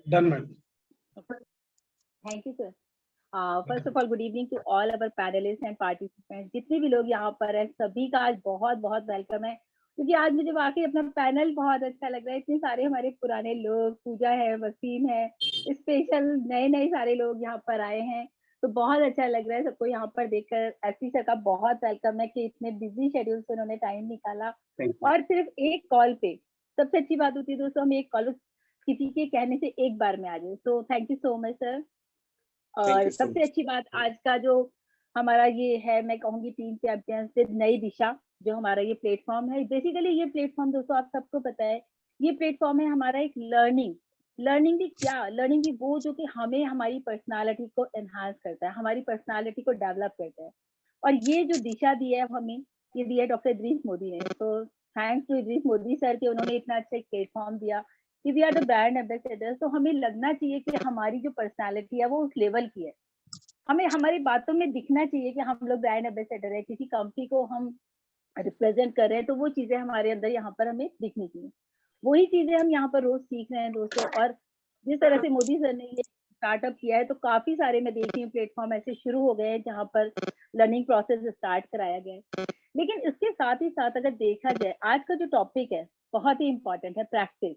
Done, madam. Thank you, sir. First of all, good evening to all our panelists and participants. जितने भी लोग यहाँ पर हैं, सभी का आज बहुत बहुत वेलकम है, क्योंकि आज मुझे वाकई अपना पैनल बहुत अच्छा लग रहा है। इतने सारे हमारे पुराने लोग, पूजा है, वसीम है, स्पेशल नए नए सारे लोग यहाँ पर आए हैं, तो बहुत अच्छा लग रहा है सबको यहाँ पर देखकर। एसपी सर का बहुत वेलकम है कि इतने बिजी शेड्यूल से उन्होंने टाइम निकाला, और सिर्फ एक कॉल पे। सबसे अच्छी बात होती है दोस्तों, हम एक कॉल किसी के कहने से एक बार में आ जाए, तो thank you so much sir. और सबसे अच्छी बात आज का जो हमारा ये है, मैं कहूंगी टीम चैंपियंस विद नई दिशा, जो हमारा ये प्लेटफॉर्म है। बेसिकली ये प्लेटफॉर्म दोस्तों आप सबको पता है, ये प्लेटफॉर्म है हमारा एक लर्निंग भी क्या, लर्निंग भी वो जो कि हमें हमारी पर्सनालिटी को एनहांस करता है, हमारी पर्सनालिटी को डेवलप करता है। और ये जो दिशा दी है हमें, ये दिया डॉक्टर इदरीस मोदी ने। तो thanks to Idris Modi sir कि उन्होंने इतना अच्छा एक प्लेटफॉर्म दिया कि we are the brand ambassador. तो हमें लगना चाहिए कि हमारी जो पर्सनालिटी है वो उस लेवल की है, हमें हमारी बातों में दिखना चाहिए कि हम लोग ब्रांड एम्बेसडर है, किसी कंपनी को हम रिप्रेजेंट कर रहे हैं, तो वो चीजें हमारे अंदर यहाँ पर हमें दिखनी चाहिए। वही चीजें हम यहाँ पर रोज सीख रहे हैं दोस्तों। और जिस तरह से मोदी सर ने ये स्टार्टअप किया है, तो काफी सारे मैं देख रही हूँ प्लेटफॉर्म ऐसे शुरू हो गए हैं जहाँ पर लर्निंग प्रोसेस स्टार्ट कराया गया है। लेकिन इसके साथ ही साथ अगर देखा जाए, आज का जो टॉपिक है बहुत ही इंपॉर्टेंट है, प्रैक्टिस।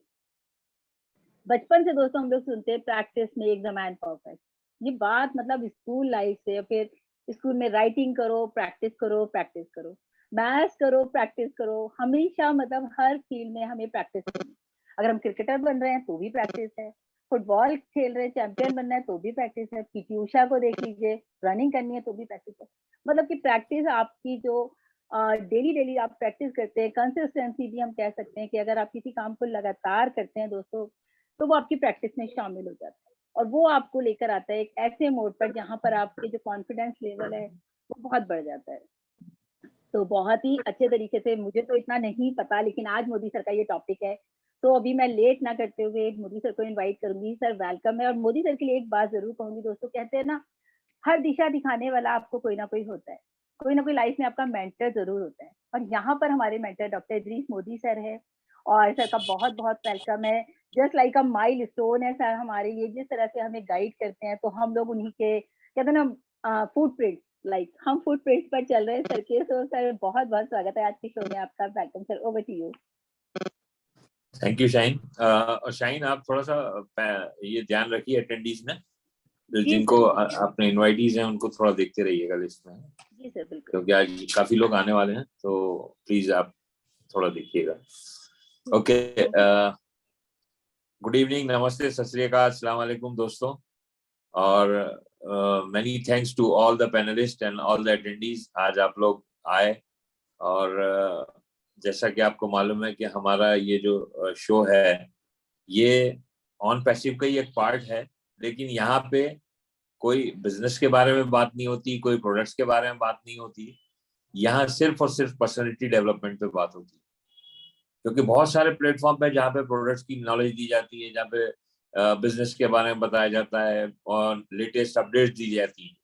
बचपन से दोस्तों हम लोग सुनते हैं practice make the man perfect. ये बात मतलब स्कूल लाइफ से, फिर स्कूल में राइटिंग करो, प्रैक्टिस करो, प्रैक्टिस करो, मैथ्स करो, प्रैक्टिस करो, हमेशा मतलब हर फील्ड में हमें प्रैक्टिस करनी। अगर हम क्रिकेटर बन रहे हैं तो भी प्रैक्टिस है, फुटबॉल खेल रहे हैं, चैंपियन बनना है तो भी प्रैक्टिस है, पीटी उषा को देख लीजिए, रनिंग करनी है तो भी प्रैक्टिस है। मतलब कि प्रैक्टिस आपकी जो डेली डेली आप प्रैक्टिस करते हैं, कंसिस्टेंसी भी हम कह सकते हैं कि अगर आप किसी काम को लगातार करते हैं दोस्तों, तो वो आपकी प्रैक्टिस में शामिल हो जाता है, और वो आपको लेकर आता है एक ऐसे मोड पर जहाँ पर आपके जो कॉन्फिडेंस लेवल है वो बहुत बढ़ जाता है। तो बहुत ही अच्छे तरीके से, मुझे तो इतना नहीं पता, लेकिन आज मोदी सर का ये टॉपिक है, तो अभी मैं लेट ना करते हुए मोदी सर को इनवाइट करूंगी। सर वेलकम है। और मोदी सर के लिए एक बात जरूर कहूंगी दोस्तों, कहते हैं ना, हर दिशा दिखाने वाला आपको कोई ना कोई होता है, कोई ना कोई लाइफ में आपका मेंटर जरूर होता है, और यहाँ पर हमारे mentor doctor Idris Modi sir है, और सर का बहुत बहुत वेलकम है। जस्ट लाइक अ माइल स्टोन है सर हमारे लिए, जिस तरह से हमें गाइड करते हैं, तो हम लोग उन्हीं के कहते हैं ना फुटप्रिंट, लाइक हम फुटप्रिंट पर चल रहे हैं सर के। तो सर बहुत बहुत स्वागत है आज के शो में आपका, welcome sir, over to you. Thank you Shine. और शाइन आप थोड़ा सा ये ध्यान रखिए अटेंडीज में, जिनको अपने इनवाइटीज हैं उनको थोड़ा देखते रहिएगा लिस्ट में। जी सर बिल्कुल, क्योंकि आज काफी लोग आने वाले हैं, तो प्लीज आप थोड़ा देखिएगा। ओके, गुड इवनिंग, नमस्ते, सत श्री अकाल, अस्सलाम वालेकुम दोस्तों, और many thanks to all the panelist and all the attendees. आज आप लोग आए, और जैसा कि आपको मालूम है कि हमारा ये जो शो है ये ऑन पैसिव का ही एक पार्ट है, लेकिन यहाँ पे कोई बिजनेस के बारे में बात नहीं होती, कोई प्रोडक्ट्स के बारे में बात नहीं होती, यहाँ सिर्फ और सिर्फ पर्सनैलिटी डेवलपमेंट पे बात होती है। क्योंकि बहुत सारे प्लेटफॉर्म पे जहाँ पे प्रोडक्ट्स की नॉलेज दी जाती है, जहाँ पे बिजनेस के बारे में बताया जाता है और लेटेस्ट अपडेट्स दी जाती है,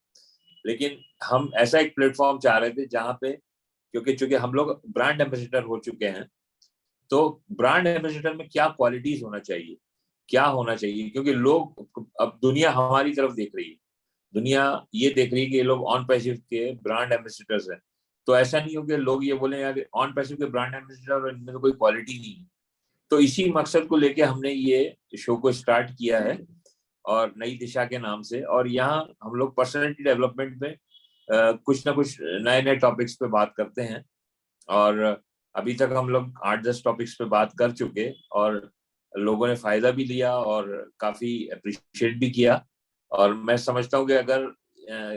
लेकिन हम ऐसा एक प्लेटफॉर्म चाह रहे थे जहाँ पे, क्योंकि चूंकि हम लोग ब्रांड एम्बेसडर हो चुके हैं, तो ब्रांड एम्बेसडर में क्या क्वालिटीज होना चाहिए, क्या होना चाहिए, क्योंकि लोग, अब दुनिया हमारी तरफ देख रही है, दुनिया ये देख रही है कि ये लोग ऑन पैसिव के ब्रांड एम्बेसडर्स हैं। तो ऐसा नहीं हो कि लोग ये बोले यार ऑन पैसिव के ब्रांड एम्बेसडर और इनमें तो कोई क्वालिटी नहीं है। तो इसी मकसद को लेके हमने ये शो को स्टार्ट किया है, और नई दिशा के नाम से। और यहाँ हम लोग पर्सनैलिटी डेवलपमेंट में कुछ ना कुछ नए नए टॉपिक्स पे बात करते हैं, और अभी तक हम लोग 8-10 टॉपिक्स पे बात कर चुके, और लोगों ने फायदा भी लिया और काफी अप्रिशिएट भी किया। और मैं समझता हूँ कि अगर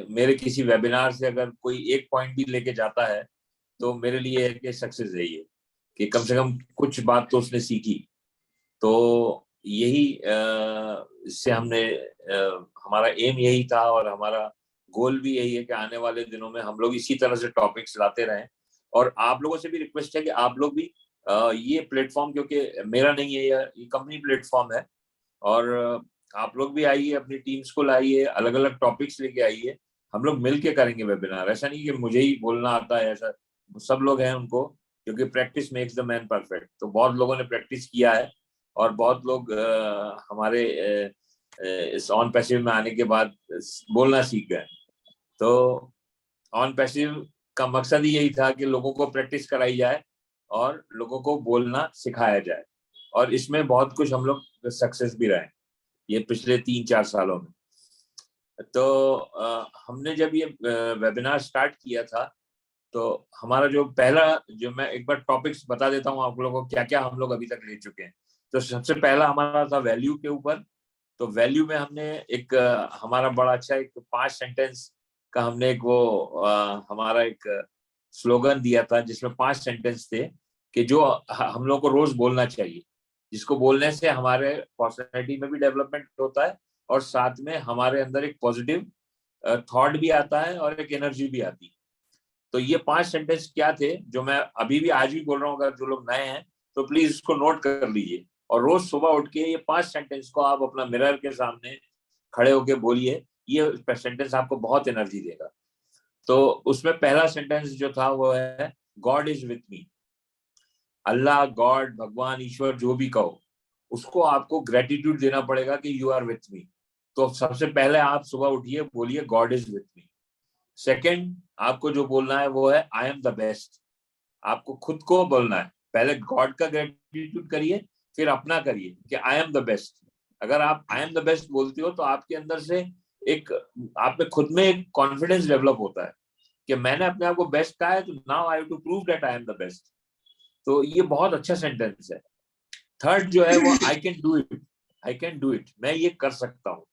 मेरे किसी वेबिनार से अगर कोई एक पॉइंट भी लेके जाता है, तो मेरे लिए है कि सक्सेस है ये, कि कम से कम कुछ बात तो उसने सीखी। तो यही इससे हमने हमारा एम यही था, और हमारा गोल भी यही है कि आने वाले दिनों में हम लोग इसी तरह से टॉपिक्स लाते रहें। और आप लोगों से भी रिक्वेस्ट है कि आप लोग भी ये प्लेटफॉर्म, क्योंकि मेरा नहीं है, ये कंपनी प्लेटफॉर्म है, और आप लोग भी आइए, अपनी टीम्स को लाइए, अलग अलग टॉपिक्स लेके आइए, हम लोग मिलके करेंगे वेबिनार। ऐसा नहीं कि मुझे ही बोलना आता है, ऐसा सब लोग हैं उनको, क्योंकि practice makes the man perfect. तो बहुत लोगों ने प्रैक्टिस किया है, और बहुत लोग हमारे इस ऑन पैसिव में आने के बाद बोलना सीख गए। तो ऑन पैसिव का मकसद ही यही था कि लोगों को प्रैक्टिस कराई जाए और लोगों को बोलना सिखाया जाए, और इसमें बहुत कुछ हम लोग सक्सेस भी रहे ये पिछले 3-4 सालों में। तो हमने जब ये वेबिनार स्टार्ट किया था, तो हमारा जो पहला, जो मैं एक बार टॉपिक्स बता देता हूँ आप लोगों को क्या क्या हम लोग अभी तक ले चुके हैं। तो सबसे पहला हमारा था वैल्यू के ऊपर। तो वैल्यू में हमने एक हमारा बड़ा अच्छा एक 5 सेंटेंस का हमने एक वो हमारा एक स्लोगन दिया था, जिसमें 5 सेंटेंस थे कि जो हम लोग को रोज बोलना चाहिए, जिसको बोलने से हमारे पर्सनैलिटी में भी डेवलपमेंट होता है और साथ में हमारे अंदर एक पॉजिटिव थॉट भी आता है और एक एनर्जी भी आती है। तो ये 5 सेंटेंस क्या थे जो मैं अभी भी आज भी बोल रहा हूँ, अगर जो लोग नए हैं तो प्लीज इसको नोट कर लीजिए, और रोज सुबह उठ के ये 5 सेंटेंस को आप अपना मिरर के सामने खड़े होके बोलिए। ये सेंटेंस आपको बहुत एनर्जी देगा। तो उसमें पहला सेंटेंस जो था वो है God is with me. Allah, God, भगवान, ईश्वर, जो भी कहो, उसको आपको ग्रेटिट्यूड देना पड़ेगा कि यू आर विथ मी। तो सबसे पहले आप सुबह उठिए, बोलिए God is with me. Second, आपको जो बोलना है वो है आई एम द बेस्ट। आपको खुद को बोलना है, पहले गॉड का ग्रेटिट्यूड करिए, फिर अपना करिए कि आई एम द बेस्ट। अगर आप आई एम द बेस्ट बोलते हो तो आपके अंदर से एक, आप में खुद में एक कॉन्फिडेंस डेवलप होता है कि मैंने अपने आप को बेस्ट कहा है, तो now I have to prove that I am the best. तो ये बहुत अच्छा सेंटेंस है। थर्ड जो है वो आई can do it. I can do it, मैं ये कर सकता हूँ।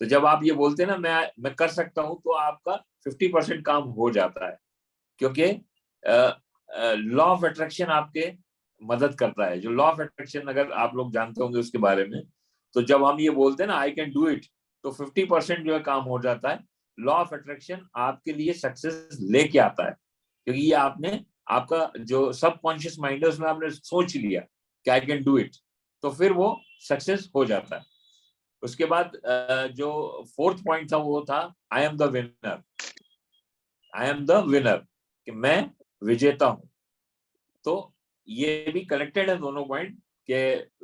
तो जब आप ये बोलते हैं ना मैं कर सकता हूँ, तो आपका 50% काम हो जाता है, क्योंकि लॉ ऑफ अट्रैक्शन आपके मदद करता है। जो लॉ ऑफ अट्रैक्शन अगर आप लोग जानते होंगे उसके बारे में, तो जब हम ये बोलते हैं ना आई कैन डू इट, तो 50% जो है काम हो जाता है। लॉ ऑफ अट्रैक्शन आपके लिए सक्सेस लेके आता है, क्योंकि ये आपने, आपका जो सबकॉन्शियस माइंड है उसमें आपने सोच लिया कि आई कैन डू इट, तो फिर वो सक्सेस हो जाता है। उसके बाद जो फोर्थ पॉइंट था वो था आई am the winner. I am the winner, कि मैं विजेता हूं। तो ये भी कनेक्टेड है दोनों पॉइंट, कि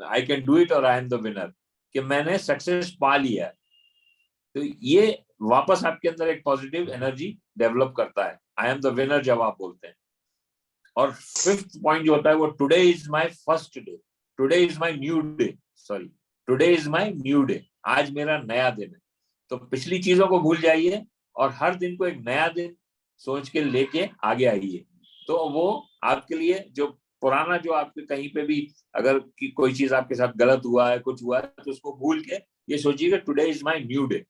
आई कैन डू इट और आई एम द विनर, कि मैंने सक्सेस पा लिया है। तो ये वापस आपके अंदर एक पॉजिटिव एनर्जी डेवलप करता है, आई एम द विनर जब आप बोलते हैं। और फिफ्थ पॉइंट जो होता है वो today is my first day, today is my new day, sorry, today is my new day, आज मेरा नया दिन है। तो पिछली चीजों को भूल जाइए और हर दिन को एक नया दिन सोच के लेके आगे आइए। तो वो आपके लिए, जो पुराना, जो आपके कहीं पे भी अगर कोई चीज आपके साथ गलत हुआ है, कुछ हुआ है, तो उसको भूल के ये सोचिए कि today is my new day.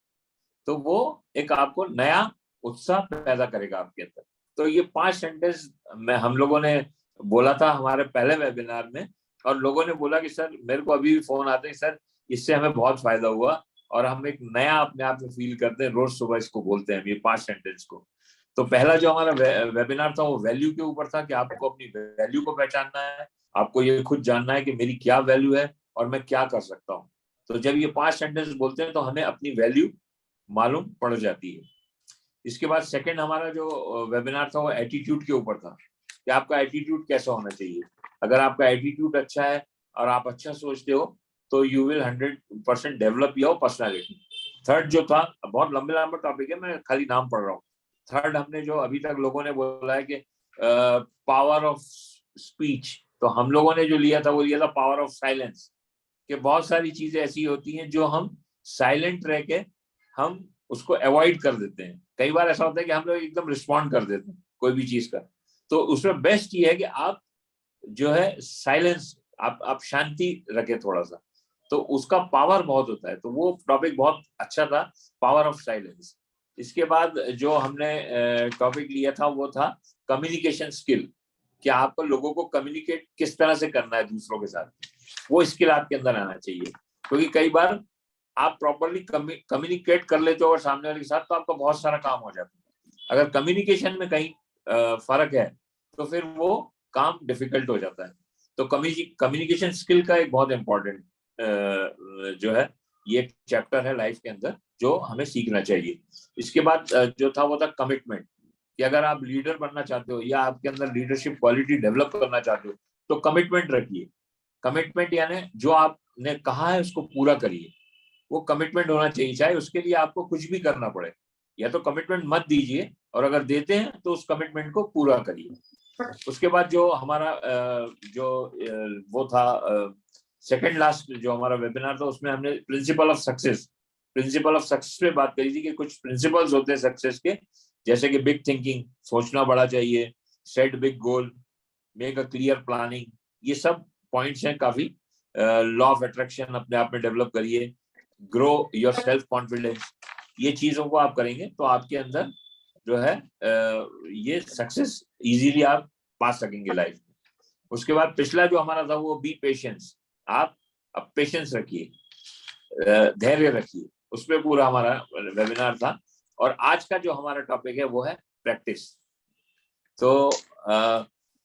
तो वो एक आपको नया उत्साह पैदा करेगा आपके अंदर। तो ये 5 सेंटेंस में हम लोगों ने बोला था हमारे पहले वेबिनार में, और लोगों ने बोला कि सर, मेरे को अभी भी फोन आते हैं, सर इससे हमें बहुत फायदा हुआ और हम एक नया अपने आप में फील करते हैं, रोज सुबह इसको बोलते हैं ये 5 सेंटेंस को। तो पहला जो हमारा वेबिनार था वो वैल्यू के ऊपर था, कि आपको अपनी वैल्यू को पहचानना है, आपको ये खुद जानना है कि मेरी क्या वैल्यू है और मैं क्या कर सकता हूँ। तो जब ये 5 सेंटेंस बोलते हैं तो हमें अपनी वैल्यू मालूम पड़ जाती है। इसके बाद सेकंड हमारा जो वेबिनार था वो एटीट्यूड के ऊपर था, कि आपका एटीट्यूड कैसा होना चाहिए। अगर आपका एटीट्यूड अच्छा है और आप अच्छा सोचते हो, तो you will 100% develop your personality. Third जो था, बहुत लंबे लंबा टॉपिक है, मैं खाली नाम पढ़ रहा हूँ। थर्ड हमने जो अभी तक लोगों ने बोला है कि पावर ऑफ स्पीच, तो हम लोगों ने जो लिया था वो लिया था पावर ऑफ साइलेंस। कि बहुत सारी चीजें ऐसी होती हैं जो हम साइलेंट रह के हम उसको अवॉइड कर देते हैं। कई बार ऐसा होता है कि हम लोग एकदम रिस्पॉन्ड कर देते हैं कोई भी चीज का। तो उसमें बेस्ट ये है कि आप जो है साइलेंस, आप शांति रखें थोड़ा सा, तो उसका पावर बहुत होता है। तो वो टॉपिक बहुत अच्छा था, पावर ऑफ साइलेंस। इसके बाद जो हमने टॉपिक लिया था वो था कम्युनिकेशन स्किल, कि आपको लोगों को कम्युनिकेट किस तरह से करना है दूसरों के साथ, वो स्किल आपके अंदर आना चाहिए। क्योंकि कई बार आप प्रॉपरली कम्युनिकेट कर लेते हो और सामने वाले के साथ, तो आपका बहुत सारा काम हो जाता है। अगर कम्युनिकेशन में कहीं फर्क है तो फिर वो काम डिफिकल्ट हो जाता है। तो कम्युनिकेशन स्किल का एक बहुत इंपॉर्टेंट जो है ये चैप्टर है लाइफ के अंदर, जो हमें सीखना चाहिए। इसके बाद जो था वो था कमिटमेंट, कि अगर आप लीडर बनना चाहते हो या आपके अंदर लीडरशिप क्वालिटी डेवलप करना चाहते हो, तो कमिटमेंट रखिए। कमिटमेंट यानी जो आपने कहा है उसको पूरा करिए, वो कमिटमेंट होना चाहिए, चाहे उसके लिए आपको कुछ भी करना पड़े। या तो कमिटमेंट मत दीजिए, और अगर देते हैं तो उस कमिटमेंट को पूरा करिए। उसके बाद जो हमारा वो था सेकंड लास्ट जो हमारा वेबिनार था, उसमें हमने प्रिंसिपल ऑफ सक्सेस पे बात करी थी कि कुछ प्रिंसिपल्स होते हैं सक्सेस के, जैसे कि बिग थिंकिंग, सोचना बड़ा चाहिए, set big goal, make a clear planning, ये सब पॉइंट्स हैं काफी। लॉ ऑफ अट्रैक्शन अपने आप में डेवलप करिए, ग्रो योर सेल्फ कॉन्फिडेंस, ये चीजों को आप करेंगे तो आपके अंदर जो है ये सक्सेस इजीली आप पा सकेंगे लाइफ में। उसके बाद पिछला जो हमारा था वो बी पेशेंस, आप अब पेशेंस रखिए, धैर्य रखिए, उस पर पूरा हमारा वेबिनार था। और आज का जो हमारा टॉपिक है वो है प्रैक्टिस। तो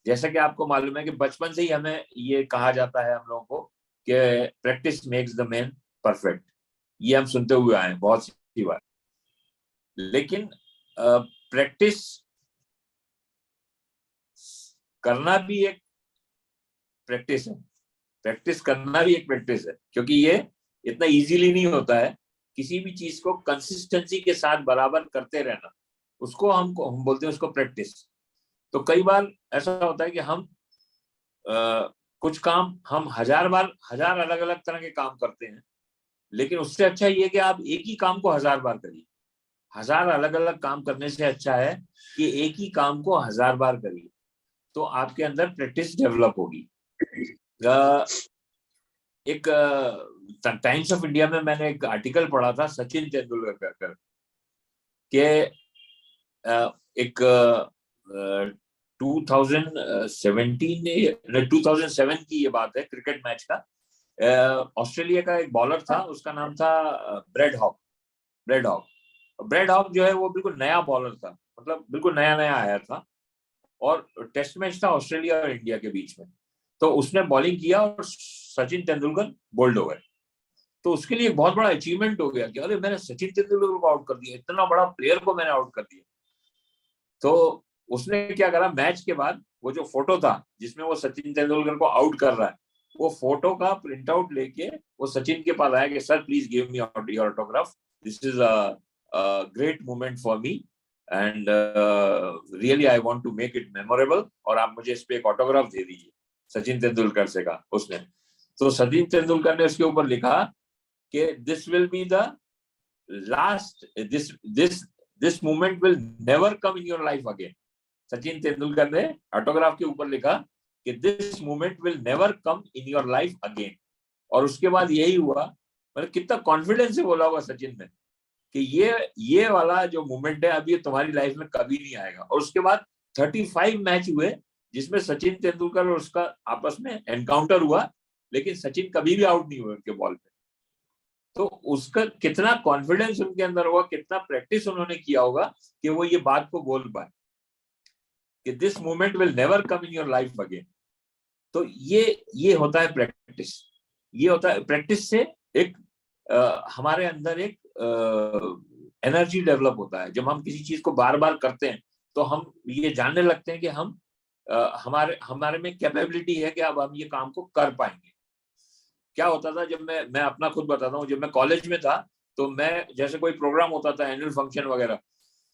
जैसा कि आपको मालूम है कि बचपन से ही हमें ये कहा जाता है हम लोगों को कि practice makes the man perfect, ये हम सुनते हुए आए हैं बहुत सी बार। लेकिन प्रैक्टिस करना भी एक प्रैक्टिस है, प्रैक्टिस करना भी एक प्रैक्टिस है, क्योंकि ये इतना इजीली नहीं होता है। किसी भी चीज को कंसिस्टेंसी के साथ बराबर करते रहना, उसको हम बोलते हैं उसको प्रैक्टिस। तो कई बार ऐसा होता है कि हम कुछ काम हम हजार अलग अलग तरह के काम करते हैं, लेकिन उससे अच्छा ये कि आप एक ही काम को 1000 बार करिए। 1000 अलग अलग काम करने से अच्छा है कि एक ही काम को 1000 बार करिए, तो आपके अंदर प्रैक्टिस डेवलप होगी। एक टाइम्स ऑफ इंडिया में मैंने एक आर्टिकल पढ़ा था सचिन तेंदुलकर का, कि एक 2007 की ये बात है, क्रिकेट मैच का। ऑस्ट्रेलिया का एक बॉलर था, उसका नाम था ब्रेड हॉक जो है वो बिल्कुल नया बॉलर था, मतलब बिल्कुल नया नया आया था, और टेस्ट मैच था ऑस्ट्रेलिया और इंडिया के बीच में। तो उसने बॉलिंग किया और सचिन तेंदुलकर बोल्ड हो गए। तो उसके लिए एक बहुत बड़ा अचीवमेंट हो गया कि अरे मैंने सचिन तेंदुलकर को आउट कर दिया, इतना बड़ा प्लेयर को मैंने आउट कर दिया। तो उसने क्या करा, मैच के बाद वो जो फोटो था जिसमें वो सचिन तेंदुलकर को आउट कर रहा है, वो फोटो का प्रिंट आउट लेके वो सचिन के पास आया कि sir please give me your autograph, this is a great moment for me and really I want to make it memorable, और आप मुझे इस पे एक ऑटोग्राफ दे दीजिए, सचिन तेंदुलकर से कहा उसने। तो सचिन तेंदुलकर ने उसके ऊपर लिखा कि this will be the last, this moment will never come in your life again. Sachin Tendulkar ने ऑटोग्राफ के ऊपर लिखा कि this moment will never come in your life again. और उसके बाद यही हुआ, मतलब कितना कॉन्फिडेंस से बोला हुआ सचिन ने कि ये वाला जो मोमेंट है अभी ये तुम्हारी लाइफ में कभी नहीं आएगा। और उसके बाद 35 मैच हुए जिसमें सचिन तेंदुलकर और उसका आपस में एनकाउंटर हुआ, लेकिन सचिन कभी भी आउट नहीं हुए उनके बॉल पे। तो उसका कितना कॉन्फिडेंस उनके अंदर होगा, कितना प्रैक्टिस उन्होंने किया होगा कि वो ये बात को बोल पाए कि this moment will never come in your life again. तो ये होता है प्रैक्टिस, ये होता है प्रैक्टिस से एक हमारे अंदर एक एनर्जी डेवलप होता है। जब हम किसी चीज को बार बार करते हैं तो हम ये जानने लगते हैं कि हम हमारे में कैपेबिलिटी है कि अब हम ये काम को कर पाएंगे। क्या होता था, जब मैं अपना खुद बताता हूँ, जब मैं कॉलेज में था तो मैं जैसे कोई प्रोग्राम होता था एनुअल फंक्शन वगैरह,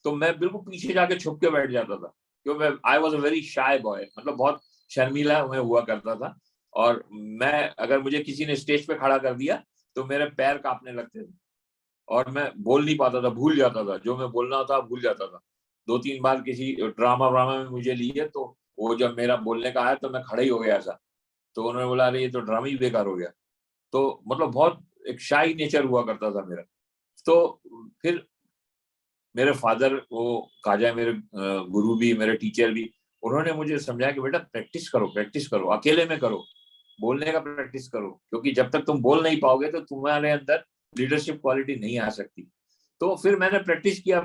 तो मैं बिल्कुल पीछे जाके छुप के बैठ जाता था, क्योंकि I was a very shy boy, मतलब बहुत शर्मीला मैं हुआ करता था। और मैं अगर मुझे किसी ने स्टेज पे खड़ा कर दिया तो मेरे पैर कांपने लगते थे और मैं बोल नहीं पाता था, भूल जाता था, जो मैं बोलना था भूल जाता था। 2-3 बार किसी ड्रामा में मुझे लिए, तो वो जब मेरा बोलने का आया तो मैं खड़ा ही हो गया ऐसा, तो उन्होंने बोला अरे ये तो ड्रामा ही बेकार हो गया। तो मतलब बहुत एक शाई नेचर हुआ करता था मेरा। तो फिर मेरे फादर, वो काजा मेरे गुरु भी, मेरे टीचर भी, उन्होंने मुझे समझाया कि बेटा प्रैक्टिस करो, अकेले में करो, बोलने का प्रैक्टिस करो, क्योंकि जब तक तुम बोल नहीं पाओगे तो तुम्हारे अंदर लीडरशिप क्वालिटी नहीं आ सकती। तो फिर मैंने प्रैक्टिस किया, और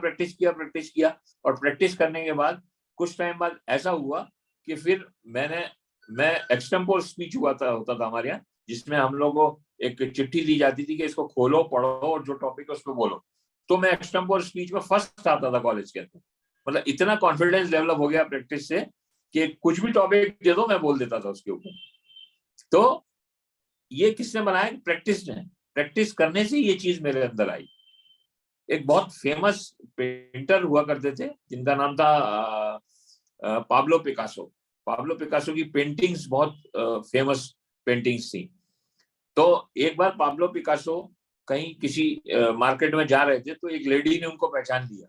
प्रैक्टिस करने के बाद कुछ टाइम बाद ऐसा हुआ कि फिर मैं एक्सटेम्पोर स्पीच होता था हमारे यहाँ, जिसमें हम लोग को एक चिट्ठी दी जाती थी कि इसको खोलो, पढ़ो और जो टॉपिक है उस पर बोलो। तो मैं एक्सटेम्पोर स्पीच में फर्स्ट आता था कॉलेज के अंदर। मतलब इतना कॉन्फिडेंस डेवलप हो गया प्रैक्टिस से कि कुछ भी टॉपिक दे दो मैं बोल देता था उसके ऊपर। तो ये किसने बनाया? प्रैक्टिस ने। प्रैक्टिस करने से ये चीज मेरे अंदर आई। एक बहुत फेमस पेंटर हुआ करते थे जिनका नाम था पाब्लो पिकासो। पाब्लो पिकासो की पेंटिंग्स बहुत फेमस पेंटिंग्स थी। तो एक बार पाब्लो पिकासो कहीं किसी मार्केट में जा रहे थे, तो एक लेडी ने उनको पहचान लिया।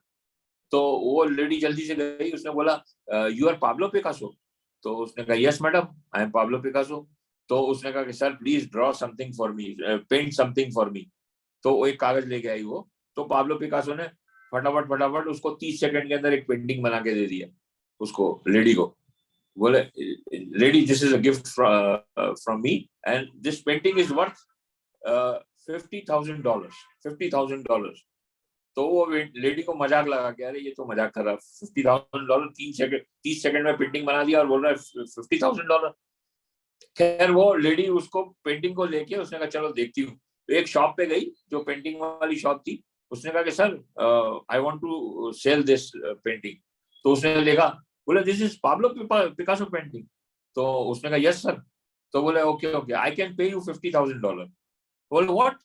तो वो लेडी जल्दी से गई, उसने बोला यू आर पाब्लो पिकासो? तो उसने कहा yes madam, I am Pablo Picasso. तो उसने कहा कि sir please draw something for me, paint something for me. तो वो एक कागज लेके आई वो। तो पाब्लो पिकासो ने फटाफट फटाफट उसको 30 सेकंड के अंदर एक पेंटिंग बना के दे दिया उसको, लेडी को। बोले lady this is a gift from me and this painting is worth $50,000, $50,000। तो वो लेडी को मजाक लगा के, अरे ये तो मजाक कर रहा है, $50,000 तीस सेकंड में पेंटिंग बना दिया और बोल रहा है $50,000। खैर वो लेडी उसको पेंटिंग को लेके उसने कहा चलो देखती हूँ। तो एक शॉप पे गई जो पेंटिंग वाली शॉप थी। उसने कहा कि sir I want to sell this painting. तो उसने देखा, बोले this is Pablo Picasso painting. तो उसने कहा यस सर। तो बोले okay okay I can pay you $50,000। बोले व्हाट?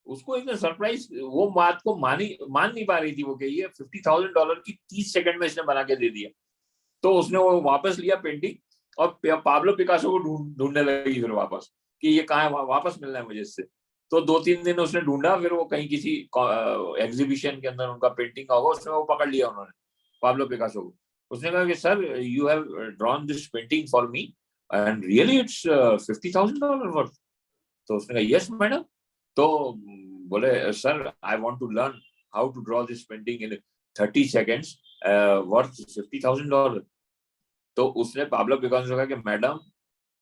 उसको एकदम सरप्राइज, वो बात को मान नहीं पा रही थी वो कि ये $50,000 की 30 सेकंड में इसने बना के दे दिया। तो उसने वो वापस लिया पेंटिंग और पाब्लो पिकासो को ढूंढने लगी फिर वापस कि ये कहाँ है, वापस मिलना है मुझे इससे। तो 2-3 दिन उसने ढूंढा, फिर वो कहीं किसी एग्जीबिशन के अंदर उनका पेंटिंग का होगा, उसमें वो पकड़ लिया उन्होंने पाब्लो पिकासो को। उसने कहा कि sir you have drawn this painting for me and really it's $50,000 worth. तो उसने कहा यस मैडम। तो बोले sir I want to learn how to draw this painting in 30 seconds worth $50,000। तो उसने पाब्लो पिकासो से कहा कि मैडम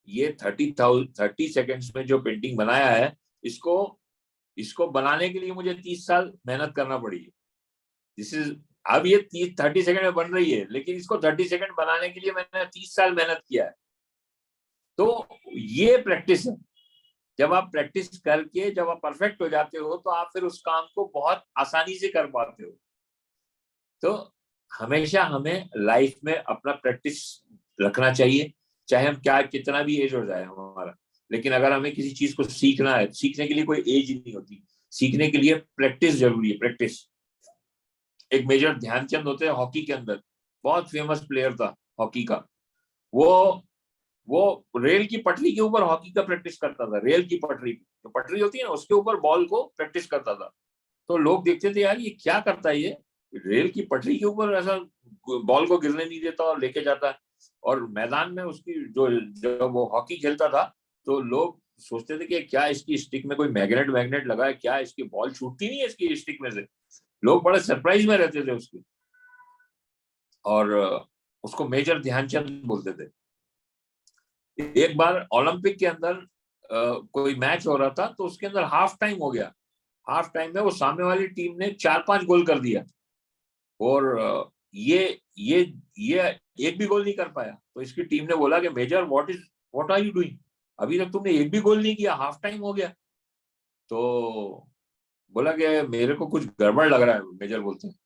ये 30 सेकेंड्स में जो पेंटिंग बनाया है, इसको बनाने के लिए मुझे 30 साल मेहनत करना पड़ी है। दिस इज, अब ये 30 सेकंड में बन रही है, लेकिन इसको 30 सेकंड बनाने के लिए मैंने 30 साल मेहनत किया है। तो ये प्रैक्टिस है। जब आप प्रैक्टिस करके जब आप परफेक्ट हो जाते हो, तो आप फिर उस काम को बहुत आसानी से कर पाते हो। तो हमेशा हमें लाइफ में अपना प्रैक्टिस रखना चाहिए, चाहे हम क्या कितना भी एज हो जाए हमारा। लेकिन अगर हमें किसी चीज को सीखना है, सीखने के लिए कोई एज नहीं होती, सीखने के लिए प्रैक्टिस जरूरी है। प्रैक्टिस। एक मेजर ध्यानचंद होते हैं हॉकी के अंदर, बहुत फेमस प्लेयर था हॉकी का। वो वो रेल की पटरी के ऊपर हॉकी का प्रैक्टिस करता था। रेल की पटरी, जो पटरी होती है ना, उसके ऊपर बॉल को प्रैक्टिस करता था। तो लोग देखते थे यार ये क्या करता है, ये रेल की पटरी के ऊपर ऐसा बॉल को गिरने नहीं देता और लेके जाता है। और मैदान में उसकी जो वो हॉकी खेलता था, तो लोग सोचते थे कि क्या इसकी स्टिक में कोई मैग्नेट मैग्नेट लगा है, क्या इसकी बॉल छूटती नहीं है इसकी स्टिक में से। लोग बड़े सरप्राइज में रहते थे उसके। और उसको मेजर ध्यानचंद बोलते थे। एक बार ओलंपिक के अंदर कोई मैच हो रहा था, तो उसके अंदर हाफ टाइम हो गया। हाफ टाइम में वो सामने वाली टीम ने 4-5 गोल कर दिया और ये एक भी गोल नहीं कर पाया। तो इसकी टीम ने बोला कि major what are you doing, अभी तक तुमने एक भी गोल नहीं किया, हाफ टाइम हो गया। तो बोला कि मेरे को कुछ गड़बड़ लग रहा है, मेजर बोलते हैं।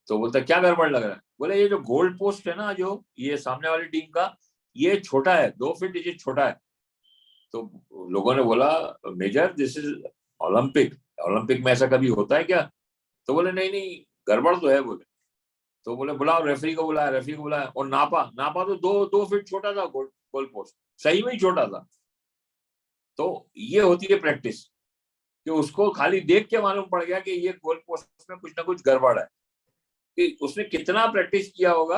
तो बोलता क्या गड़बड़ लग रहा है? बोले ये जो गोल पोस्ट है ना, जो ये सामने वाली टीम का, ये छोटा है, 2 फीट ये छोटा है। तो लोगों ने बोला measure this is Olympic, Olympic में ऐसा कभी होता है क्या? तो बोले नहीं नहीं गड़बड़ तो है। बोले तो बोले बुलाओ रेफरी को, बुलाया, रेफरी को बुलाया और नापा तो 2 फीट छोटा था गोल पोस्ट, सही में ही छोटा था। तो ये होती है प्रैक्टिस, कि उसको खाली देख के मालूम पड़ गया कि ये गोल पोस्ट में कुछ ना कुछ गड़बड़ है। कि उसने कितना प्रैक्टिस किया होगा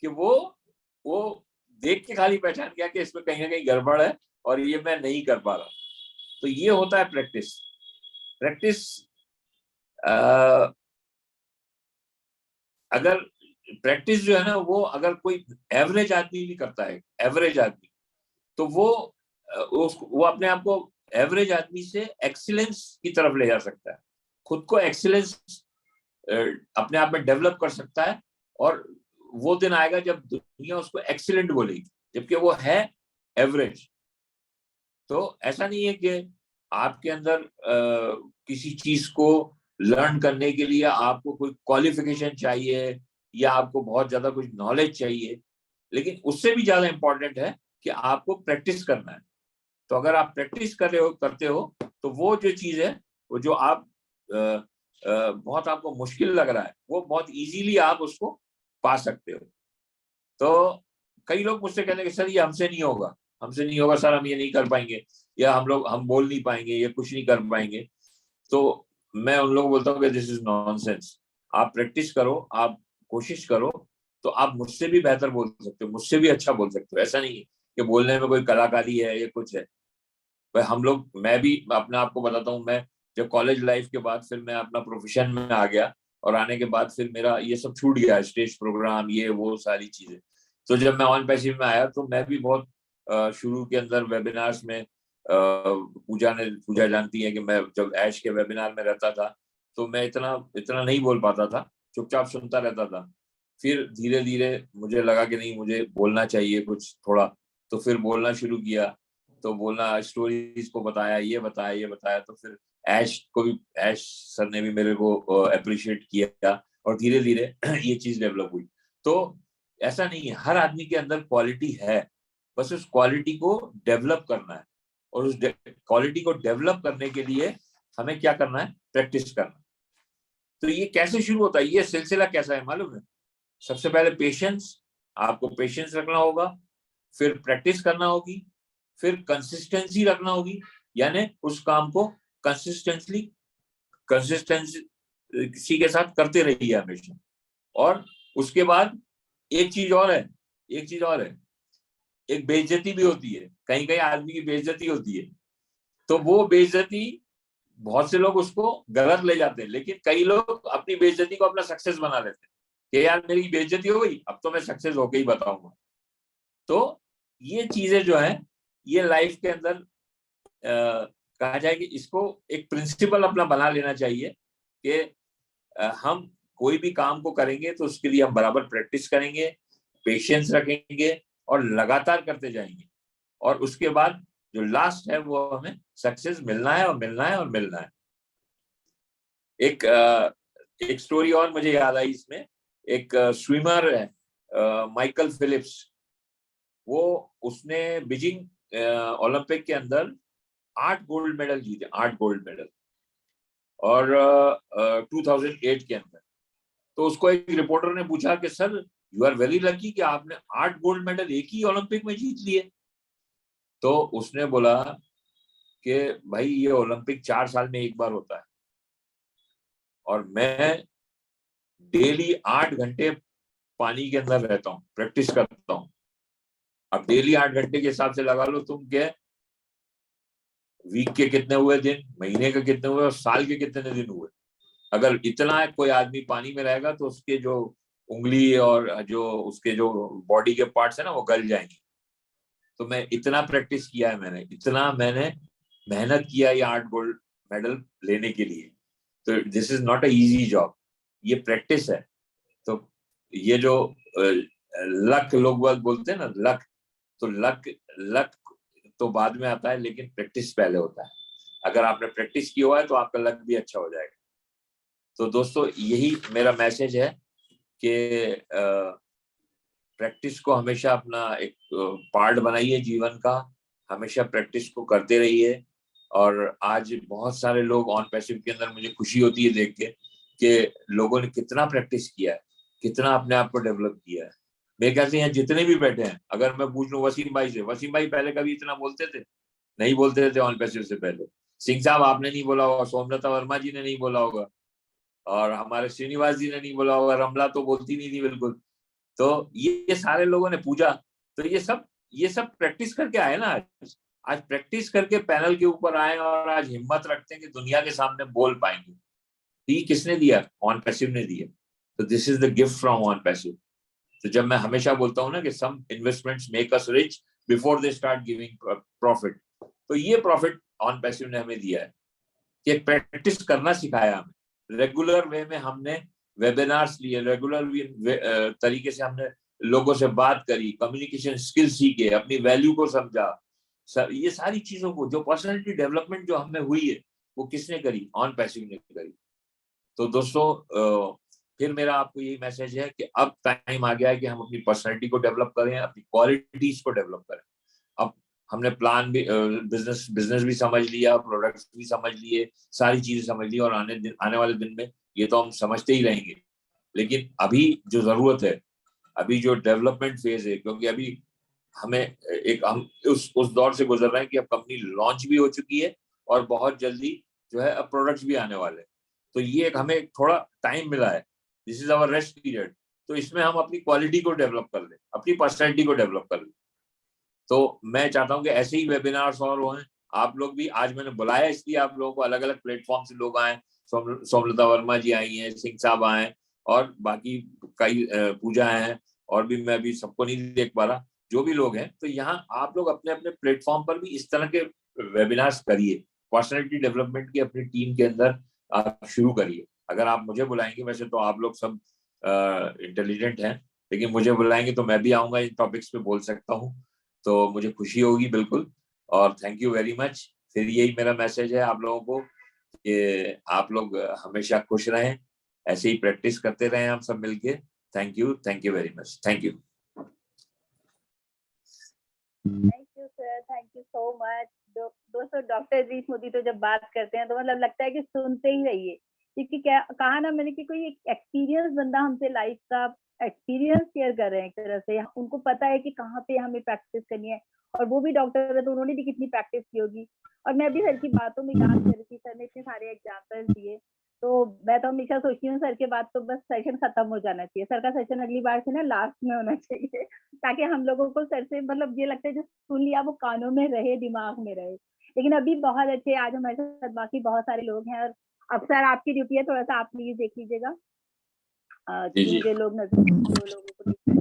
कि वो देख के खाली पहचान गया कि इसमें कहीं ना कहीं गड़बड़ है और ये मैं नहीं कर पा रहा। तो ये होता है प्रैक्टिस। प्रैक्टिस अगर प्रैक्टिस जो है ना, वो अगर कोई एवरेज आदमी भी करता है, एवरेज आदमी, तो वो अपने आप को एवरेज आदमी से एक्सीलेंस की तरफ ले जा सकता है। खुद को एक्सीलेंस अपने आप में डेवलप कर सकता है। और वो दिन आएगा जब दुनिया उसको एक्सीलेंट बोलेगी, जबकि वो है एवरेज। तो ऐसा नहीं है कि आपके अंदर किसी चीज को लर्न करने के लिए आपको कोई क्वालिफिकेशन चाहिए या आपको बहुत ज्यादा कुछ नॉलेज चाहिए, लेकिन उससे भी ज्यादा इंपॉर्टेंट है कि आपको प्रैक्टिस करना है। तो अगर आप प्रैक्टिस करते हो तो वो जो चीज है, वो जो आप बहुत आपको मुश्किल लग रहा है, वो बहुत इजीली आप उसको पा सकते हो। तो कई लोग मुझसे कहते हैं कि सर ये हमसे नहीं होगा, हमसे नहीं होगा सर, हम ये नहीं कर पाएंगे, या हम बोल नहीं पाएंगे, या कुछ नहीं कर पाएंगे। तो मैं उन लोगों को बोलता हूँ कि दिस इज नॉनसेंस। आप प्रैक्टिस करो, आप कोशिश करो, तो आप मुझसे भी बेहतर बोल सकते हो, मुझसे भी अच्छा बोल सकते हो। ऐसा नहीं है कि बोलने में कोई कलाकारी है या कुछ है। भाई हम लोग, मैं भी अपने आप को बताता हूँ, मैं जब कॉलेज लाइफ के बाद फिर मैं अपना प्रोफेशन में आ गया, और आने के बाद फिर मेरा ये सब छूट गया, स्टेज प्रोग्राम, ये वो सारी चीजें। तो जब मैं ऑन पैसिव में आया तो मैं भी बहुत शुरू के अंदर वेबिनार्स में, पूजा जानती है कि मैं जब ऐश के वेबिनार में रहता था तो मैं इतना इतना नहीं बोल पाता था, चुपचाप सुनता रहता था। फिर धीरे धीरे मुझे लगा कि नहीं, मुझे बोलना चाहिए कुछ थोड़ा, तो फिर बोलना शुरू किया। तो बोलना, स्टोरीज को बताया, ये बताया, ये बताया, तो फिर ऐश सर ने भी मेरे को अप्रिशिएट किया, और धीरे धीरे ये चीज डेवलप हुई। तो ऐसा नहीं है, हर आदमी के अंदर क्वालिटी है, बस उस क्वालिटी को डेवलप करना है। और उस क्वालिटी को डेवलप करने के लिए हमें क्या करना है? प्रैक्टिस करना। तो ये कैसे शुरू होता है, ये सिलसिला कैसा है मालूम है? सबसे पहले पेशेंस, आपको पेशेंस रखना होगा, फिर प्रैक्टिस करना होगी, फिर कंसिस्टेंसी रखना होगी, यानी उस काम को कंसिस्टेंसी के साथ करते रहिए हमेशा। और उसके बाद एक चीज और है, एक बेइज्जती भी होती है, कहीं कहीं आदमी की बेइज्जती होती है। तो वो बेइज्जती, बहुत से लोग उसको गलत ले जाते हैं, लेकिन कई लोग अपनी बेइज्जती को अपना सक्सेस बना लेते हैं कि यार मेरी बेइज्जती हो गई, अब तो मैं सक्सेस होके ही बताऊंगा। तो ये चीजें जो है, ये लाइफ के अंदर कहा जाए कि इसको एक प्रिंसिपल अपना बना लेना चाहिए कि हम कोई भी काम को करेंगे तो उसके लिए हम बराबर प्रैक्टिस करेंगे, पेशेंस रखेंगे, और लगातार करते जाएंगे। और उसके बाद जो लास्ट है, वो हमें सक्सेस मिलना है, और मिलना है, और मिलना है। एक स्टोरी और मुझे याद आई इसमें। एक स्विमर है, माइकल फिलिप्स। वो उसने बीजिंग ओलंपिक के अंदर 8 गोल्ड मेडल जीते, 8 गोल्ड मेडल, और 2008 के अंदर। तो उसको एक रिपोर्टर ने पूछा कि sir, you are very lucky कि आपने 8 गोल्ड मेडल एक ही ओलंपिक में जीत लिए। तो उसने बोला कि भाई ये ओलंपिक 4 साल में एक बार होता है, और मैं डेली 8 घंटे पानी के अंदर रहता हूँ, प्रैक्टिस करता हूँ। अब डेली 8 घंटे के हिसाब से लगा लो तुम क्या, वीक के कितने हुए दिन, महीने के कितने हुए, और साल के कितने दिन हुए। अगर इतना कोई आदमी पानी में रहेगा तो उसके जो उंगली और जो उसके जो बॉडी के पार्ट्स है ना, वो गल जाएंगे। तो मैं इतना प्रैक्टिस किया है, मैंने मेहनत किया ये 8 गोल्ड मेडल लेने के लिए। तो this is not a easy job, ये प्रैक्टिस है। तो ये जो लक लोग बोलते हैं ना, लक, तो लक तो बाद में आता है, लेकिन प्रैक्टिस पहले होता है। अगर आपने प्रैक्टिस की हुआ है तो आपका लक भी अच्छा हो जाएगा। तो दोस्तों, यही मेरा मैसेज है कि प्रैक्टिस को हमेशा अपना एक पार्ट बनाइए जीवन का, हमेशा प्रैक्टिस को करते रहिए। और आज बहुत सारे लोग ऑन पैसिव के अंदर, मुझे खुशी होती है देख के कि लोगों ने कितना प्रैक्टिस किया है, कितना अपने आप को डेवलप किया है। मेरे ख्याल से यहाँ जितने भी बैठे हैं, अगर मैं पूछ लूं वसीम भाई से, वसीम भाई पहले कभी इतना बोलते थे? नहीं बोलते थे ऑन पैसिव से पहले। सिंह साहब आपने नहीं बोला होगा, सोमलता वर्मा जी ने नहीं बोला होगा, और हमारे श्रीनिवास जी ने नहीं बोला होगा, रमला तो बोलती नहीं थी बिल्कुल। तो ये सारे लोगों ने पूजा। तो ये सब प्रैक्टिस करके आए ना। आज प्रैक्टिस करके पैनल के ऊपर आए, और आज हिम्मत रखते हैं कि दुनिया के सामने बोल पाएंगे। ये किसने दिया? ऑन पैसिव ने दिया। तो this is the gift from on passive. तो जब मैं हमेशा बोलता हूँ ना कि some investments make us rich before they start giving profit, तो ये प्रॉफिट ऑन पैसिव ने हमें दिया है कि प्रैक्टिस करना सिखाया हमें। रेगुलर वे में हमने वेबिनार्स लिए, रेगुलर तरीके से हमने लोगों से बात करी, कम्युनिकेशन स्किल सीखे, अपनी वैल्यू को समझा। ये सारी चीजों को, जो पर्सनालिटी डेवलपमेंट जो हमें हुई है, वो किसने करी? ऑन पैसिव ने करी। तो दोस्तों, फिर मेरा आपको यही मैसेज है कि अब टाइम आ गया है कि हम अपनी पर्सनालिटी को डेवलप करें, अपनी क्वालिटीज को डेवलप करें। अब हमने प्लान भी, बिजनेस भी समझ लिया, प्रोडक्ट्स भी समझ लिए, सारी चीजें समझ ली, और आने वाले दिन में ये तो हम समझते ही रहेंगे। लेकिन अभी जो जरूरत है, अभी जो डेवलपमेंट फेज है, क्योंकि अभी हम उस दौर से गुजर रहे हैं कि अब कंपनी लॉन्च भी हो चुकी है और बहुत जल्दी जो है अब प्रोडक्ट्स भी आने वाले हैं। तो ये हमें थोड़ा टाइम मिला है, this is our rest period. तो इसमें हम अपनी क्वालिटी को डेवलप कर लें, अपनी पर्सनैलिटी को डेवलप कर लें। तो मैं चाहता हूँ कि ऐसे ही वेबिनार्स और हों। आप लोग भी, आज मैंने बुलाया इसलिए आप लोगों को, अलग अलग प्लेटफॉर्म से लोग आए, सोमलता वर्मा जी आई हैं, सिंह साहब आए, और बाकी कई पूजा हैं, और भी मैं अभी सबको नहीं देख पा रहा, जो भी लोग हैं। तो यहाँ आप लोग अपने अपने प्लेटफॉर्म पर भी इस तरह के वेबिनार्स करिए, पर्सनैलिटी डेवलपमेंट की अपनी टीम के अंदर आप शुरू करिए। अगर आप मुझे बुलाएंगे, वैसे तो आप लोग सब इंटेलिजेंट हैं, लेकिन मुझे बुलाएंगे तो मैं भी आऊंगा, इन टॉपिक्स पे बोल सकता हूँ, तो मुझे खुशी होगी बिल्कुल। और थैंक यू वेरी मच। फिर यही मेरा मैसेज है आप लोगों को कि आप लोग हमेशा खुश रहें, ऐसे ही प्रैक्टिस करते रहें हम सब मिलके। Thank you very much, thank you. Thank you sir, thank you so much. दोस्तों, डॉक्टर इदरीस मोदी तो जब बात करते हैं तो मतलब लगता है कि सुनते ही रहिए, क्योंकि क्या कहा ना मैंने कि कोई एक एक्सपीरियंस बंदा हमसे लाइफ का एक्सपीरियंस शेयर कर रहे हैं, एक तरह से उनको पता है कि कहाँ पे हमें प्रैक्टिस करनी है। और वो भी डॉक्टर है तो उन्होंने भी कितनी प्रैक्टिस की होगी। और मैं भी सर की बातों में याद कर रही थी, सर ने इतने सारे एग्जाम्पल्स दिए, तो मैं तो हमेशा सोचती हूँ सर के बाद तो बस सेशन खत्म हो जाना चाहिए। सर का सेशन अगली बार से ना लास्ट में होना चाहिए, ताकि हम लोगों को सर से मतलब ये लगता है जो सुन लिया वो कानों में रहे, दिमाग में रहे। लेकिन अभी बहुत अच्छे, आज हमारे साथ बाकी बहुत सारे लोग हैं, और अब सर आपकी ड्यूटी है, थोड़ा सा आप प्लीज देख लीजिएगा कि मुझे लोग नजर, जो लोगों को देखना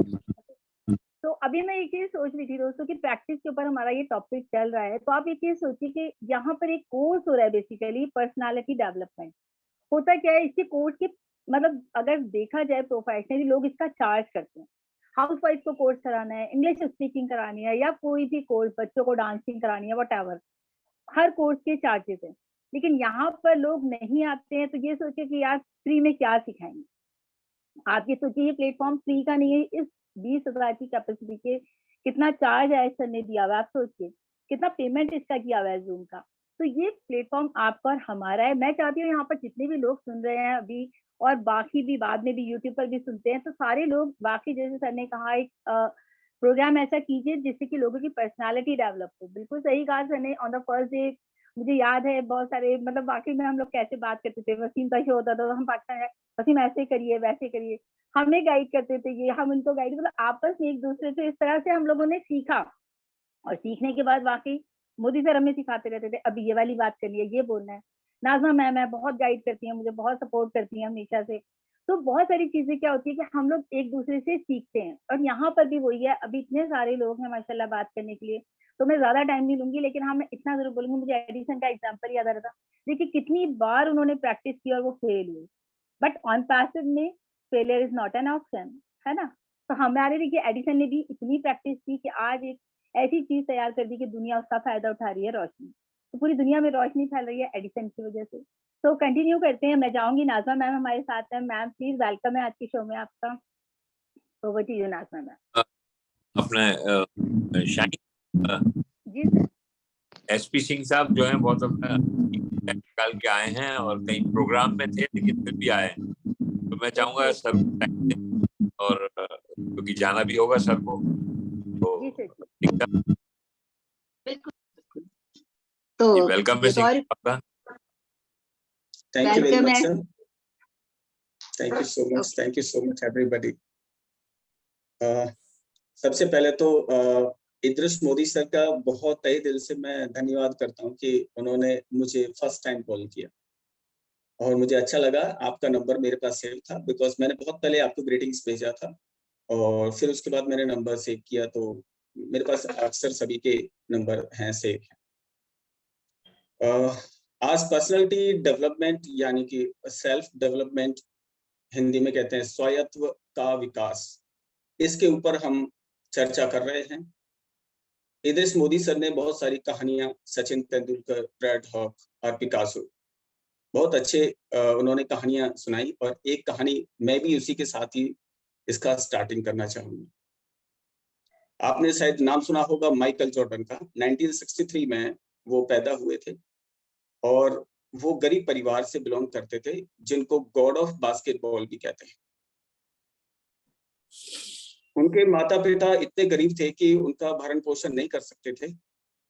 है। तो अभी मैं एक चीज सोच रही थी दोस्तों कि प्रैक्टिस के ऊपर हमारा ये टॉपिक चल रहा है, तो आप एक चीज सोचिए कि यहाँ पर एक कोर्स हो रहा है, बेसिकली पर्सनालिटी डेवलपमेंट। होता क्या है इसके कोर्स के, मतलब अगर देखा जाए प्रोफेशनली लोग इसका चार्ज करते हैं। हाउस वाइफ को कोर्स कराना है, इंग्लिश स्पीकिंग करानी है, या कोई भी कोर्स, बच्चों को डांसिंग करानी है, वट, हर कोर्स के चार्जेस हैं। लेकिन यहाँ पर लोग नहीं आते हैं, तो ये सोचे कि यार फ्री में क्या सिखाएंगे। आप ये सोचिए ये प्लेटफॉर्म फ्री का नहीं है, इस 20,000 की कैपेसिटी के कितना चार्ज है सर ने दिया हुआ है, आप सोचिए कितना पेमेंट इसका किया हुआ है जूम का। तो ये प्लेटफॉर्म आपका और हमारा है। मैं चाहती हूँ यहाँ पर जितने भी लोग सुन रहे हैं अभी, और बाकी भी बाद में भी यूट्यूब पर भी सुनते हैं, तो सारे लोग बाकी, जैसे सर ने कहा, एक प्रोग्राम ऐसा कीजिए जिससे कि लोगों की पर्सनालिटी डेवलप हो। बिल्कुल सही कहा सर ने। ऑन द फर्स्ट डे मुझे याद है बहुत सारे, मतलब वाकई में हम लोग कैसे बात करते थे, वसीम का शो होता था तो हम पाकिस्तान, वसीम ऐसे करिए वैसे करिए, हमें गाइड करते थे, ये हम उनको गाइड, मतलब आपस में एक दूसरे से इस तरह से हम लोगों ने सीखा। और सीखने के बाद वाकई मोदी सर हमें सिखाते रहते थे, अभी ये वाली बात करनी है, ये बोलना है। नाजमा मैम है, बहुत गाइड करती हैं मुझे, बहुत सपोर्ट करती हैं हमेशा से। तो बहुत सारी चीजें क्या होती है कि हम लोग एक दूसरे से सीखते हैं, और यहाँ पर भी वही है। अभी इतने सारे लोग हैं माशाल्लाह बात करने के लिए, तो मैं ज्यादा टाइम नहीं लूंगी, लेकिन हाँ मैं इतना जरूर बोलूंगी, मुझे एडिसन का एग्जाम्पल याद आ रहा था। देखिए कितनी बार उन्होंने प्रैक्टिस की और वो फेल हुए, बट ऑन पैसिव में failure is not an option, है ना। तो हमारे देखिए एडिसन ने भी इतनी प्रैक्टिस की कि आज एक ऐसी चीज तैयार कर दी कि दुनिया उसका फायदा उठा रही है, रोशनी। तो पूरी दुनिया में रोशनी फैल रही है एडिसन की वजह से। तो कंटिन्यू करते हैं, मैं जाऊंगी, नाजमा मैम हमारे साथ है। मैम प्लीज वेलकम है आज के शो में आपका। Over to you Najma ma'am. अपने Shine ji sir. SP Singh sahab जो हैं, बहुत अपना निकाल के आए हैं, और कहीं प्रोग्राम में थे लेकिन फिर भी आए हैं। तो मैं चाहूंगा सर को टाइम दें, और क्योंकि जाना भी होगा सर को, जी तो सर जी। एकदम बिल्कुल बिल्कुल। तो वेलकम एक और आपका। Thank you very welcome much, है। sir. Thank you so much. Thank you so much, everybody. सबसे पहले तो इद्रिस मोदी सर का बहुत तहे दिल से मैं धन्यवाद करता हूं कि उन्होंने मुझे फर्स्ट टाइम कॉल किया, और मुझे अच्छा लगा। आपका नंबर मेरे पास सेव था, बिकॉज मैंने बहुत पहले आपको ग्रीटिंग्स भेजा था, और फिर उसके बाद मैंने नंबर सेव किया, तो मेरे पास अक्सर सभी के नंबर हैं, सेव हैं। आज पर्सनालिटी डेवलपमेंट यानी कि सेल्फ डेवलपमेंट, हिंदी में कहते हैं स्वायत्व का विकास, इसके ऊपर हम चर्चा कर रहे हैं। इद्रिस मोदी सर ने बहुत सारी कहानियां, सचिन तेंदुलकर, ब्रैड हॉक और पिकासो, बहुत अच्छे उन्होंने कहानियां सुनाई, और एक कहानी मैं भी उसी के साथ ही इसका स्टार्टिंग करना चाहूंगा। आपने शायद नाम सुना होगा माइकल जॉर्डन का। 1963 में वो पैदा हुए थे और वो गरीब परिवार से बिलोंग करते थे, जिनको गॉड ऑफ बास्केटबॉल भी कहते हैं। उनके माता पिता इतने गरीब थे कि उनका भरण पोषण नहीं कर सकते थे,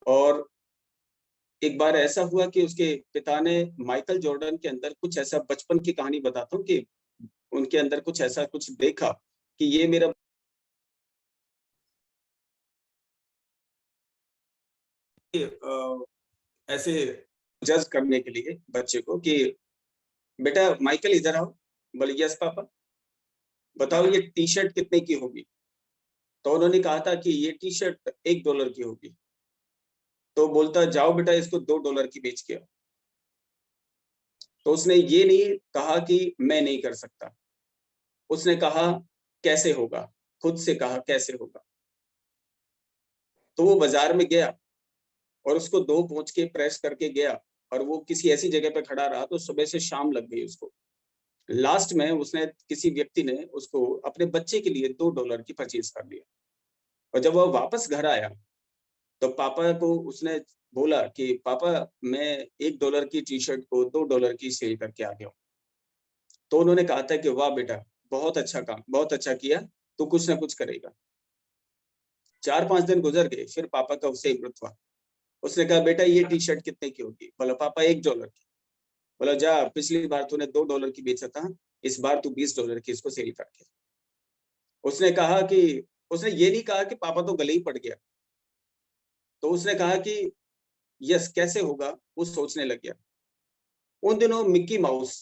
और एक बार ऐसा हुआ कि उसके पिता ने माइकल जॉर्डन के अंदर कुछ ऐसा, बचपन की कहानी बताता हूँ, कि उनके अंदर कुछ ऐसा कुछ देखा कि ये मेरा ऐसे जज करने के लिए बच्चे को कि बेटा माइकल इधर आओ। बोले यस पापा। बताओ ये टी शर्ट कितने की होगी? तो उन्होंने कहा था कि ये टी शर्ट $1 की होगी। तो बोलता जाओ बेटा इसको $2 की बेच के आओ। तो उसने ये नहीं कहा कि मैं नहीं कर सकता, उसने कहा कैसे होगा, खुद से कहा कैसे होगा। तो वो बाजार में गया और उसको 2 पहुंच के प्रेस करके गया, और वो किसी ऐसी जगह पे खड़ा रहा तो सुबह से शाम लग गई उसको। लास्ट में उसने, किसी व्यक्ति ने उसको अपने बच्चे के लिए $2 की परचेज कर लिया। और जब वो वापस घर आया तो पापा को उसने बोला कि पापा मैं $1 की टी शर्ट को $2 की सेल करके आ गया हूँ। तो उन्होंने कहा था कि वाह बेटा, बहुत अच्छा काम, बहुत अच्छा किया, तू कुछ ना कुछ करेगा। 4-5 दिन गुजर गए, फिर पापा का उससे हिम्मत हुआ। उसने कहा बेटा ये टी शर्ट कितने की होगी? बोला पापा $1 की। बोला जा, पिछली बार तूने $2 की बेचा था, इस बार तू $20 की इसको सेल करके। उसने कहा कि, उसने ये नहीं कहा कि पापा तो गले ही पड़ गया। तो उसने कहा कि यस कैसे होगा, वो सोचने लग गया। उन दिनों मिक्की माउस,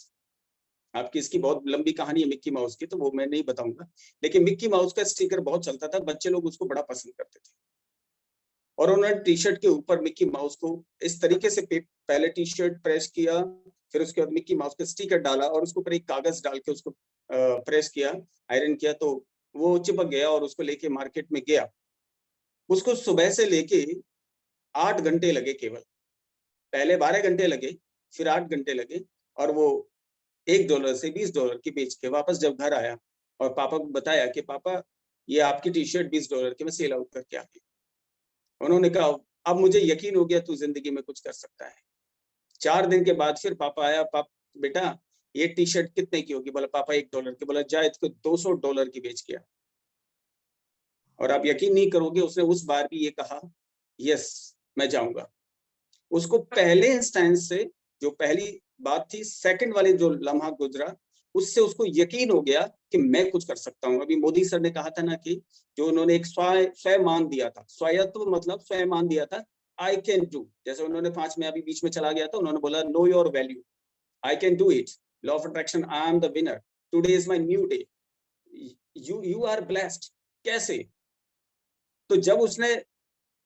आपकी इसकी बहुत लंबी कहानी है मिक्की माउस की, तो वो मैं नहीं बताऊंगा, लेकिन मिक्की माउस का स्टिकर बहुत चलता था, बच्चे लोग उसको बड़ा पसंद करते थे। और उन्होंने टी शर्ट के ऊपर मिक्की माउस को इस तरीके से पहले टी शर्ट प्रेस किया, फिर उसके बाद मिक्की माउस का स्टिकर डाला और उसके ऊपर एक कागज डाल के उसको प्रेस किया, आयरन किया, तो वो चिपक गया और उसको लेके मार्केट में गया। उसको सुबह से लेके 8 घंटे लगे केवल। पहले 12 घंटे लगे, फिर 8 घंटे लगे, और वो $1 से $20 की बेच के वापस जब घर आया और पापा को बताया कि पापा ये आपकी टी शर्ट $20 की मैं सेल आउट करके आ गई। उन्होंने कहा अब मुझे यकीन हो गया तू जिंदगी में कुछ कर सकता है। 4 दिन के बाद फिर पापा आया, बेटा ये टी शर्ट कितने की होगी? बोला पापा $1 की। बोला जा इसको $200 की बेच के आ। और आप यकीन नहीं करोगे, उसने उस बार भी ये कहा यस मैं जाऊंगा। उसको पहले इंस्टेंस से, जो पहली बात थी, सेकंड वाले जो लम्हा गुजरा, उससे उसको यकीन हो गया कि मैं कुछ कर सकता हूँ। अभी मोदी सर ने कहा था ना कि जो उन्होंने एक स्वयं दिया था, स्वायत्व मतलब स्वयं दिया था, आई कैन डू। जैसे उन्होंने 5 में अभी बीच में चला गया था, उन्होंने बोला know your value, I can do it, law of attraction, I am the winner, today is my new day, you are blessed. कैसे? तो जब उसने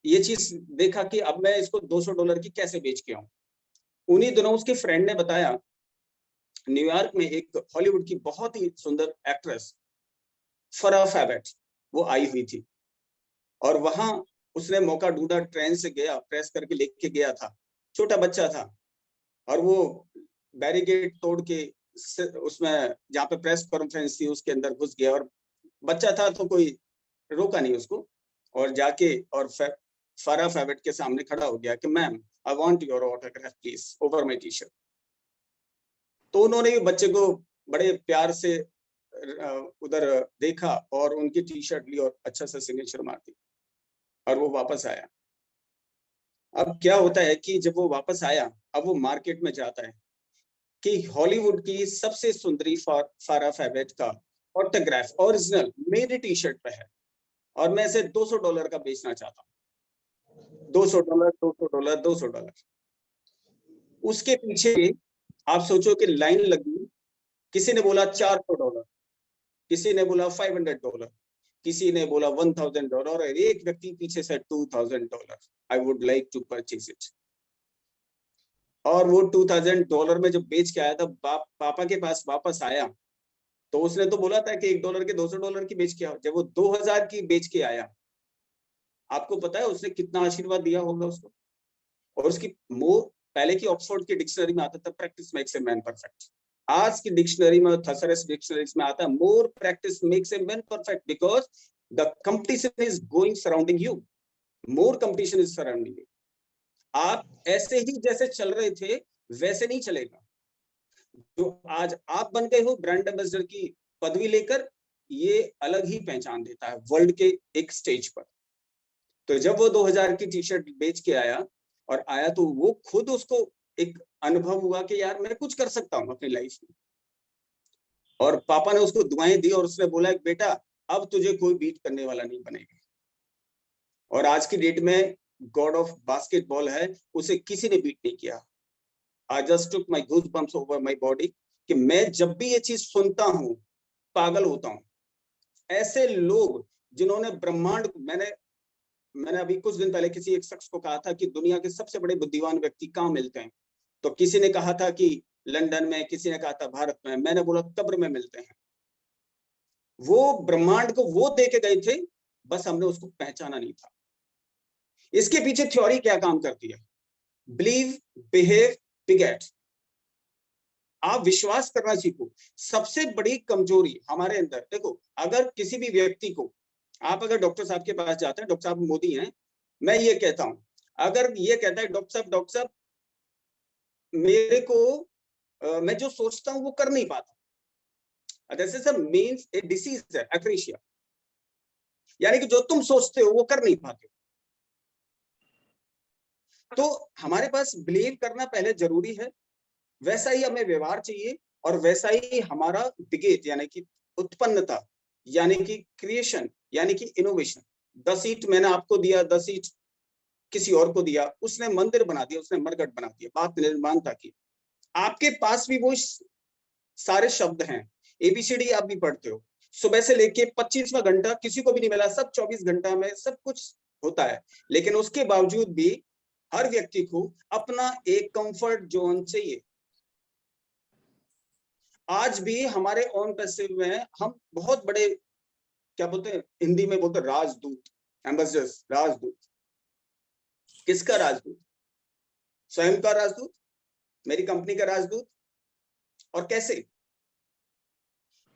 ये चीज देखा कि अब मैं इसको $200 की कैसे बेच के आऊं, उन्हीं दिनों उसके फ्रेंड ने बताया, न्यूयॉर्क में एक हॉलीवुड की बहुत ही सुंदर एक्ट्रेस फराह फैवेट वो आई हुई थी, और वहां उसने मौका ढूंढा, ट्रेन से गया, प्रेस करके लेके गया था, छोटा बच्चा था, और वो बैरिकेड तोड़ के उसमें जहाँ पे प्रेस कॉन्फ्रेंस थी उसके अंदर घुस गया, और बच्चा था तो कोई रोका नहीं उसको, और जाके और फराह फैवेट के सामने खड़ा हो गया कि ma'am I want your autograph please over my T shirt. तो उन्होंने भी बच्चे को बड़े प्यार से उधर देखा और उनकी टी शर्ट ली और अच्छा सा सिग्नेचर मार दी, और वो वापस आया। अब क्या होता है कि जब वो वापस आया, अब वो मार्केट में जाता है कि हॉलीवुड की सबसे सुंदरी फराह फैवेट का ऑटोग्राफ ओरिजिनल मेरी टी शर्ट पे है, और मैं इसे $200 का बेचना चाहता हूँ। $200। उसके पीछे आप सोचो कि लाइन लगी, किसी ने बोला $400, किसी ने बोला $500, किसी ने बोला $1000, और एक व्यक्ति पीछे से $2000, I would like to purchase it. और वो $2000 में जब बेच के आया था, पापा के पास वापस आया, तो उसने तो बोला था कि $1 के $200 की बेच के आओ। जब वो 2000 की बेच के आया, आपको पता है उसने कितना आशीर्वाद दिया होगा उसको। और उसकी पहले की ऑक्सफोर्ड की डिक्शनरी में आता था practice makes a man perfect. आज की डिक्शनरी में, थेसरस डिक्शनरीज में आता है more practice makes a man perfect, because the competition is going surrounding you, more competition is surrounding you. आप ऐसे ही जैसे चल रहे थे वैसे नहीं चलेगा। जो आज आप बन गए हो ब्रांड एम्बेसडर की पदवी लेकर, ये अलग ही पहचान देता है वर्ल्ड के एक स्टेज पर। तो जब वो 2000 की टी शर्ट बेच के आया और आया, तो वो खुद उसको एक अनुभव हुआ कि यार मैं कुछ कर सकता हूँ अपनी लाइफ में। और पापा ने उसको दुआएं दी और उसने बोला बेटा अब तुझे कोई बीट करने वाला नहीं बनेगा। और आज की डेट में गॉड ऑफ बास्केटबॉल है, उसे किसी ने बीट नहीं किया। I just took my goose bumps over my body कि मैं जब भी ये चीज सुनता हूँ पागल होता हूँ। ऐसे लोग जिन्होंने ब्रह्मांड, मैंने अभी कुछ दिन पहले किसी एक शख्स को कहा था कि दुनिया के सबसे बड़े बुद्धिमान व्यक्ति कहाँ मिलते हैं, तो किसी ने कहा था कि लंदन में, किसी ने कहा था भारत में, मैंने बोला कब्र में मिलते हैं। वो ब्रह्मांड को वो दे के गए थे, बस हमने उसको पहचाना नहीं था। इसके पीछे थ्योरी क्या काम करती है? Believe, behave, बिगेट। आप विश्वास करना सीखो। सबसे बड़ी कमजोरी हमारे अंदर, देखो अगर किसी भी व्यक्ति को, आप अगर डॉक्टर साहब के पास जाते हैं, डॉक्टर साहब मोदी हैं, मैं ये कहता हूं, अगर ये कहता है डॉक्टर साहब मेरे को मैं जो सोचता हूं वो कर नहीं पाता, this is a means A disease है, एक्रेशिया, यानी कि जो तुम सोचते हो वो कर नहीं पाते। तो हमारे पास बिलीव करना पहले जरूरी है, वैसा ही हमें व्यवहार चाहिए और वैसा ही हमारा बिगेट यानी कि उत्पन्नता, यानी कि क्रिएशन, यानी कि इनोवेशन। 10 ईंट मैंने आपको दिया, 10 ईंट किसी और को दिया, उसने मंदिर बना दिया, उसने मरघट बना दिया, बात निर्माणता की। आपके पास भी वो सारे शब्द हैं, एबीसीडी आप भी पढ़ते हो, सुबह से लेके 25वां घंटा किसी को भी नहीं मिला, सब 24 घंटा में सब कुछ होता है, लेकिन उसके बावजूद भी हर व्यक्ति को अपना एक कंफर्ट जोन चाहिए। आज भी हमारे ऑन पैसिव में हम बहुत बड़े, क्या बोलते हैं हिंदी में बोलते हैं राजदूत, एम्बेसडर्स, राजदूत। किसका राजदूत? स्वयं का राजदूत, मेरी कंपनी का राजदूत। और कैसे?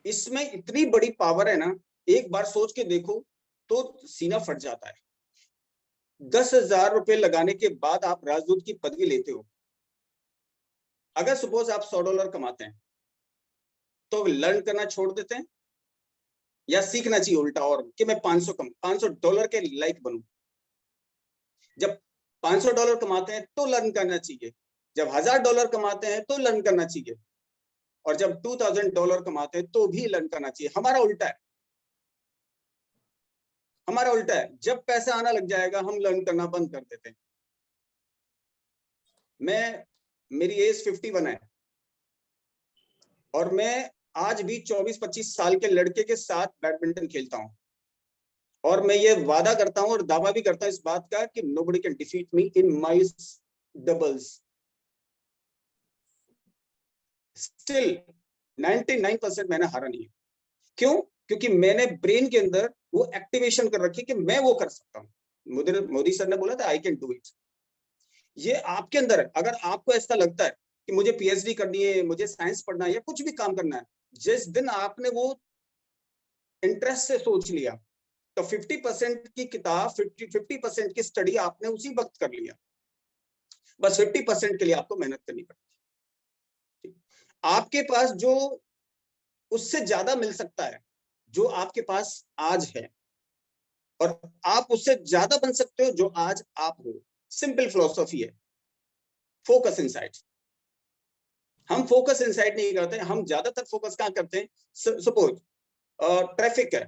इसमें इतनी बड़ी पावर है ना, एक बार सोच के देखो तो सीना फट जाता है। 10,000 रुपए लगाने के बाद आप राजदूत की पदवी लेते हो। अगर सपोज आप $100 कमाते हैं तो लर्न करना छोड़ देते हैं, या सीखना चाहिए उल्टा और कि मैं $500 के लायक बनूं। जब $500 कमाते हैं तो लर्न करना चाहिए, जब $1,000 कमाते हैं तो लर्न करना चाहिए, और जब $2,000 कमाते हैं तो भी लर्न करना चाहिए। हमारा उल्टा है, हमारा उल्टा है। जब पैसा आना लग जाएगा हम लर्न करना बंद कर देते हैं। मेरी एज 51 है और मैं आज भी 24-25 साल के लड़के के साथ बैडमिंटन खेलता हूं, और मैं ये वादा करता हूं और दावा भी करता हूं इस बात का कि nobody can defeat me in my doubles. Still 99% मैंने हारा नहीं है। क्यों? क्योंकि मैंने ब्रेन के अंदर वो एक्टिवेशन कर रखी कि मैं वो कर सकता हूं। मोदी सर ने बोला था आई कैन डू इट। ये आपके अंदर है। अगर आपको ऐसा लगता है कि मुझे पीएचडी करनी है, मुझे साइंस पढ़ना है या कुछ भी काम करना है, जिस दिन आपने वो इंटरेस्ट से सोच लिया तो 50% की किताब, 50% की स्टडी आपने उसी वक्त कर लिया। बस 50% के लिए आपको मेहनत करनी पड़ती है। आपके पास जो उससे ज्यादा मिल सकता है जो आपके पास आज है, और आप उससे ज्यादा बन सकते हो जो आज आप हो। सिंपल फिलॉसफी है, फोकस इनसाइड। हम फोकस इनसाइड नहीं करते, हम ज्यादातर फोकस कहां करते हैं? सपोज ट्रैफिक है,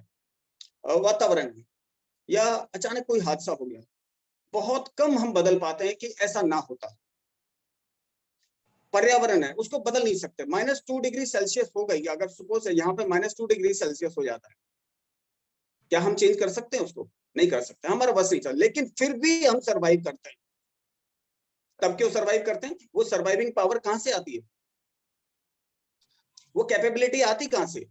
वातावरण है, या अचानक कोई हादसा हो गया, बहुत कम हम बदल पाते हैं कि ऐसा ना होता। पर्यावरण है, उसको बदल नहीं सकते। -2 डिग्री सेल्सियस हो गई, अगर सपोज यहाँ पे -2 डिग्री सेल्सियस हो जाता है, क्या हम चेंज कर सकते हैं उसको? नहीं कर सकते, हमारा बस नहीं चलता। लेकिन फिर भी हम सरवाइव करते हैं। तब क्यों सरवाइव करते हैं? वो सर्वाइविंग पावर कहां से आती है? वो कैपेबिलिटी आती कहां से?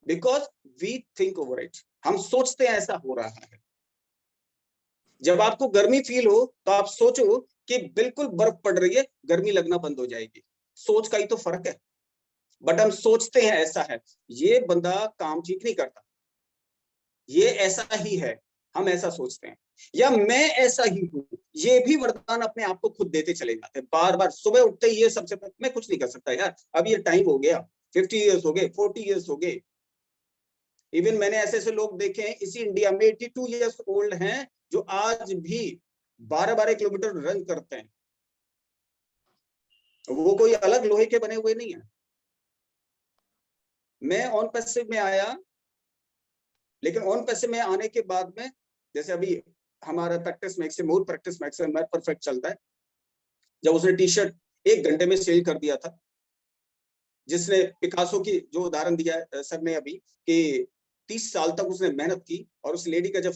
Because we think over it. हम सोचते हैं ऐसा हो रहा है। जब आपको गर्मी फील हो तो आप सोचो कि बिल्कुल बर्फ पड़ रही है, गर्मी लगना बंद हो जाएगी। सोच का ही तो फर्क है। बट हम सोचते हैं ऐसा है। ये बंदा काम ठीक नहीं करता, ये ऐसा ही है, हम ऐसा सोचते हैं, या मैं ऐसा ही हूँ, ये भी वरदान अपने आप को खुद देते चले जाते हैं। बार बार सुबह उठते ही ये सबसे पहले, मैं कुछ नहीं कर सकता यार, अब ये टाइम हो गया, 50 ईयर्स हो गए, 40 ईयर्स हो गए। इवन मैंने ऐसे ऐसे लोग देखे हैं इसी इंडिया में 82 ईयर्स ओल्ड हैं जो आज भी 12-12 किलोमीटर रन करते हैं। वो कोई अलग लोहे के बने हुए नहीं है। मैं ऑन पैसिव में आया, लेकिन ऑन पैसिव में आने के बाद में, जैसे अभी हमारा प्रैक्टिस मैक्स से मोर प्रैक्टिस मैक्स में परफेक्ट चलता है, जब उसने टी शर्ट 1 घंटे में सेल कर दिया था, जिसने पिकासो की जो उदाहरण दिया है सर ने अभी कि 30 साल तक उसने मेहनत की, और उस लेडी का जब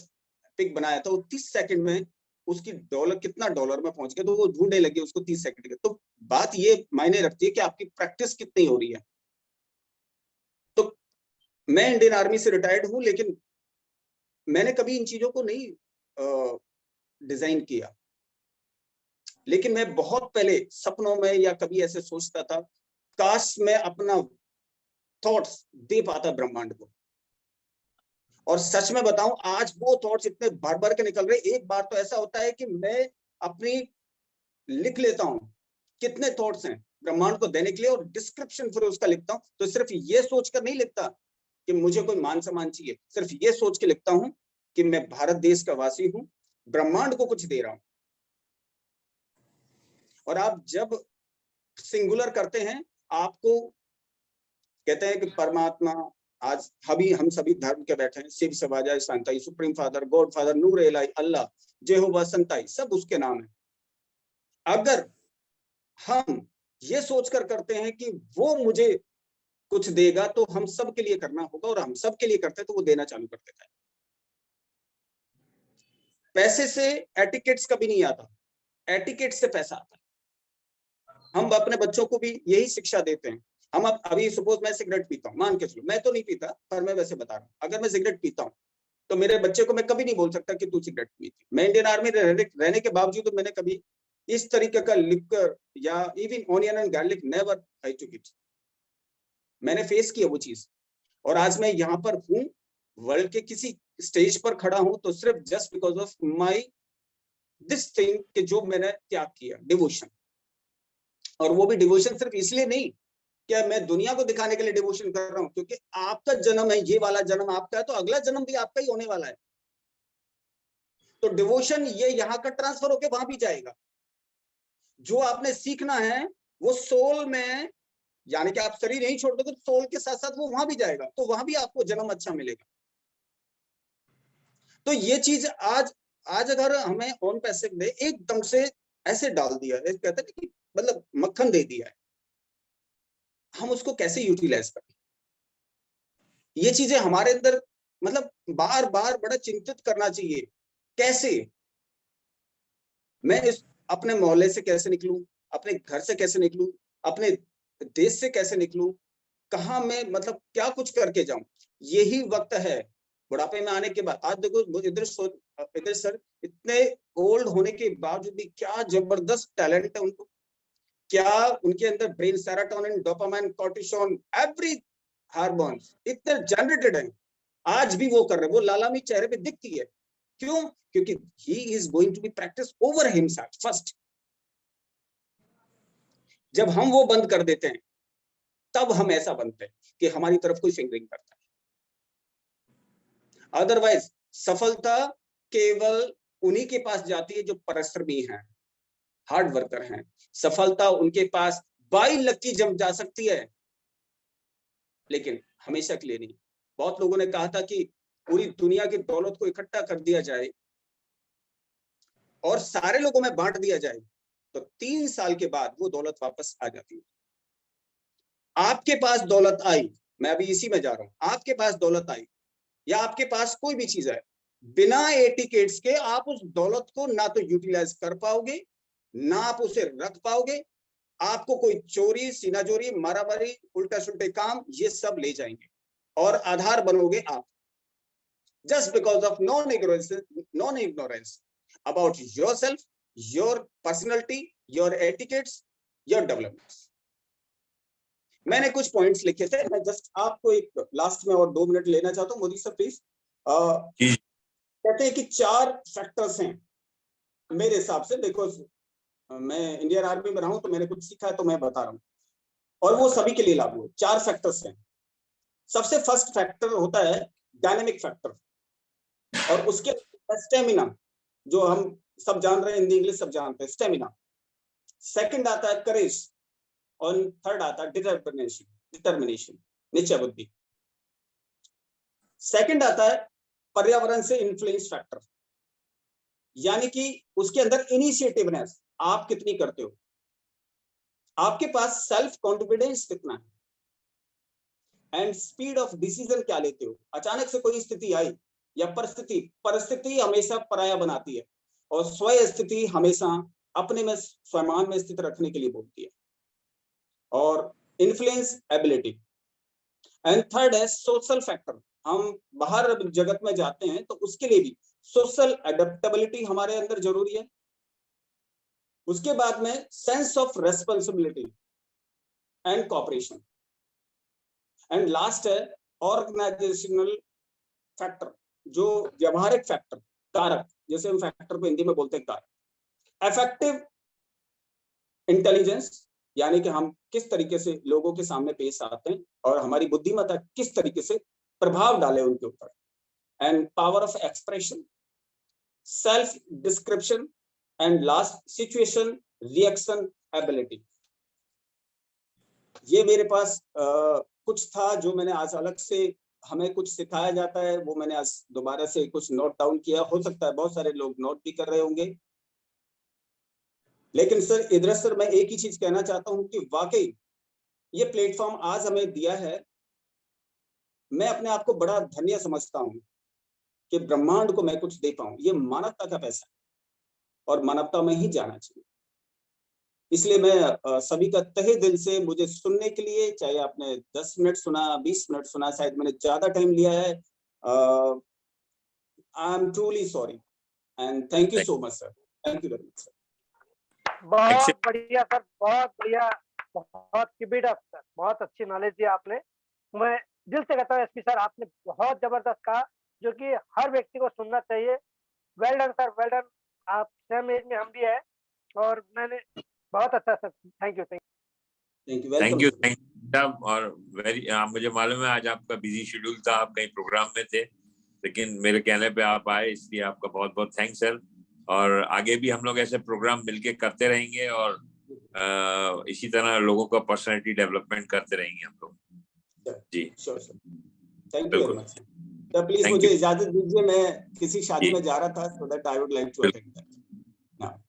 पिक बनाया था वो 30 सेकंड में उसकी डॉलर कितना डॉलर में पहुंच गया, तो वो ढूंढने लगी उसको 30 सेकंड के। तो बात ये मायने रखती है कि आपकी प्रैक्टिस कितनी हो रही है। तो मैं इंडियन आर्मी से रिटायर्ड हूं, लेकिन मैंने कभी इन चीजों को नहीं डिजाइन किया, लेकिन मैं बहुत पहले सपनों में या कभी ऐसे सोचता था, काश मैं अपना थॉट्स दे पाता ब्रह्मांड को। और सच में बताऊं, आज वो थॉट्स इतने भर भर के निकल रहे। एक बार तो ऐसा होता है कि मैं अपनी लिख लेता हूं कितने थॉट्स हैं ब्रह्मांड को देने के लिए, और डिस्क्रिप्शन फिर उसका लिखता हूं। तो सिर्फ ये सोचकर नहीं लिखता कि मुझे कोई मान सम्मान चाहिए, सिर्फ ये सोच के लिखता हूं कि मैं भारत देश का वासी हूं, ब्रह्मांड को कुछ दे रहा हूं। और आप जब सिंगुलर करते हैं, आपको कहते हैं कि परमात्मा, आज हम सभी धर्म के बैठे हैं, शिव सवाजाय शांताई, सुप्रीम फादर, गॉड फादर, नूर एलाई, अल्लाह, जेहोवा संताई, सब उसके नाम है। अगर हम ये सोचकर करते हैं कि वो मुझे कुछ देगा तो हम सब के लिए करना होगा, और हम सब के लिए करते हैं तो वो देना चालू कर देता है। पैसे से एटिकेट्स कभी नहीं आता, एटिकेट से पैसा आता है। हम अपने बच्चों को भी यही शिक्षा देते हैं। हम अब अभी सपोज मैं सिगरेट पीता हूँ, मान के चलो, मैं तो नहीं पीता पर मैं वैसे बता रहा हूँ, अगर मैं सिगरेट पीता हूँ तो मेरे बच्चे को मैं कभी नहीं बोल सकता कि तू सिगरेट पीती। मैं इंडियन आर्मी रहने के बावजूद तो मैंने कभी इस तरीके का लिकर या even onion and garlic never I took it. मैंने फेस किया वो चीज, और आज मैं यहाँ पर हूँ, वर्ल्ड के किसी स्टेज पर खड़ा हूँ, तो सिर्फ just because of my this thing कि जो मैंने त्याग किया, डिवोशन। और वो भी डिवोशन सिर्फ इसलिए नहीं क्या मैं दुनिया को दिखाने के लिए डिवोशन कर रहा हूं, क्योंकि आपका जन्म है, ये वाला जन्म आपका है, तो अगला जन्म भी आपका ही होने वाला है। तो डिवोशन ये यहाँ का ट्रांसफर होके वहां भी जाएगा। जो आपने सीखना है वो सोल में, यानी कि आप शरीर नहीं छोड़ दोगे तो सोल के साथ साथ वो वहां भी जाएगा, तो वहां भी आपको जन्म अच्छा मिलेगा। तो ये चीज आज अगर हमें ऑन पैसिव ने एकदम से ऐसे डाल दिया है, कहते हैं कि मतलब मक्खन दे दिया है, हम उसको कैसे यूटिलाइज करें। ये चीजें हमारे अंदर मतलब बार बार बड़ा चिंतित करना चाहिए। कैसे मैं इस अपने मोहल्ले से कैसे निकलूं, अपने घर से कैसे निकलूं, अपने देश से कैसे निकलूं, कहाँ मैं मतलब क्या कुछ करके जाऊं। यही वक्त है बुढ़ापे में आने के बाद। आज देखो इधर सर इतने ओल्ड होने के बावजूद भी क्या जबरदस्त टैलेंट है उनको, क्या उनके अंदर brain serotonin, dopamine, cortisol, every hormones इतने जनरेटेड हैं, आज भी वो कर रहे हैं। वो लालामी चेहरे पे दिखती है। क्यों? क्योंकि he is going to be practice over himself first. जब हम वो बंद कर देते हैं तब हम ऐसा बनते हैं कि हमारी तरफ कोई फिंगरिंग करता है। अदरवाइज सफलता केवल उन्हीं के पास जाती है जो परिश्रमी हैं, हार्ड वर्कर हैं। सफलता उनके पास बाई लकी जम जा सकती है, लेकिन हमेशा के लिए नहीं। बहुत लोगों ने कहा था कि पूरी दुनिया की दौलत को इकट्ठा कर दिया जाए और सारे लोगों में बांट दिया जाए तो 3 साल के बाद वो दौलत वापस आ जाती है। आपके पास दौलत आई, मैं अभी इसी में जा रहा हूं, आपके पास दौलत आई या आपके पास कोई भी चीज है, बिना एटिकेट्स के आप उस दौलत को ना तो यूटिलाइज कर पाओगे, ना आप उसे रख पाओगे। आपको कोई चोरी, सीनाजोरी, मारामारी, उल्टा सुल्टे काम ये सब ले जाएंगे और आधार बनोगे आप, just because of non-ignorance about yourself, your personality, your etiquettes, your developments. मैंने कुछ पॉइंट्स लिखे थे, मैं जस्ट आपको एक लास्ट में और 2 मिनट लेना चाहता हूँ। मोदी सर प्लीज कहते हैं कि 4 फैक्टर्स हैं मेरे हिसाब से। देखो मैं इंडियन आर्मी में रहा हूं तो मैंने कुछ सीखा है तो मैं बता रहा हूँ, और वो सभी के लिए लागू है। 4 फैक्टर्स हैं। सबसे फर्स्ट फैक्टर होता है डायनेमिक फैक्टर, और उसके स्टेमिना, जो हम सब जान रहे हैं, हिंदी इंग्लिश सब जानते हैं, स्टेमिना। सेकंड आता है करेज, और थर्ड आता है डिटर्मिनेशन, निश्चय बुद्धि। सेकंड आता है पर्यावरण से इन्फ्लुएंस फैक्टर, यानी कि उसके अंदर इनिशिएटिवनेस, आप कितनी करते हो, आपके पास सेल्फ कॉन्फिडेंस कितना है, एंड स्पीड ऑफ डिसीजन क्या लेते हो। अचानक से कोई स्थिति आई या परिस्थिति हमेशा पराया बनाती है, और स्वयं स्थिति हमेशा अपने में स्वमान में स्थित रखने के लिए बोलती है। और इन्फ्लुएंस एबिलिटी। एंड थर्ड है सोशल फैक्टर। हम बाहर जगत में जाते हैं तो उसके लिए भी सोशल एडेप्टेबिलिटी हमारे अंदर जरूरी है। उसके बाद में sense of responsibility and cooperation. And last है ऑर्गेनाइजेशनल फैक्टर, जो व्यवहारिक फैक्टर, कारक, जैसे हम फैक्टर को हिंदी में बोलते हैं कारक। इफेक्टिव इंटेलिजेंस, यानी कि हम किस तरीके से लोगों के सामने पेश आते हैं और हमारी बुद्धिमत्ता किस तरीके से प्रभाव डाले उनके ऊपर। And power of expression, self description, and last situation reaction ability. ये मेरे पास कुछ था जो मैंने आज अलग से, हमें कुछ सिखाया जाता है, वो मैंने आज दोबारा से कुछ नोट डाउन किया। हो सकता है बहुत सारे लोग नोट भी कर रहे होंगे, लेकिन सर इधर सर मैं एक ही चीज कहना चाहता हूं कि वाकई ये प्लेटफॉर्म आज हमें दिया है, मैं अपने आप को बड़ा धन्य समझता हूं कि ब्रह्मांड को मैं कुछ दे पाऊं। ये मानवता का पैसा है और मानवता में ही जाना चाहिए। इसलिए मैं सभी का तहे दिल से, मुझे सुनने के लिए, चाहे आपने 10 मिनट सुना, 20 मिनट सुना, शायद मैंने ज्यादा टाइम लिया है, I am truly sorry and thank you so much sir. Thank you very much sir. बहुत बढ़िया सर, बहुत बढ़िया, बहुत कीप इट अप सर, बहुत अच्छी नॉलेज दी आपने। मैं दिल से कहता हूँ एसपी सर, आपने बहुत जबरदस्त कहा, जो कि हर व्यक्ति को सुनना चाहिए। Well done sir, well done. आप सेम एज में हम भी है, और मैंने बहुत अच्छा sir, thank you thank you और वेरी, मुझे मालूम है आज आपका बिजी शेड्यूल था, आप कहीं प्रोग्राम में थे, लेकिन मेरे कहने पे आप आए, इसलिए आपका बहुत बहुत थैंक्स सर। और आगे भी हम लोग ऐसे प्रोग्राम मिलके करते रहेंगे, और इसी तरह लोगों का पर्सनालिटी डेवलपमेंट करते रहेंगे हम लोग। जी thank you very much sir. Please मुझे इजाजत दीजिए, मैं किसी शादी में जा रहा था, so that I would like to attend that.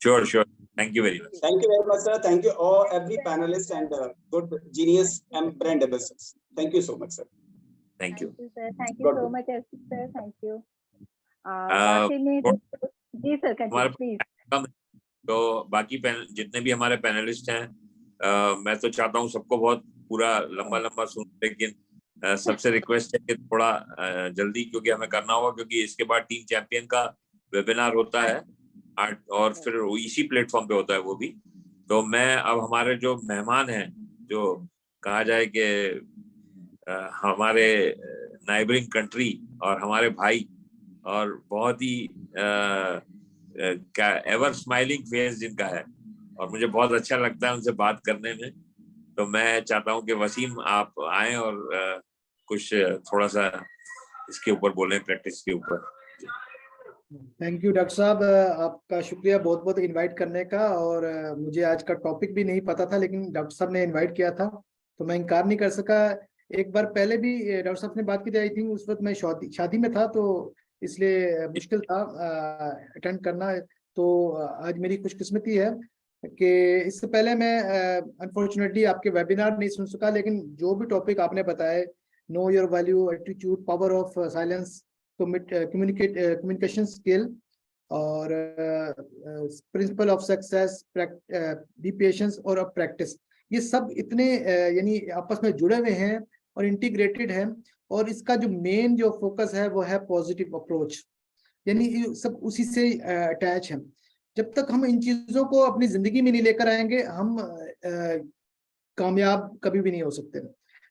Sure sure, thank you very much. Thank you very much sir. Thank you all every panelist and good genius and brand ambassadors. Thank you so much sir. Thank you sir. Thank you so much sir. Thank you. जी sir, please. तो बाकी जितने भी हमारे panelist हैं, मैं तो चाहता हूँ सबको बहुत पूरा लंबा सुन, लेकिन सबसे रिक्वेस्ट है कि थोड़ा जल्दी, क्योंकि हमें करना होगा, क्योंकि इसके बाद टीम चैंपियन का वेबिनार होता है और फिर इसी प्लेटफॉर्म पे होता है वो भी। तो मैं अब हमारे जो मेहमान हैं, जो कहा जाए कि हमारे नाइबरिंग कंट्री और हमारे भाई, और बहुत ही एवर स्माइलिंग फेस जिनका है, और मुझे बहुत अच्छा लगता है उनसे बात करने में। तो मैं चाहता हूं कि वसीम आप आए और कुछ थोड़ा सा इसके ऊपर बोलें, प्रैक्टिस के ऊपर। थैंक यू डॉक्टर साहब, आपका शुक्रिया बहुत बहुत इनवाइट करने का। और मुझे आज का टॉपिक भी नहीं पता था, लेकिन डॉक्टर साहब ने इनवाइट किया था तो मैं इनकार नहीं कर सका। एक बार पहले भी डॉक्टर साहब ने बात की थी, आई थिंक उस वक्त मैं शादी में था, तो इसलिए मुश्किल था अटेंड करना। तो आज मेरी खुशकिस्मती है कि इससे पहले मैं अनफॉर्चुनेटली आपके वेबिनार नहीं सुन सका, लेकिन जो भी टॉपिक आपने बताया, know your value, attitude, power of silence, communication skill, और principle of success, be patience और प्रैक्टिस, ये सब इतने यानी आपस में जुड़े हुए हैं और इंटीग्रेटेड हैं। और इसका जो मेन जो फोकस है वो है पॉजिटिव अप्रोच, यानी सब उसी से अटैच है। जब तक हम इन चीज़ों को अपनी ज़िंदगी में नहीं लेकर आएंगे, हम कामयाब कभी भी नहीं हो सकते।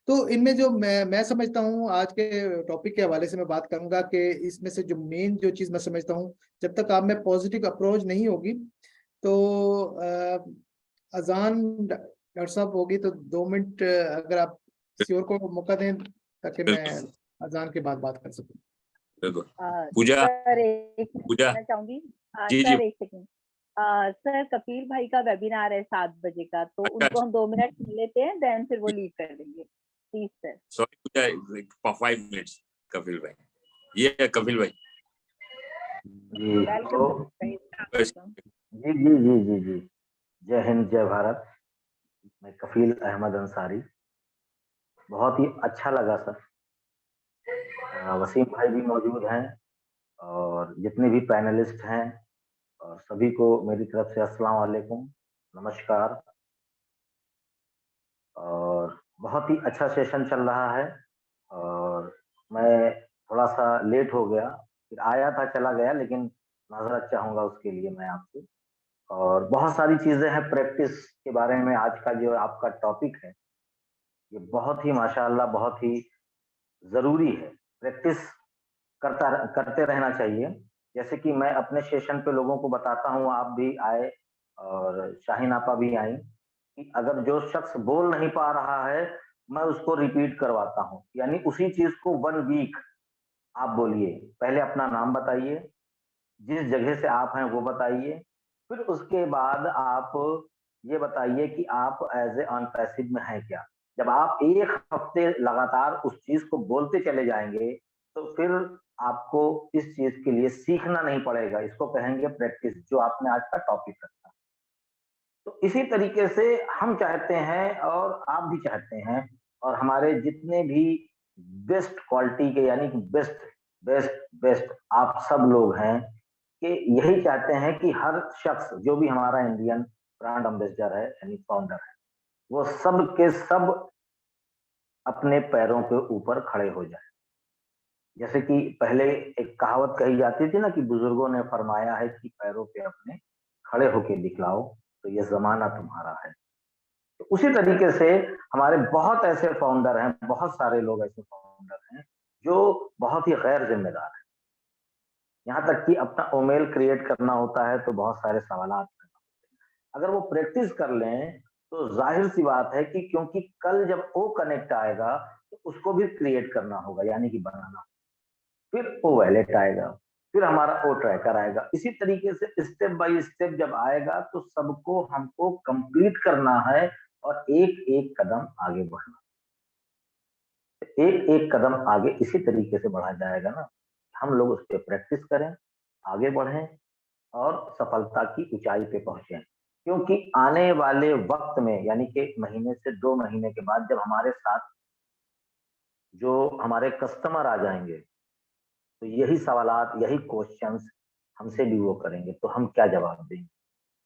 तो इनमें जो मैं समझता हूँ, आज के टॉपिक के हवाले से मैं बात करूंगा कि इसमें से जो मेन जो चीज मैं समझता हूँ, जब तक आप में पॉजिटिव अप्रोच नहीं होगी तो अजान डॉक्टर साहब होगी तो 2 मिनट अगर आप किसी और को मौका दें ताकि मैं अजान के बाद बात कर सकूं। बिल्कुल। पूजा, सर एक पूजा। कहना चाहूंगी। जी, सर जी। एक सेकंड। सर कपिल भाई का वेबिनार है 7 बजे का, तो अच्छा, उनको हम 2 मिनट सुन लेते हैं, देन फिर वो लीव कर देंगे, please sir. Sorry Pooja, 5 minutes Kapil भाई। ये है कपिल भाई। जी वेलकम बस, जी जी जी जी जी जय हिंद जय भारत। मैं कफील अहमद अंसारी। बहुत ही अच्छा लगा सर। वसीम भाई भी मौजूद हैं और जितने भी पैनलिस्ट हैं, और सभी को मेरी तरफ से अस्सलाम वालेकुम, नमस्कार। और बहुत ही अच्छा सेशन चल रहा है और मैं थोड़ा सा लेट हो गया, फिर आया था चला गया, लेकिन माजरत चाहूंगा उसके लिए मैं आपसे। और बहुत सारी चीजें हैं प्रैक्टिस के बारे में। आज का जो आपका टॉपिक है ये बहुत ही माशाअल्लाह बहुत ही जरूरी है। प्रैक्टिस करते रहना चाहिए। जैसे कि मैं अपने सेशन पे लोगों को बताता हूँ, आप भी आए और शाहीन आपा भी आई, कि अगर जो शख्स बोल नहीं पा रहा है मैं उसको रिपीट करवाता हूँ। यानी उसी चीज को 1 वीक आप बोलिए। पहले अपना नाम बताइए, जिस जगह से आप हैं वो बताइए, फिर उसके बाद आप ये बताइए कि आप एज ए ऑन पैसिव में हैं क्या। जब आप 1 हफ्ते लगातार उस चीज को बोलते चले जाएंगे तो फिर आपको इस चीज के लिए सीखना नहीं पड़ेगा। इसको कहेंगे प्रैक्टिस, जो आपने आज का टॉपिक रखा। तो इसी तरीके से हम चाहते हैं और आप भी चाहते हैं, और हमारे जितने भी बेस्ट क्वालिटी के, यानी कि बेस्ट बेस्ट बेस्ट आप सब लोग हैं, कि यही चाहते हैं कि हर शख्स जो भी हमारा इंडियन ब्रांड एम्बेसडर है यानी फाउंडर है, वो सब के सब अपने पैरों के ऊपर खड़े हो जाए। जैसे कि पहले एक कहावत कही जाती थी ना, कि बुजुर्गों ने फरमाया है कि पैरों पे अपने खड़े होके दिखलाओ तो ये जमाना तुम्हारा है। तो उसी तरीके से हमारे बहुत ऐसे फाउंडर हैं, बहुत सारे लोग ऐसे फाउंडर हैं जो बहुत ही गैर जिम्मेदार हैं। यहाँ तक कि अपना ईमेल क्रिएट करना होता है तो बहुत सारे सवाल। अगर वो प्रैक्टिस कर लें तो जाहिर सी बात है कि, क्योंकि कल जब वो कनेक्ट आएगा तो उसको भी क्रिएट करना होगा, यानी कि बनाना, फिर वो वैलेट आएगा, फिर हमारा वो ट्रैकर आएगा। इसी तरीके से स्टेप बाय स्टेप जब आएगा तो सबको हमको कंप्लीट करना है और एक एक कदम आगे बढ़ना। एक एक कदम आगे इसी तरीके से बढ़ा जाएगा ना। हम लोग उस पर प्रैक्टिस करें, आगे बढ़ें और सफलता की ऊंचाई पे पहुंचे। क्योंकि आने वाले वक्त में, यानी कि महीने से 2 महीने के बाद, जब हमारे साथ जो हमारे कस्टमर आ जाएंगे तो यही सवालात, यही क्वेश्चंस हमसे भी वो करेंगे, तो हम क्या जवाब देंगे।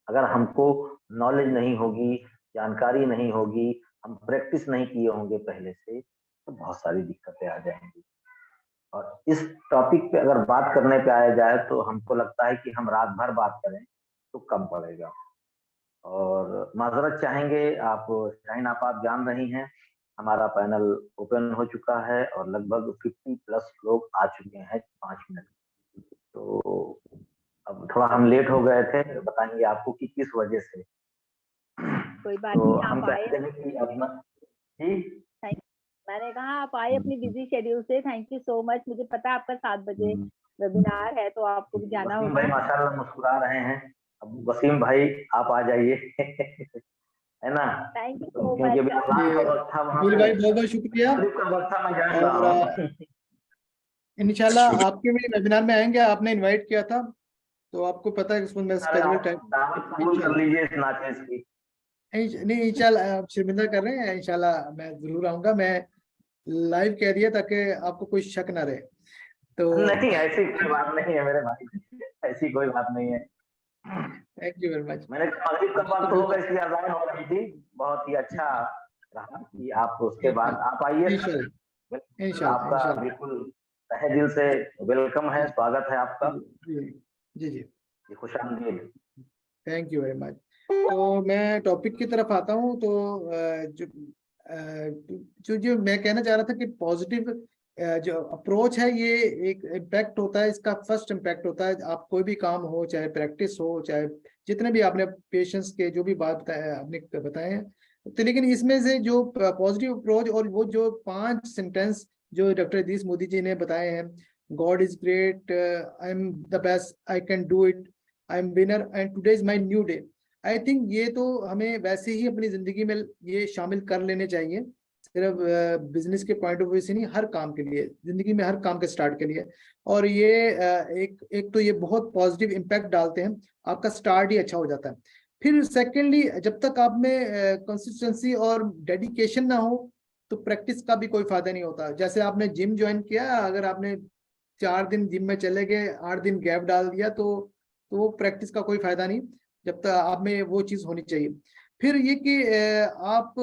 अगर हमको नॉलेज नहीं होगी, जानकारी नहीं होगी, हम प्रैक्टिस नहीं किए होंगे पहले से, तो बहुत सारी दिक्कतें आ जाएंगी। और इस टॉपिक पे अगर बात करने पे आया जाए तो हमको लगता है कि हम रात भर बात करें तो कम पड़ेगा। और माजरत चाहेंगे, आप शाहीन आप जान रही हैं, हमारा पैनल ओपन हो चुका है और लगभग 50+ लोग आ चुके हैं 5 मिनट। तो अब थोड़ा हम लेट हो गए थे, बताएंगे आपको कि किस वजह से। कोई बात तो नहीं, हम आप आए। चाहते हैं कि अपना जी मैंने कहा आप आए अपनी बिजी शेड्यूल से, थैंक यू सो मच। मुझे पता है आपका 7 बजे वेबिनार है तो आपको भी जाना वसीम होगा। भाई माशाल्लाह मुस्कुरा रहे हैं। अब वसीम भाई आप आ जाइए है ना, थैंक यू तो सो क्योंकि अभी मच। अजान का वक्त था वहाँ कपिल पे, भाई बहुत बहुत शुक्रिया। मगरिब का वक्त था, मैं जान रहा और हूँ। इंशाल्लाह आपके भी वेबिनार में आएंगे, आपने इनवाइट किया था तो आपको पता है इसमें मैं अरे स्केड्यूल आप टाइम। दावत कबूल कर लीजिए इस नाचेज की। नहीं इंशाल्लाह, आप शर्मिंदा कर रहे हैं, इंशाल्लाह मैं जरूर आऊंगा। मैं लाइव कह दिया ताकि आपको कोई शक ना रहे। तो नहीं ऐसी कोई बात नहीं है मेरे भाई, ऐसी कोई बात नहीं है। Thank you very much. मैंने मगरिब का वक्त होगा इसलिए अजान हो रही थी। बहुत ही अच्छा रहा कि आप उसके बाद आप आइए सर। इंशाल्लाह बिल्कुल इंशाल्लाह आपका इंशाल्लाह। बिल्कुल तहे दिल से वेलकम है, स्वागत है आपका। जी जी जी, जी खुशामदीद। Thank you very much. तो मैं टॉपिक की तरफ आता हूँ। तो जो जो मैं कहना चाह रहा था कि पॉजिटिव जो अप्रोच है ये एक इम्पैक्ट होता है, इसका फर्स्ट इम्पैक्ट होता है। आप कोई भी काम हो, चाहे प्रैक्टिस हो, चाहे जितने भी आपने पेशेंस के जो भी बात आपने बताए हैं, तो लेकिन इसमें से जो पॉजिटिव अप्रोच और वो जो 5 सेंटेंस जो डॉक्टर इदरीस मोदी जी ने बताए हैं, God is great, I am the best, I can do it, I am winner and today is my new day. I think ये तो हमें वैसे ही अपनी जिंदगी में ये शामिल कर लेने चाहिए, सिर्फ बिजनेस के पॉइंट ऑफ व्यू से नहीं, हर काम के लिए, जिंदगी में हर काम के स्टार्ट के लिए। और ये एक तो ये बहुत पॉजिटिव इम्पैक्ट डालते हैं, आपका स्टार्ट ही अच्छा हो जाता है। फिर सेकेंडली, जब तक आप में कंसिस्टेंसी और डेडिकेशन ना हो तो प्रैक्टिस का भी कोई फायदा नहीं होता। जैसे आपने जिम ज्वाइन किया, अगर आपने 4 दिन जिम में चले गए, 8 दिन गैप डाल दिया, तो वो प्रैक्टिस का कोई फायदा नहीं, जब तक आप में वो चीज होनी चाहिए। फिर ये कि आप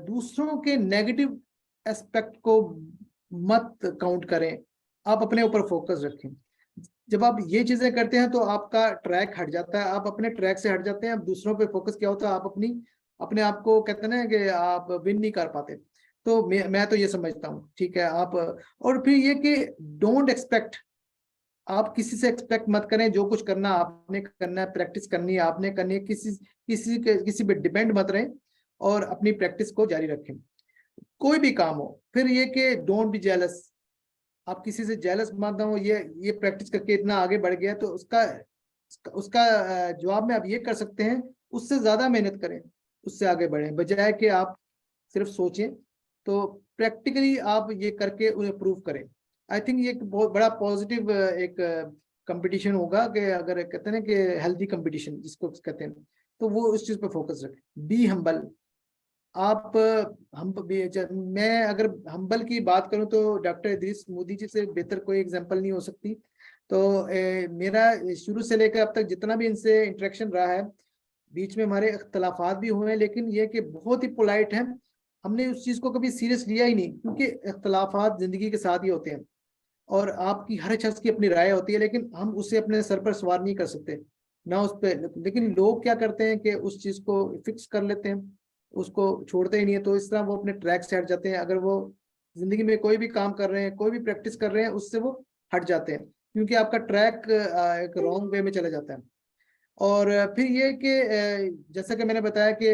दूसरों के नेगेटिव एस्पेक्ट को मत काउंट करें, आप अपने ऊपर फोकस रखें। जब आप ये चीजें करते हैं तो आपका ट्रैक हट जाता है, आप अपने ट्रैक से हट जाते हैं। अब दूसरों पे फोकस क्या होता है, आप अपने आप को कहते हैं ना कि आप विन नहीं कर पाते। तो मैं तो ये समझता हूँ, ठीक है आप। और फिर ये कि डोंट एक्सपेक्ट, आप किसी से एक्सपेक्ट मत करें। जो कुछ करना आपने करना है, प्रैक्टिस करनी है आपने करनी है, किसी पे डिपेंड मत रहें और अपनी प्रैक्टिस को जारी रखें, कोई भी काम हो। फिर ये कि डोंट बी जेलस, आप किसी से जेलस मत हो, ये प्रैक्टिस करके इतना आगे बढ़ गया, तो उसका जवाब में आप ये कर सकते हैं, उससे ज्यादा मेहनत करें, उससे आगे बढ़ें, बजाय कि आप सिर्फ सोचें। तो प्रैक्टिकली आप ये करके उन्हें प्रूव करें। आई थिंक ये एक बहुत बड़ा पॉजिटिव एक कंपटीशन होगा, कि अगर कहते हैं ना कि हेल्दी कंपटीशन जिसको कहते हैं, तो वो उस चीज पे फोकस रखें। बी हम्बल, आप मैं अगर हम्बल की बात करूं तो डॉक्टर इदरीस मोदी जी से बेहतर कोई एग्जांपल नहीं हो सकती। तो मेरा शुरू से लेकर अब तक जितना भी इनसे इंटरेक्शन रहा है, बीच में हमारे इख्तलाफात भी हुए हैं, लेकिन ये कि बहुत ही पोलाइट हैं। हमने उस चीज़ को कभी सीरियस लिया ही नहीं, क्योंकि इख्तलाफात जिंदगी के साथ ही होते हैं और आपकी हर शख्स की अपनी राय होती है, लेकिन हम उसे अपने सर पर सवार नहीं कर सकते ना उस पर। लेकिन लोग क्या करते हैं कि उस चीज़ को फिक्स कर लेते हैं, उसको छोड़ते ही नहीं है। तो इस तरह वो अपने ट्रैक से हट जाते हैं। अगर वो जिंदगी में कोई भी काम कर रहे हैं, कोई भी प्रैक्टिस कर रहे हैं, उससे वो हट जाते हैं, क्योंकि आपका ट्रैक एक रॉन्ग वे में चला जाता है। और फिर ये कि जैसा कि मैंने बताया कि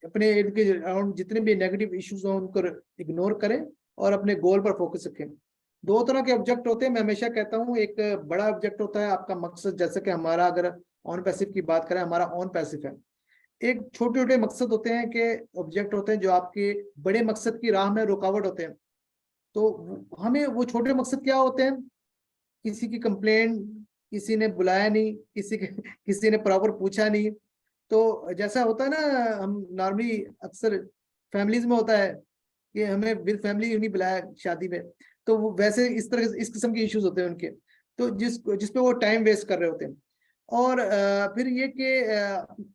अपने इर्द गिर्द अराउंड जितने भी नेगेटिव इश्यूज हों उनको इग्नोर करें और अपने गोल पर फोकस रखें। 2 तरह के ऑब्जेक्ट होते हैं, मैं हमेशा कहता हूँ। एक बड़ा ऑब्जेक्ट होता है आपका मकसद, जैसे कि हमारा अगर ऑन पैसिव की बात करें, हमारा ऑन पैसिव है। एक छोटे छोटे मकसद होते हैं कि ऑब्जेक्ट होते हैं जो आपके बड़े मकसद की राह में रुकावट होते हैं। तो हमें वो छोटे मकसद क्या होते हैं, किसी की कंप्लेंट, किसी ने बुलाया नहीं, किसी ने प्रॉपर पूछा नहीं। तो जैसा होता है ना, हम नॉर्मली अक्सर फैमिलीज में होता है कि हमें विद फैमिली नहीं बुलाया शादी में, तो वो वैसे इस किस्म के इश्यूज होते हैं उनके, तो जिस पे वो टाइम वेस्ट कर रहे होते हैं। और फिर ये कि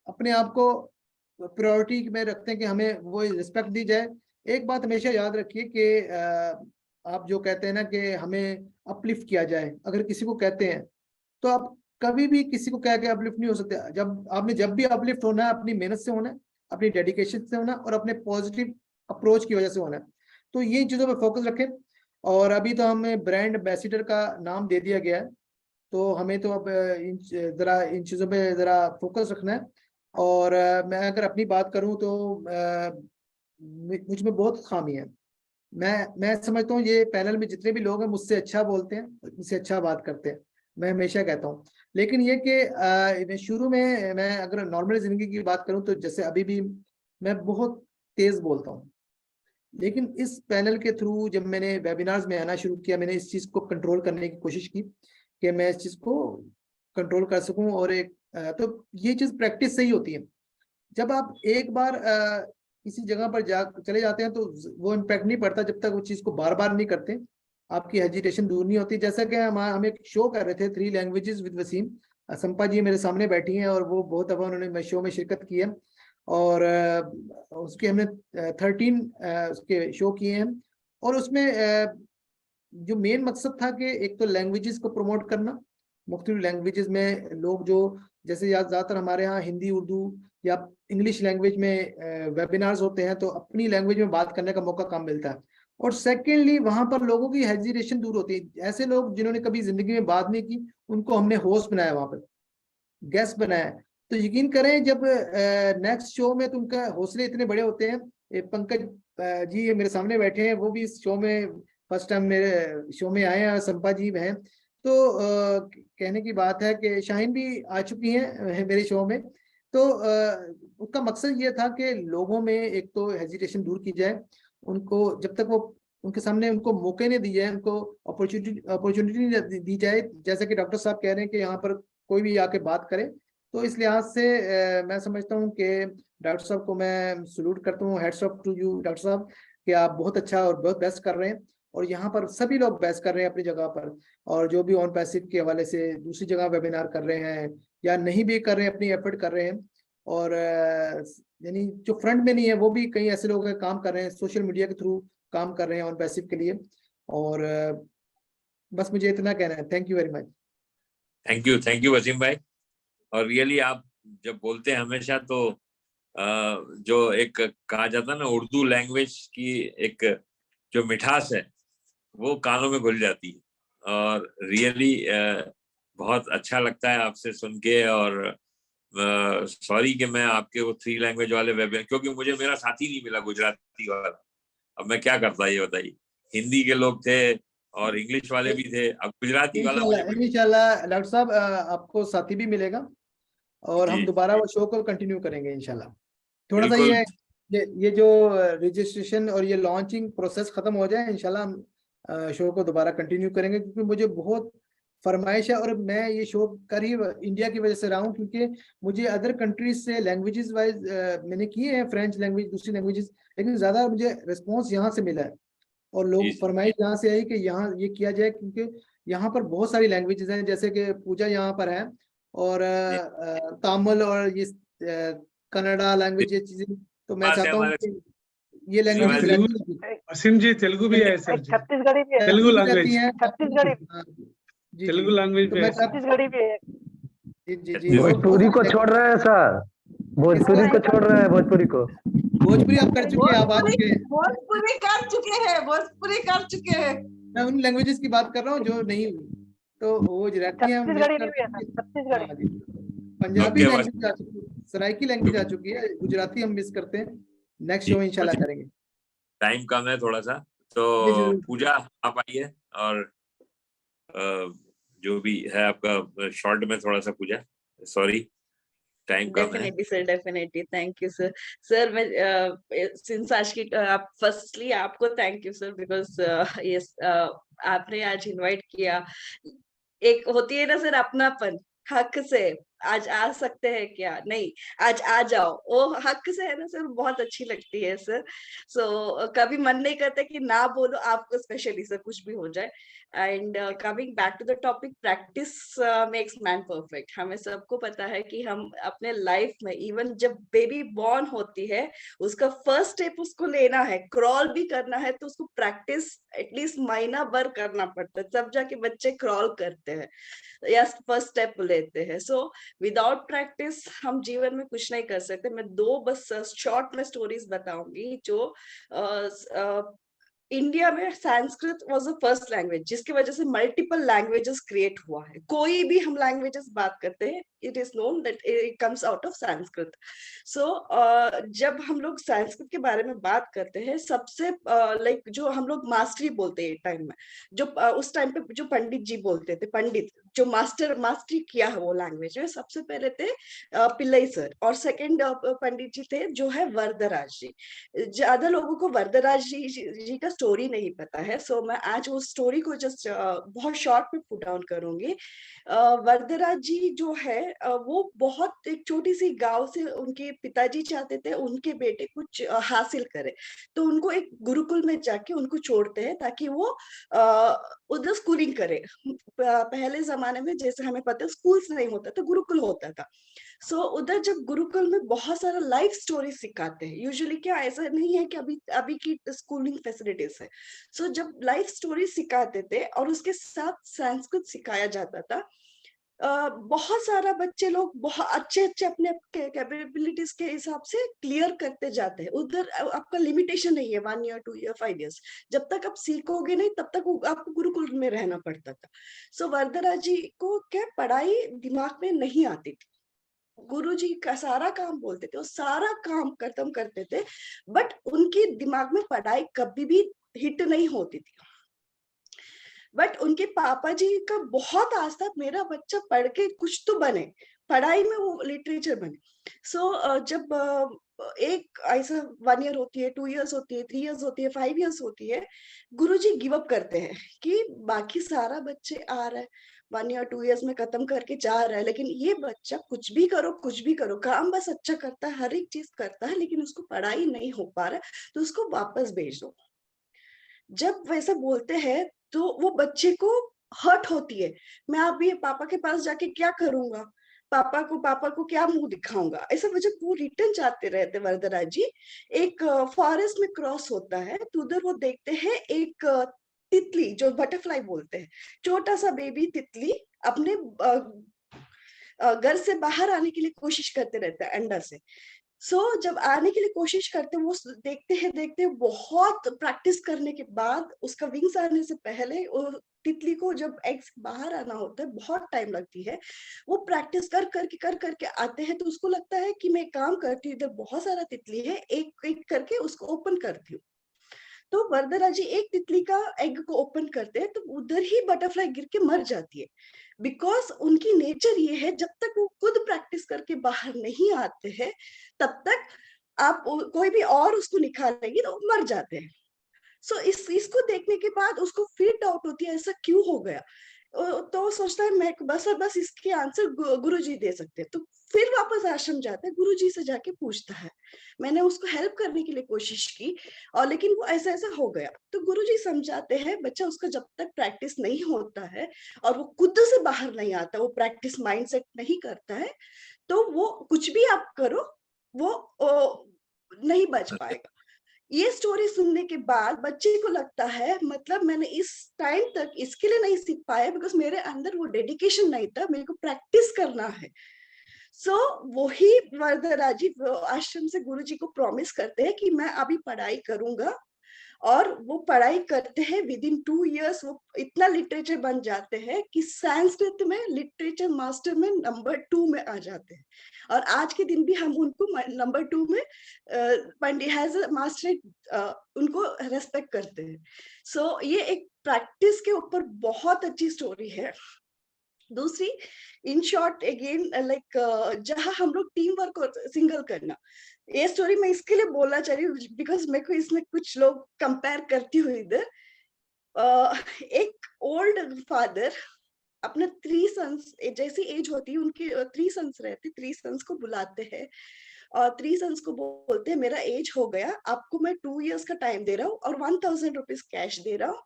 अपने आप को प्रायोरिटी में रखते हैं कि हमें वो रिस्पेक्ट दी जाए। एक बात हमेशा याद रखिए कि आप जो कहते हैं ना कि हमें अपलिफ्ट किया जाए, अगर किसी को कहते हैं तो आप कभी भी किसी को कह के अपलिफ्ट नहीं हो सकते। जब भी अपलिफ्ट होना है, अपनी मेहनत से होना है, अपनी डेडिकेशन से होना है और अपने पॉजिटिव अप्रोच की वजह से होना है। तो ये चीज़ों पे फोकस रखें। और अभी तो हमें ब्रांड एम्बेसडर का नाम दे दिया गया है, तो हमें तो अब इन चीज़ों पे ज़रा फोकस रखना है। और मैं अगर अपनी बात करूं तो मुझ में बहुत खामी है। मैं समझता हूँ ये पैनल में जितने भी लोग हैं मुझसे अच्छा बोलते हैं, मुझसे अच्छा बात करते हैं, मैं हमेशा कहता हूँ। लेकिन ये कि शुरू में मैं अगर नॉर्मल जिंदगी की बात करूँ तो जैसे अभी भी मैं बहुत तेज बोलता हूँ, लेकिन इस पैनल के थ्रू जब मैंने वेबिनार्स में आना शुरू किया, मैंने इस चीज़ को कंट्रोल करने की कोशिश की कि मैं इस चीज़ को कंट्रोल कर सकूं। और तो ये चीज़ प्रैक्टिस से ही होती है। जब आप एक बार किसी जगह पर चले जाते हैं तो वो इम्पैक्ट नहीं पड़ता जब तक वो चीज़ को बार बार नहीं करते, आपकी हेजिटेशन दूर नहीं होती। जैसा कि हम एक शो कर रहे थे 3 लैंग्वेजेस विद वसीम, संपा जी मेरे सामने बैठी हैं और वो बहुत दफ़ा उन्होंने शो में शिरकत की है, और उसके हमने 13 उसके शो किए हैं। और उसमें जो मेन मकसद था कि एक तो लैंग्वेजेस को प्रमोट करना, मुख्तलिफ लैंग्वेजेस में लोग जो, जैसे ज़्यादातर हमारे यहाँ हिंदी उर्दू या इंग्लिश लैंग्वेज में वेबिनार्स होते हैं तो अपनी लैंग्वेज में बात करने का मौका कम मिलता है। और सेकेंडली वहां पर लोगों की हेजिटेशन दूर होती है। ऐसे लोग जिन्होंने कभी जिंदगी में बात नहीं की, उनको हमने होस्ट बनाया, वहां पर गेस्ट बनाया। तो यकीन करें जब नेक्स्ट शो में तो उनका हौसले इतने बड़े होते हैं। पंकज जी ये मेरे सामने बैठे हैं, वो भी इस शो में फर्स्ट टाइम मेरे शो में आए हैं, संपा जी हैं। तो कहने की बात है कि शाहीन भी आ चुकी हैं मेरे शो में। तो उसका मकसद ये था कि लोगों में एक तो हेजिटेशन दूर की जाए, उनको जब तक वो उनके सामने उनको मौके नहीं दिए जाए, उनको अपॉर्चुनिटी दी जाए। जैसा कि डॉक्टर साहब कह रहे हैं कि यहाँ पर कोई भी आके बात करे, तो इस लिहाज से मैं समझता हूँ कि डॉक्टर साहब को मैं सल्यूट करता हूँ। Hats off to you doctor sahab, कि आप बहुत अच्छा और बहुत बेस्ट कर रहे हैं। और यहाँ पर सभी लोग बेस्ट कर रहे हैं अपनी जगह पर, और जो भी ऑन पैसिव के हवाले से दूसरी जगह वेबिनार कर रहे हैं या नहीं भी कर रहे हैं, अपनी एफर्ट कर रहे हैं। और यानी जो फ्रंट में नहीं है वो भी कई ऐसे लोग हैं काम कर रहे हैं, सोशल मीडिया के थ्रू काम कर रहे हैं ऑन पैसिव के लिए। और बस मुझे इतना कहना है। Thank you very much. Thank you Waseem भाई। और रियली आप जब बोलते हैं हमेशा तो जो एक कहा जाता है ना उर्दू लैंग्वेज की एक जो मिठास है वो कानों में घुल जाती है। और रियली बहुत अच्छा लगता है आपसे सुन के। और सॉरी कि मैं आपके वो 3 लैंग्वेज वाले वेबिनार, क्योंकि मुझे मेरा साथी नहीं मिला गुजराती वाला। अब मैं क्या करता ये बताइए, हिंदी के लोग थे और इंग्लिश वाले भी थे, अब गुजराती वाला मुझे इंशाल्लाह डॉक्टर साहब आपको साथी भी मिलेगा और हम दोबारा वो शो को कंटिन्यू करेंगे इंशाल्लाह। थोड़ा सा ये जो रजिस्ट्रेशन और ये लॉन्चिंग प्रोसेस खत्म हो जाए, इंशाल्लाह हम शो को दोबारा कंटिन्यू करेंगे, क्योंकि मुझे बहुत फरमाइश है। और मैं ये शो कर ही इंडिया की वजह से रहा हूँ, क्योंकि मुझे अदर कंट्रीज से लैंग्वेजेस वाइज मैंने किए हैं, फ्रेंच लैंग्वेज, दूसरी लैंग्वेजेस, लेकिन ज्यादा मुझे रिस्पॉन्स यहाँ से मिला है। और लोग फरमाइश यहाँ से आई कि यहाँ ये किया जाए, क्योंकि यहाँ पर बहुत सारी लैंग्वेजेस हैं, जैसे कि पूजा यहाँ पर है, और तमिल और ये कन्नड़ा लैंग्वेज, ये चीजें। तो मैं चाहता हूँ कि ये लैंग्वेज असीम जी तेलुगु भी है सर जी, छत्तीसगढ़ी भी है, तेलुगु लैंग्वेज, छत्तीसगढ़ी तेलुगु लैंग्वेज भी है, छत्तीसगढ़ी भी है। जी भोजपुरी को छोड़ रहे हैं सर, भोजपुरी को छोड़ रहे हैं, भोजपुरी को। भोजपुरी आप कर चुके हैं, आप आ चुके हैं, भोजपुरी कर चुके हैं, भोजपुरी कर चुके हैं। मैं उन लैंग्वेजेस की बात कर रहा हूँ जो नहीं हुई, तो वो रहती है। पंजाबी लैंग्वेज आ चुकी है, सराइकी लैंग्वेज आ चुकी है, गुजराती हम मिस करते हैं। नेक्स्ट शो इंशाल्लाह करेंगे। टाइम कम है थोड़ा सा, तो पूजा आप आइए। और जो भी है आपका शॉर्ट में थोड़ा सा पूजा, सॉरी टाइम कम है। Definitely sir, definitely thank you sir. Sir मैं सिंस आज की आप फर्स्टली आपको thank you sir, because yes आपने आज इनवाइट किया। एक होती है ना सर अपनापन, हक से आज आ सकते हैं क्या, नहीं आज आ जाओ, वो हक से है ना सर, बहुत अच्छी लगती है सर। सो कभी मन नहीं करता कि ना बोलो आपको, स्पेशली सर कुछ भी हो जाए। And coming back to the topic, practice makes man perfect. हमें सबको पता है कि हम अपने लाइफ में इवन जब बेबी बॉर्न होती है उसका फर्स्ट स्टेप उसको लेना है, क्रॉल भी करना है, तो उसको प्रैक्टिस एटलीस्ट महीना भर करना पड़ता है, तब जाके बच्चे क्रॉल करते हैं या फर्स्ट स्टेप लेते हैं। सो विदाउट प्रैक्टिस हम जीवन में कुछ नहीं कर सकते। मैं 2 बस शॉर्ट में स्टोरीज बताऊंगी। जो इंडिया में Sanskrit was the first language, जिसकी वजह से मल्टीपल लैंग्वेजेस क्रिएट हुआ है। कोई भी हम लैंग्वेजेस बात करते हैं, it is known that it comes out of Sanskrit. So जब हम लोग संस्कृत के बारे में बात करते हैं, सबसे लाइक जो हम लोग मास्टरी बोलते हैं टाइम में, जो उस टाइम पे जो पंडित जी बोलते थे, पंडित जो मास्टरी किया है वो लैंग्वेज में, सबसे पहले थे पिल्लई सर, और सेकंड पंडित जी थे जो है वरदराज जी। ज्यादा लोगों को वरदराज जी का स्टोरी नहीं पता है, सो मैं आज वो स्टोरी को जस्ट बहुत शॉर्ट में पुट डाउन करूंगी। वरदराज जी जो है वो बहुत एक छोटी सी गांव से, उनके पिताजी चाहते थे उनके बेटे कुछ हासिल करे, तो उनको एक गुरुकुल में जाके उनको छोड़ते हैं ताकि वो उधर स्कूलिंग करे। पहले जमाने में जैसे हमें पता है स्कूल्स नहीं होता था, गुरुकुल होता था। सो उधर जब गुरुकुल में बहुत सारा लाइफ स्टोरी सिखाते हैं, यूजुअली क्या ऐसा नहीं है कि अभी की स्कूलिंग फैसिलिटीज है। सो जब लाइफ स्टोरी सिखाते थे और उसके साथ संस्कृत सिखाया जाता था, बहुत सारा बच्चे लोग बहुत अच्छे अच्छे अपने कैपेबिलिटीज के हिसाब से क्लियर करते जाते हैं। उधर आपका लिमिटेशन नहीं है 1 year 2 year 5 years, जब तक आप सीखोगे नहीं तब तक आपको गुरुकुल में रहना पड़ता था। सो वरदराज जी को क्या पढ़ाई दिमाग में नहीं आती थी, गुरुजी का सारा काम बोलते थे, वो सारा काम खत्म करते थे, बट उनके दिमाग में पढ़ाई कभी भी हिट नहीं होती थी। बट उनके पापा जी का बहुत आस था मेरा बच्चा पढ़ के कुछ तो बने, पढ़ाई में वो लिटरेचर बने। सो जब एक ऐसा 1 year होती है, 2 years होती है, 3 years होती है, 5 years होती है, गुरुजी गिव अप करते हैं कि बाकी सारा बच्चे आ रहे हैं 1 year 2 years में खत्म करके जा रहा है, लेकिन ये बच्चा कुछ भी करो काम बस अच्छा करता है, हर एक चीज करता है, लेकिन उसको पढ़ाई नहीं हो पा रहा है, तो उसको वापस भेज दो। जब वैसा बोलते हैं तो वो बच्चे को हर्ट होती है, मैं अब ये पापा के पास जाके क्या करूंगा, पापा को क्या मुंह दिखाऊंगा, ऐसा वजह वो रिटर्न जाते रहते। वरदराज जी एक फॉरेस्ट में क्रॉस होता है, तो उधर वो देखते हैं एक तितली, जो बटरफ्लाई बोलते हैं, छोटा सा बेबी तितली अपने घर से बाहर आने के लिए कोशिश करते रहता है अंडा से। जब आने के लिए कोशिश करते हैं, वो देखते हैं बहुत प्रैक्टिस करने के बाद उसका विंग्स आने से पहले तितली को जब एग्स बाहर आना होता है बहुत टाइम लगती है। वो प्रैक्टिस कर करके आते हैं, तो उसको लगता है कि मैं काम करती हूँ, इधर बहुत सारा तितली है, एक एक करके उसको ओपन करती हूँ। तो वरदराज जी एक तितली का एग को ओपन करते हैं, तो उधर ही बटरफ्लाई गिर के मर जाती है, बिकॉज उनकी नेचर ये है, जब तक वो खुद प्रैक्टिस करके बाहर नहीं आते हैं तब तक आप कोई भी और उसको निकालेंगे तो मर जाते हैं। इसको देखने के बाद उसको फिर डाउट होती है ऐसा क्यों हो गया, तो सोचता है मैं बस इसके आंसर गुरुजी दे सकते हैं। तो फिर वापस आश्रम जाता है, गुरुजी से जाके पूछता है, मैंने उसको हेल्प करने के लिए कोशिश की और लेकिन वो ऐसा ऐसा हो गया। तो गुरुजी समझाते हैं बच्चा उसका जब तक प्रैक्टिस नहीं होता है और वो खुद से बाहर नहीं आता, वो प्रैक्टिस माइंडसेट नहीं करता है, तो वो कुछ भी आप करो वो नहीं बच पाएगा। ये स्टोरी सुनने के बाद बच्चे को लगता है मतलब मैंने इस टाइम तक इसके लिए नहीं सीख पाया बिकॉज मेरे अंदर वो डेडिकेशन नहीं था, मेरे को प्रैक्टिस करना है। वही वरदराज जी आश्रम से गुरुजी को प्रॉमिस करते हैं कि मैं अभी पढ़ाई करूंगा, और वो पढ़ाई करते हैं। विद इन 2 years वो इतना लिटरेचर बन जाते हैं कि संस्कृत में लिटरेचर मास्टर में नंबर 2 में आ जाते हैं, और आज के दिन भी हम उनको नंबर 2 में पंडित हैज मास्टर उनको रेस्पेक्ट करते हैं। ये एक प्रैक्टिस के ऊपर बहुत अच्छी स्टोरी है। दूसरी, इन शॉर्ट अगेन लाइक जहां हम लोग टीम वर्क और सिंगल करना, ये स्टोरी मैं इसके लिए बोलना चाह रही हूँ बिकॉज मेरे को इसमें कुछ लोग कंपेयर करती हुई इधर। एक ओल्ड फादर अपने 3 सन्स, जैसी एज होती है उनके 3 सन्स रहते, 3 सन्स को बुलाते हैं और 3 सन्स को बोलते हैं मेरा एज हो गया, आपको मैं 2 years का टाइम दे रहा हूँ और 1000 रुपीज कैश दे रहा हूँ,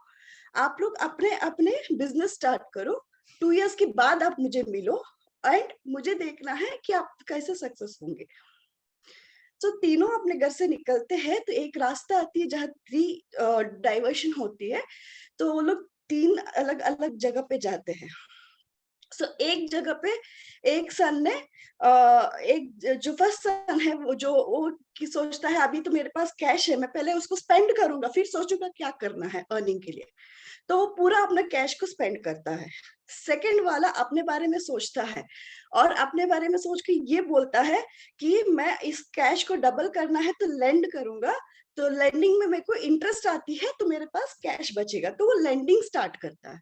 आप लोग अपने अपने बिजनेस स्टार्ट करो, 2 years के बाद आप मुझे मिलो एंड मुझे देखना है कि आप कैसे सक्सेस होंगे। तीनों अपने घर से निकलते हैं, तो एक रास्ता आती है जहाँ 3 डाइवर्शन होती है, तो वो लोग 3 अलग अलग जगह पे जाते हैं। एक जगह पे एक सन ने एक जो फर्स्ट सन है वो की सोचता है अभी तो मेरे पास कैश है, मैं पहले उसको स्पेंड करूंगा फिर सोचूंगा क्या करना है अर्निंग के लिए, तो वो पूरा अपना कैश को स्पेंड करता है। सेकंड वाला अपने बारे में सोचता है और अपने बारे में सोच के ये बोलता है कि मैं इस कैश को डबल करना है तो लेंड करूंगा, तो लेंडिंग में मेरे को इंटरेस्ट आती है तो मेरे पास कैश बचेगा, तो वो लेंडिंग स्टार्ट करता है।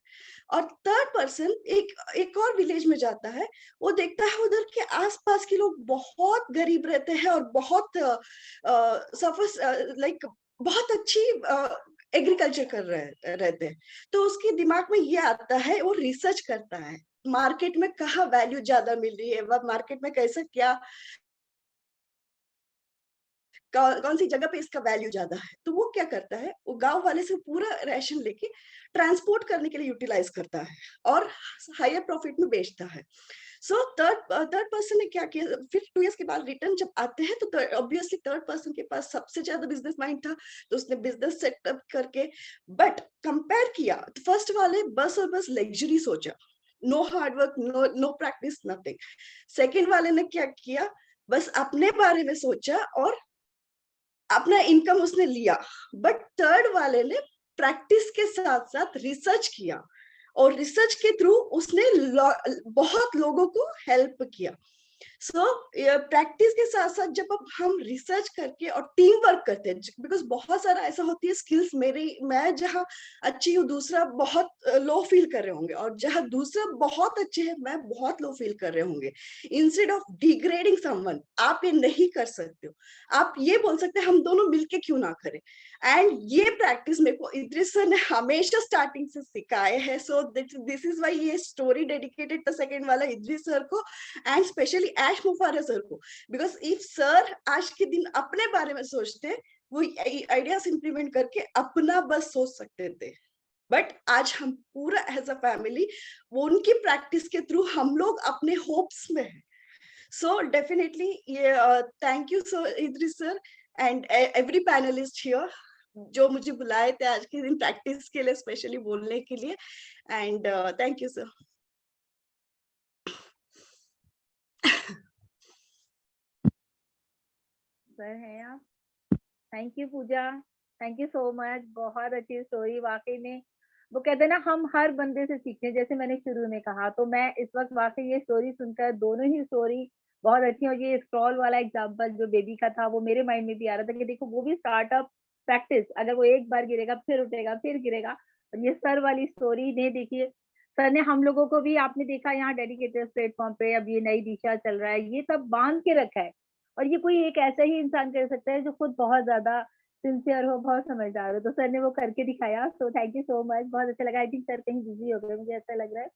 और थर्ड पर्सन एक और विलेज में जाता है, वो देखता है उधर के आसपास के लोग बहुत गरीब रहते हैं और बहुत लाइक बहुत अच्छी एग्रीकल्चर कर रहे रहते हैं, तो उसके दिमाग में ये आता है, वो रिसर्च करता है मार्केट में कहाँ वैल्यू ज्यादा मिल रही है, वह मार्केट में कैसे क्या कौन सी जगह पे इसका वैल्यू ज्यादा है, तो वो क्या करता है, वो गांव वाले से पूरा राशन लेके ट्रांसपोर्ट करने के लिए यूटिलाइज करता है और हायर प्रॉफिट में बेचता है। थर्ड पर्सन ने क्या किया, फिर 2 years के बाद रिटर्न जब आते हैं तो ऑब्वियसली थर्ड पर्सन के पास सबसे ज्यादा बिजनेस माइंड था, तो उसने बिजनेस सेटअप करके बट कंपेयर किया तो फर्स्ट वाले बस और बस लग्जरी सोचा, no hard work, no practice, nothing. Second वाले ने क्या किया, बस अपने बारे में सोचा और अपना इनकम उसने लिया। बट थर्ड वाले ने प्रैक्टिस के साथ साथ रिसर्च किया और रिसर्च के थ्रू उसने बहुत लोगों को हेल्प किया। सो प्रैक्टिस के साथ साथ जब अब हम रिसर्च करके और टीम वर्क करते हैं, बिकॉज बहुत सारा ऐसा होती है स्किल्स मैं जहाँ अच्छी हूँ दूसरा बहुत लो फील कर रहे होंगे, और जहाँ दूसरा बहुत अच्छे है मैं बहुत लो फील कर रहे होंगे। इंस्टेड ऑफ डिग्रेडिंग समवन, आप ये नहीं कर सकते हो, आप ये बोल सकते हैं हम दोनों मिलके क्यों ना करें। एंड ये प्रैक्टिस मेरे को इद्रिस सर ने हमेशा स्टार्टिंग से सिखाए है। सो दिस इज वाई ये स्टोरी डेडिकेटेड द सेकंड वाला इद्रिस सर को एंड स्पेशली ऐश मुफारा सर को, बिकॉज इफ सर आज के दिन अपने बारे में सोचते, वो आइडियाज इंप्लीमेंट करके अपना बस सोच सकते थे, बट आज हम पूरा एज अ फैमिली वो उनकी प्रैक्टिस के थ्रू हम लोग अपने होप्स में है। सो डेफिनेटली ये thank you so Idris sir and every panelist here जो मुझे बुलाए थे आज के दिन प्रैक्टिस के लिए, स्पेशली बोलने के लिए, and thank you sir. Sir हैं आप? Thank you Pooja, thank you so much, बहुत अच्छी स्टोरी। वाकई में वो कहते हैं ना हम हर बंदे से सीखते हैं, जैसे मैंने शुरू में कहा, तो मैं इस वक्त वाकई ये स्टोरी सुनकर दोनों ही स्टोरी बहुत अच्छी, और ये स्क्रॉल वाला एग्जांपल जो बेबी का था वो मेरे माइंड में भी आ रहा था कि देखो वो भी स्टार्टअप प्रैक्टिस, अगर वो एक बार गिरेगा फिर उठेगा फिर गिरेगा। और ये सर वाली स्टोरी ने देखिए, सर ने हम लोगों को भी आपने देखा यहाँ डेडिकेटेड प्लेटफॉर्म पे अब ये नई दिशा चल रहा है, ये सब बांध के रखा है। और ये कोई एक ऐसा ही इंसान कर सकता है जो खुद बहुत ज्यादा सिंसियर हो, बहुत समझदार हो, तो सर ने वो करके दिखाया। So thank you so much, बहुत अच्छा लगा। आई थिंक सर कहीं बिजी हो गए, मुझे ऐसा लग रहा है।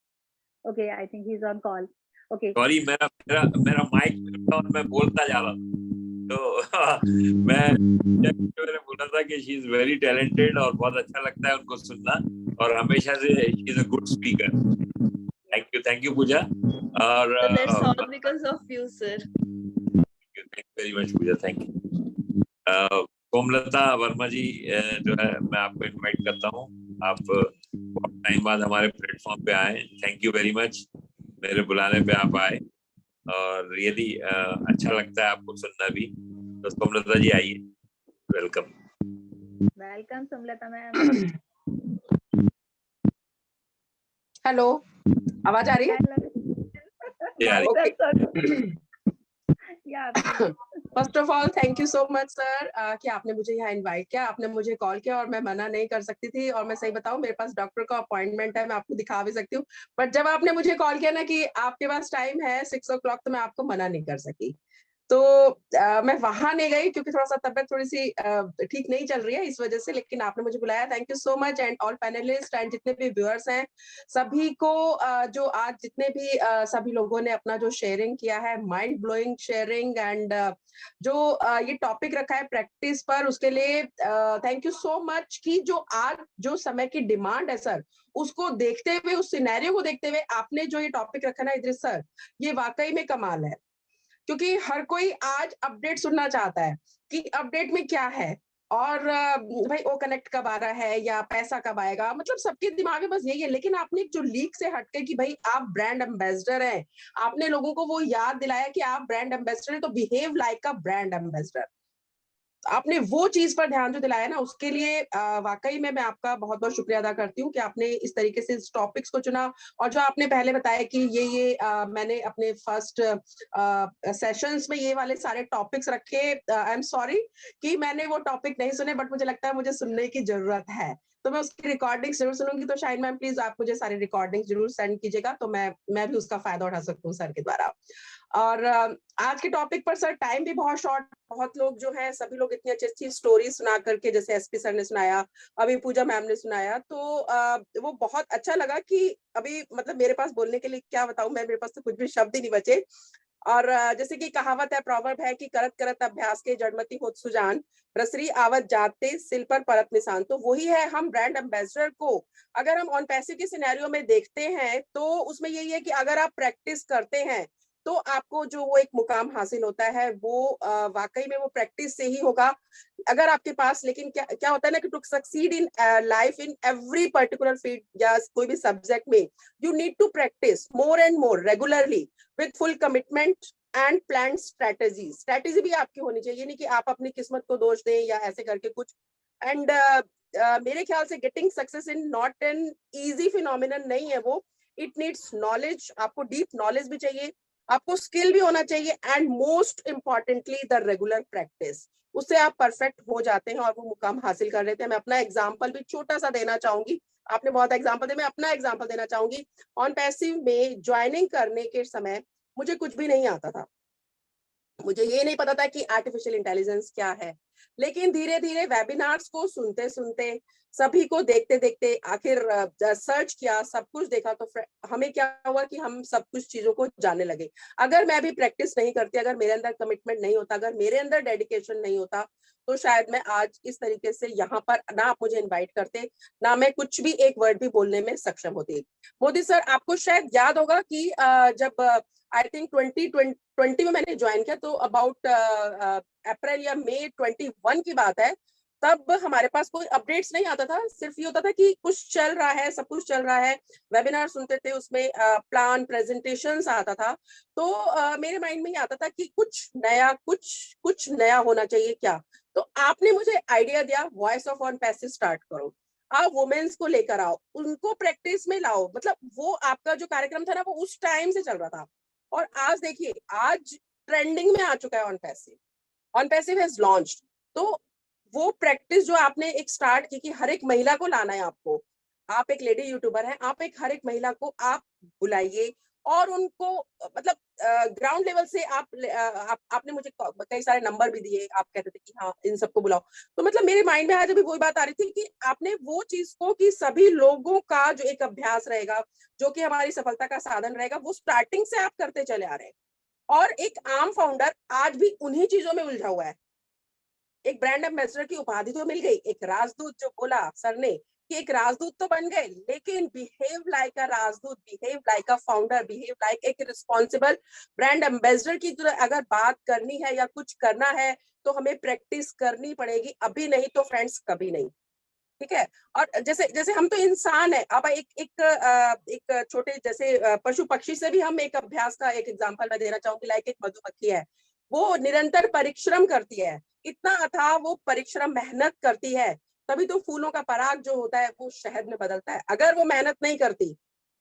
Okay, I think he is on call. Okay sorry, मेरा माइक और मैं बोलता जा रहा हूँ, तो मैंने बोला था कि शी इज वेरी टैलेंटेड और बहुत अच्छा लगता है उनको सुनना, और हमेशा से she is a good speaker. Thank you Pooja. और that's all because of you sir. Thank you very much Pooja, thank you. Komalata Verma जी जो है मैं आपको इनवाइट करता हूँ, आप बहुत टाइम बाद हमारे प्लेटफॉर्म पे आए, थैंक यू वेरी मच, मेरे बुलाने पे आप आए और रियली अच्छा लगता है आपको सुनना भी। तो कोमलता जी आइए, welcome. Welcome Somalata ma'am. Hello, आवाज आ रही है? First of all thank you so much sir कि आपने मुझे यहाँ इनवाइट किया, आपने मुझे कॉल किया और मैं मना नहीं कर सकती थी। और मैं सही बताऊं, मेरे पास डॉक्टर का अपॉइंटमेंट है, मैं आपको दिखा भी सकती हूँ, बट जब आपने मुझे कॉल किया ना कि आपके पास टाइम है 6 o'clock, तो मैं आपको मना नहीं कर सकी। तो मैं वहां नहीं गई क्योंकि थोड़ा सा तबियत थोड़ी सी ठीक नहीं चल रही है इस वजह से, लेकिन आपने मुझे बुलाया, thank you so much. And all panelist and जितने भी व्यूअर्स हैं सभी को जो आज जितने भी सभी लोगों ने अपना जो शेयरिंग किया है, माइंड ब्लोइंग शेयरिंग, एंड जो ये टॉपिक रखा है प्रैक्टिस पर, उसके लिए थैंक यू सो मच। कि जो आज जो समय की डिमांड है सर, उसको देखते हुए, उस सिनेरियो को देखते हुए आपने जो ये टॉपिक रखा ना इद्रिस सर, ये वाकई में कमाल है। क्योंकि हर कोई आज अपडेट सुनना चाहता है कि अपडेट में क्या है, और भाई वो कनेक्ट कब आ रहा है या पैसा कब आएगा, मतलब सबके दिमाग में बस यही है। लेकिन आपने जो लीक से हटके कि भाई आप ब्रांड एम्बेसडर हैं, आपने लोगों को वो याद दिलाया कि आप ब्रांड एम्बेसडर हैं, तो behave like a brand ambassador. आपने वो चीज पर ध्यान जो दिलाया ना, उसके लिए वाकई में मैं आपका बहुत बहुत शुक्रिया अदा करती हूँ कि आपने इस तरीके से इस टॉपिक्स को चुना। और जो आपने पहले बताया कि ये मैंने अपने फर्स्ट सेशंस में ये वाले सारे टॉपिक्स रखे, आई एम सॉरी कि मैंने वो टॉपिक नहीं सुने, बट मुझे लगता है मुझे सुनने की जरूरत है, तो मैं उसकी रिकॉर्डिंग्स जरूर सुनूंगी। तो शाहिन मैम प्लीज आप मुझे सारी रिकॉर्डिंग्स जरूर सेंड कीजिएगा, तो मैं भी उसका फायदा उठा सकूं सर के द्वारा। और आज के टॉपिक पर सर टाइम भी बहुत शॉर्ट, बहुत लोग जो है सभी लोग इतनी अच्छी अच्छी स्टोरी सुना करके, जैसे एसपी सर ने सुनाया, अभी पूजा मैम ने सुनाया, तो वो बहुत अच्छा लगा कि अभी मतलब मेरे पास बोलने के लिए क्या बताऊं मैं, मेरे पास तो कुछ भी शब्द ही नहीं बचे। और जैसे कि कहावत है, प्रोवर्ब है कि करत करत अभ्यास के जड़मती होत सुजान, रसरी आवत जाते सिल पर परत निशान। तो वही है, हम ब्रांड एम्बेसडर को अगर हम ऑन पैसिव के सिनेरियो में देखते हैं, तो उसमें यही है कि अगर आप प्रैक्टिस करते हैं तो आपको जो वो एक मुकाम हासिल होता है वो वाकई में वो प्रैक्टिस से ही होगा अगर आपके पास। लेकिन क्या क्या होता है ना कि to succeed in life in every particular field या कोई भी सब्जेक्ट में, you need to practice more and more regularly with full commitment and plan strategy भी आपकी होनी चाहिए। नहीं कि आप अपनी किस्मत को दोष दें या ऐसे करके कुछ। एंड मेरे ख्याल से getting success in not an easy phenomenon नहीं है वो, इट नीड्स नॉलेज। आपको डीप नॉलेज भी चाहिए, आपको स्किल भी होना चाहिए, and most importantly the regular practice. उससे आप परफेक्ट हो जाते हैं और वो मुकाम हासिल कर लेते हैं। मैं अपना एग्जांपल भी छोटा सा देना चाहूंगी, आपने बहुत एग्जांपल दिया, मैं अपना एग्जांपल देना चाहूंगी। ऑन पैसिव में ज्वाइनिंग करने के समय मुझे कुछ भी नहीं आता था, मुझे ये नहीं पता था कि आर्टिफिशियल इंटेलिजेंस क्या है। लेकिन धीरे धीरे वेबिनार्स को सुनते सुनते, सभी को देखते देखते आखिर सर्च किया, सब कुछ देखा, तो हमें क्या हुआ कि हम सब कुछ चीजों को जानने लगे। अगर मैं भी प्रैक्टिस नहीं करती, अगर मेरे अंदर कमिटमेंट नहीं होता, अगर मेरे अंदर डेडिकेशन नहीं होता, तो शायद मैं आज इस तरीके से यहाँ पर ना आप मुझे इनवाइट करते, ना मैं कुछ भी एक वर्ड भी बोलने में सक्षम होती। मोदी सर, आपको शायद याद होगा कि जब आई थिंक 2020 में मैंने ज्वाइन किया, तो अबाउट अप्रैल या मई 21 की बात है, तब हमारे पास कोई अपडेट्स नहीं आता था। सिर्फ ये होता था कि कुछ चल रहा है, सब कुछ चल रहा है, वेबिनार सुनते थे, उसमें प्लान प्रेजेंटेशंस आता था। तो मेरे माइंड में ये आता था कि कुछ नया होना चाहिए क्या। तो आपने मुझे आइडिया दिया, voice of on passive start करो, आप वुमेन्स को लेकर आओ, उनको प्रैक्टिस में लाओ। मतलब वो आपका जो कार्यक्रम था ना, वो उस टाइम से चल रहा था, और आज देखिए, आज ट्रेंडिंग में आ चुका है on passive. On passive has launched. तो वो प्रैक्टिस जो आपने एक स्टार्ट की कि हर एक महिला को लाना है आपको, आप एक लेडी यूट्यूबर हैं, आप एक हर एक महिला को आप बुलाइए और उनको मतलब ग्राउंड लेवल से आपने मुझे कई सारे नंबर भी दिए, आप कहते थे कि हाँ इन सबको बुलाओ। तो मतलब मेरे माइंड में आज अभी वही बात आ रही थी कि आपने वो चीज को कि सभी लोगों का जो एक अभ्यास रहेगा, जो कि हमारी सफलता का साधन रहेगा, वो स्टार्टिंग से आप करते चले आ रहे हैं। और एक आम फाउंडर आज भी उन्हीं चीजों में उलझा हुआ है। एक ब्रांड एम्बेसडर की उपाधि तो मिल गई, एक राजदूत, जो बोला सर ने कि एक राजदूत तो बन गए, लेकिन बिहेव लाइक अ राजदूत, behave like a founder, behave like एक रिस्पॉन्सिबल ब्रांड एम्बेसडर की जो अगर बात करनी है या कुछ करना है, तो हमें प्रैक्टिस करनी पड़ेगी। अभी नहीं तो फ्रेंड्स कभी नहीं। ठीक है। और जैसे जैसे हम तो इंसान है, अब एक छोटे जैसे पशु पक्षी से भी हम एक अभ्यास का एक एग्जांपल मैं देना चाहूंगी। लाइक एक मधुमक्खी है, वो निरंतर परिश्रम करती है, इतना अथाह वो परिश्रम मेहनत करती है, तभी तो फूलों का पराग जो होता है वो शहद में बदलता है। अगर वो मेहनत नहीं करती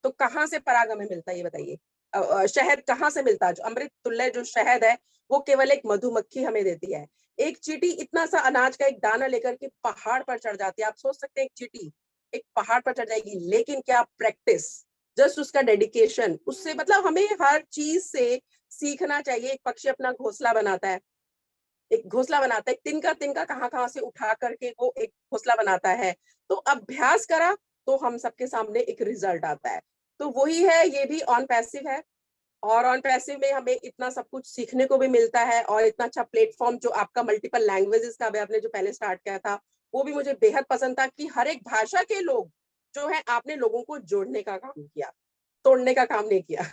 तो कहाँ से पराग हमें मिलता है, ये बताइए। शहद कहाँ से मिलता है? जो अमृत तुल्य जो शहद है, वो केवल एक मधुमक्खी हमें देती है। एक चींटी इतना सा अनाज का एक दाना लेकर के पहाड़ पर चढ़ जाती है। आप सोच सकते हैं एक चींटी एक पहाड़ पर चढ़ जाएगी, लेकिन क्या प्रैक्टिस, जस्ट उसका डेडिकेशन, उससे मतलब हमें हर चीज से सीखना चाहिए। एक पक्षी अपना घोंसला बनाता है, एक घोंसला बनाता है, तिनका तिनका कहाँ से उठा करके वो एक घोंसला बनाता है। तो अभ्यास करा तो हम सबके सामने एक रिजल्ट आता है। तो वही है, ये भी ऑन पैसिव है। और ऑन पैसिव में हमें इतना सब कुछ सीखने को भी मिलता है, और इतना अच्छा प्लेटफॉर्म जो आपका मल्टीपल लैंग्वेजेस का आपने जो पहले स्टार्ट किया था, वो भी मुझे बेहद पसंद था कि हर एक भाषा के लोग जो है, आपने लोगों को जोड़ने का काम किया, तोड़ने का काम नहीं किया।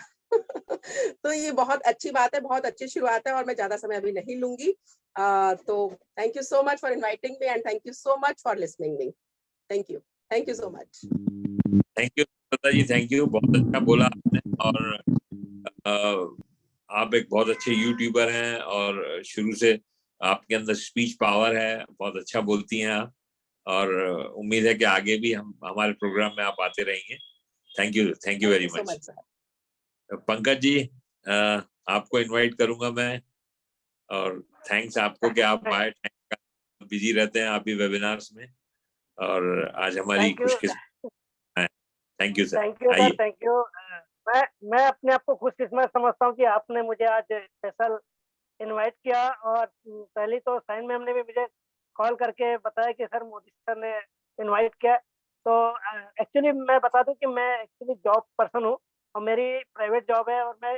तो ये बहुत अच्छी बात है, बहुत अच्छी शुरुआत है, और मैं ज्यादा समय अभी नहीं लूंगी। तो thank you so much for inviting me, and thank you so much for listening me. Thank you so much. Thank you Shweta ji, thank you, बहुत अच्छा बोला आपने। और आप एक बहुत अच्छे यूट्यूबर हैं, और शुरू से आपके अंदर स्पीच पावर है, बहुत अच्छा बोलती हैं आप, और उम्मीद है कि आगे भी हम हमारे प्रोग्राम में आप आते रहेंगे। Thank you very much. Pankaj ji, आपको इनवाइट करूंगा मैं, और थैंक्स आपको कि आप आए। बिजी रहते हैं आप भी वेबिनार्स में, और आज हमारी खुशकिस्मत। Thank you sir. Thank you sir, thank you. मैं अपने आप को खुशकिस्मत समझता हूँ कि आपने मुझे आज स्पेशल इनवाइट किया। और पहले तो साइन मैम ने भी मुझे कॉल करके बताया कि सर मोदी सर ने इनवाइट किया। तो एक्चुअली मैं बता दूं कि मैं एक्चुअली जॉब पर्सन हूँ, और मेरी प्राइवेट जॉब है, और मैं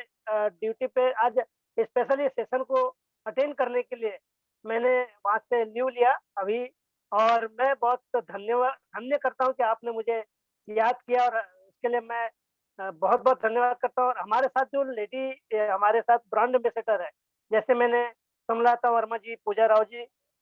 ड्यूटी पे आज स्पेशली सेशन को अटेंड करने के लिए मैंने वहाँ से लीव लिया अभी। और मैं बहुत धन्य करता हूँ कि आपने मुझे याद किया, और इसके लिए मैं बहुत बहुत धन्यवाद करता हूँ। और हमारे साथ जो लेडी हमारे साथ ब्रांड एम्बेसडर है, जैसे मैंने समलता वर्मा जी, पूजा राव जी,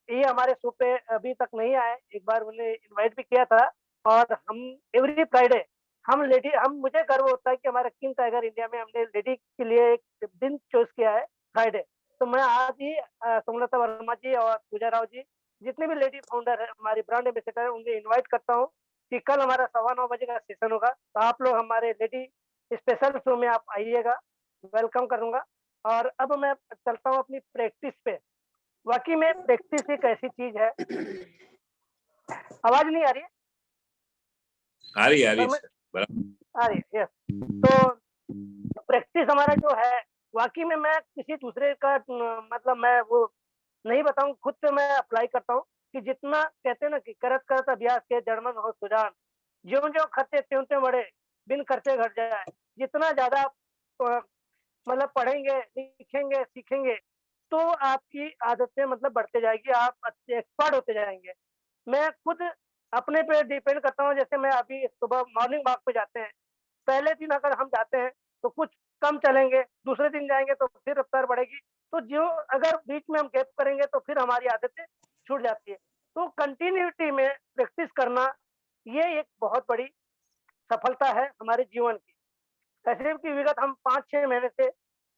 ये हमारे शो पे अभी तक नहीं आए, एक बार उन्हें इनवाइट भी किया था। और हम एवरी फ्राइडे मुझे गर्व होता है कि हमारा किंग टाइगर इंडिया में हमने लेडी के लिए एक दिन चूज किया है, फ्राइडे। तो मैं आज ही समलता वर्मा जी और पूजा राव जी, जितने भी लेडी फाउंडर है, हमारी ब्रांड एम्बेसडर है, उन्हें इन्वाइट करता हूँ कि कल हमारा 9:15 बजे का सेशन होगा, तो आप लोग हमारे लेडी स्पेशल शो में आप आइएगा, वेलकम करूंगा। और अब मैं चलता हूँ अपनी प्रैक्टिस पे। वाकई में प्रैक्टिस एक ऐसी चीज है। आवाज नहीं आ रही है? आ रही है यस। तो प्रैक्टिस हमारा जो है, वाकई में मैं किसी दूसरे का मतलब मैं वो नहीं बताऊं, खुद पे मैं अप्लाई करता हूँ कि जितना कहते हैं ना कि करत करत अभ्यास के जड़मन हो सुजान, ज्यों ज्यों खर्चे त्यों त्यों बढ़े, बिन खर्चे घट जाए। जितना ज्यादा मतलब पढ़ेंगे, लिखेंगे, सीखेंगे, तो आपकी आदतें मतलब बढ़ते जाएगी, आप अच्छे एक्सपर्ट होते जाएंगे। मैं खुद अपने पे डिपेंड करता हूँ। जैसे मैं अभी सुबह मॉर्निंग वॉक पे जाते हैं, पहले दिन अगर हम जाते हैं तो कुछ कम चलेंगे, दूसरे दिन जाएंगे तो फिर रफ्तार बढ़ेगी। तो जो अगर बीच में हम गैप करेंगे तो फिर हमारी आदतें छूट जाती है। तो कंटिन्यूटी में प्रैक्टिस करना, ये एक बहुत बड़ी सफलता है हमारे जीवन की। ऐसे की विगत हम 5-6 महीने से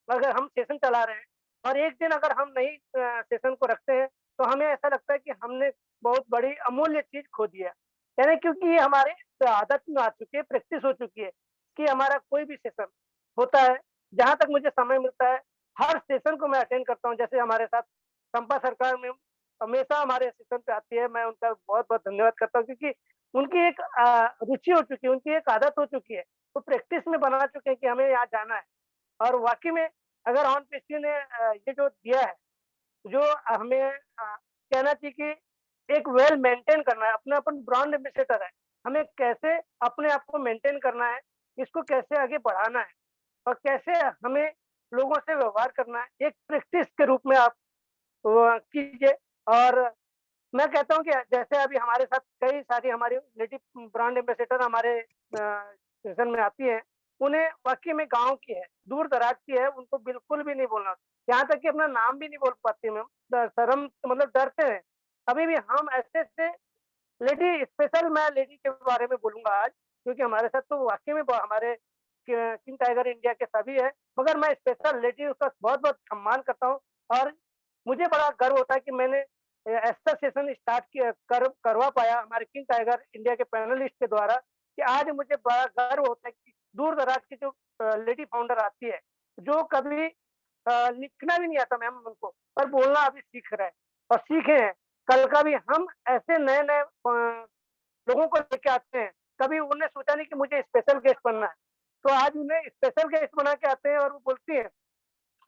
अगर हम सेशन चला रहे हैं और एक दिन अगर हम नहीं सेशन को रखते हैं, तो हमें ऐसा लगता है कि हमने बहुत बड़ी अमूल्य चीज खो दी है। यानी क्योंकि ये हमारे आदत में आ चुकी है, प्रैक्टिस हो चुकी है कि हमारा कोई भी सेशन होता है, जहां तक मुझे समय मिलता है हर सेशन को मैं अटेंड करता हूँ। जैसे हमारे साथ संपा सरकार में हमेशा हमारे सेशन पे आती है, मैं उनका बहुत बहुत धन्यवाद करता हूँ, क्योंकि उनकी एक रुचि हो चुकी है, उनकी एक आदत हो चुकी है, तो प्रैक्टिस में बना चुके हैं कि हमें यहाँ जाना है। और वाकई में अगर ऑन पेशी ने ये जो दिया है, जो हमें कहना चाहिए कि एक वेल मेंटेन करना है, अपना अपन ब्रांड एम्बेसडर है, हमें कैसे अपने आप को मेंटेन करना है, इसको कैसे आगे बढ़ाना है और कैसे हमें लोगों से व्यवहार करना है, एक प्रैक्टिस के रूप में आप कीजिए। और मैं कहता हूँ कि जैसे अभी हमारे साथ कई सारी हमारी लेडी ब्रांड एम्बेसडर हमारे सेशन में आती है, उन्हें वाकई में गांव की है, दूर दराज की है, उनको बिल्कुल भी नहीं बोलना, यहाँ तक कि अपना नाम भी नहीं बोल पाती मैम, शर्म मतलब डरते हैं। अभी भी हम ऐसे ऐसे लेडी स्पेशल, मैं लेडी के बारे में बोलूंगा आज, क्योंकि हमारे साथ तो वाकई में हमारे किंग टाइगर इंडिया के सभी है, मगर मैं स्पेशल लेडी उसका बहुत बहुत सम्मान करता हूँ। और मुझे बड़ा गर्व होता है कि मैंने ऐसा सेशन स्टार्ट किया करवा पाया हमारे किंग टाइगर इंडिया के पैनलिस्ट के द्वारा, कि आज मुझे बड़ा गर्व होता है कि दूर दराज की जो लेडी फाउंडर आती है, जो कभी लिखना भी नहीं आता मैम उनको, पर बोलना अभी सीख रहे हैं और सीखे हैं। कल का भी हम ऐसे नए नए लोगों को लेके आते हैं, कभी उन्होंने सोचा नहीं कि मुझे स्पेशल गेस्ट बनना है, तो आज उन्हें स्पेशल गेस्ट बना के आते हैं और वो बोलती है,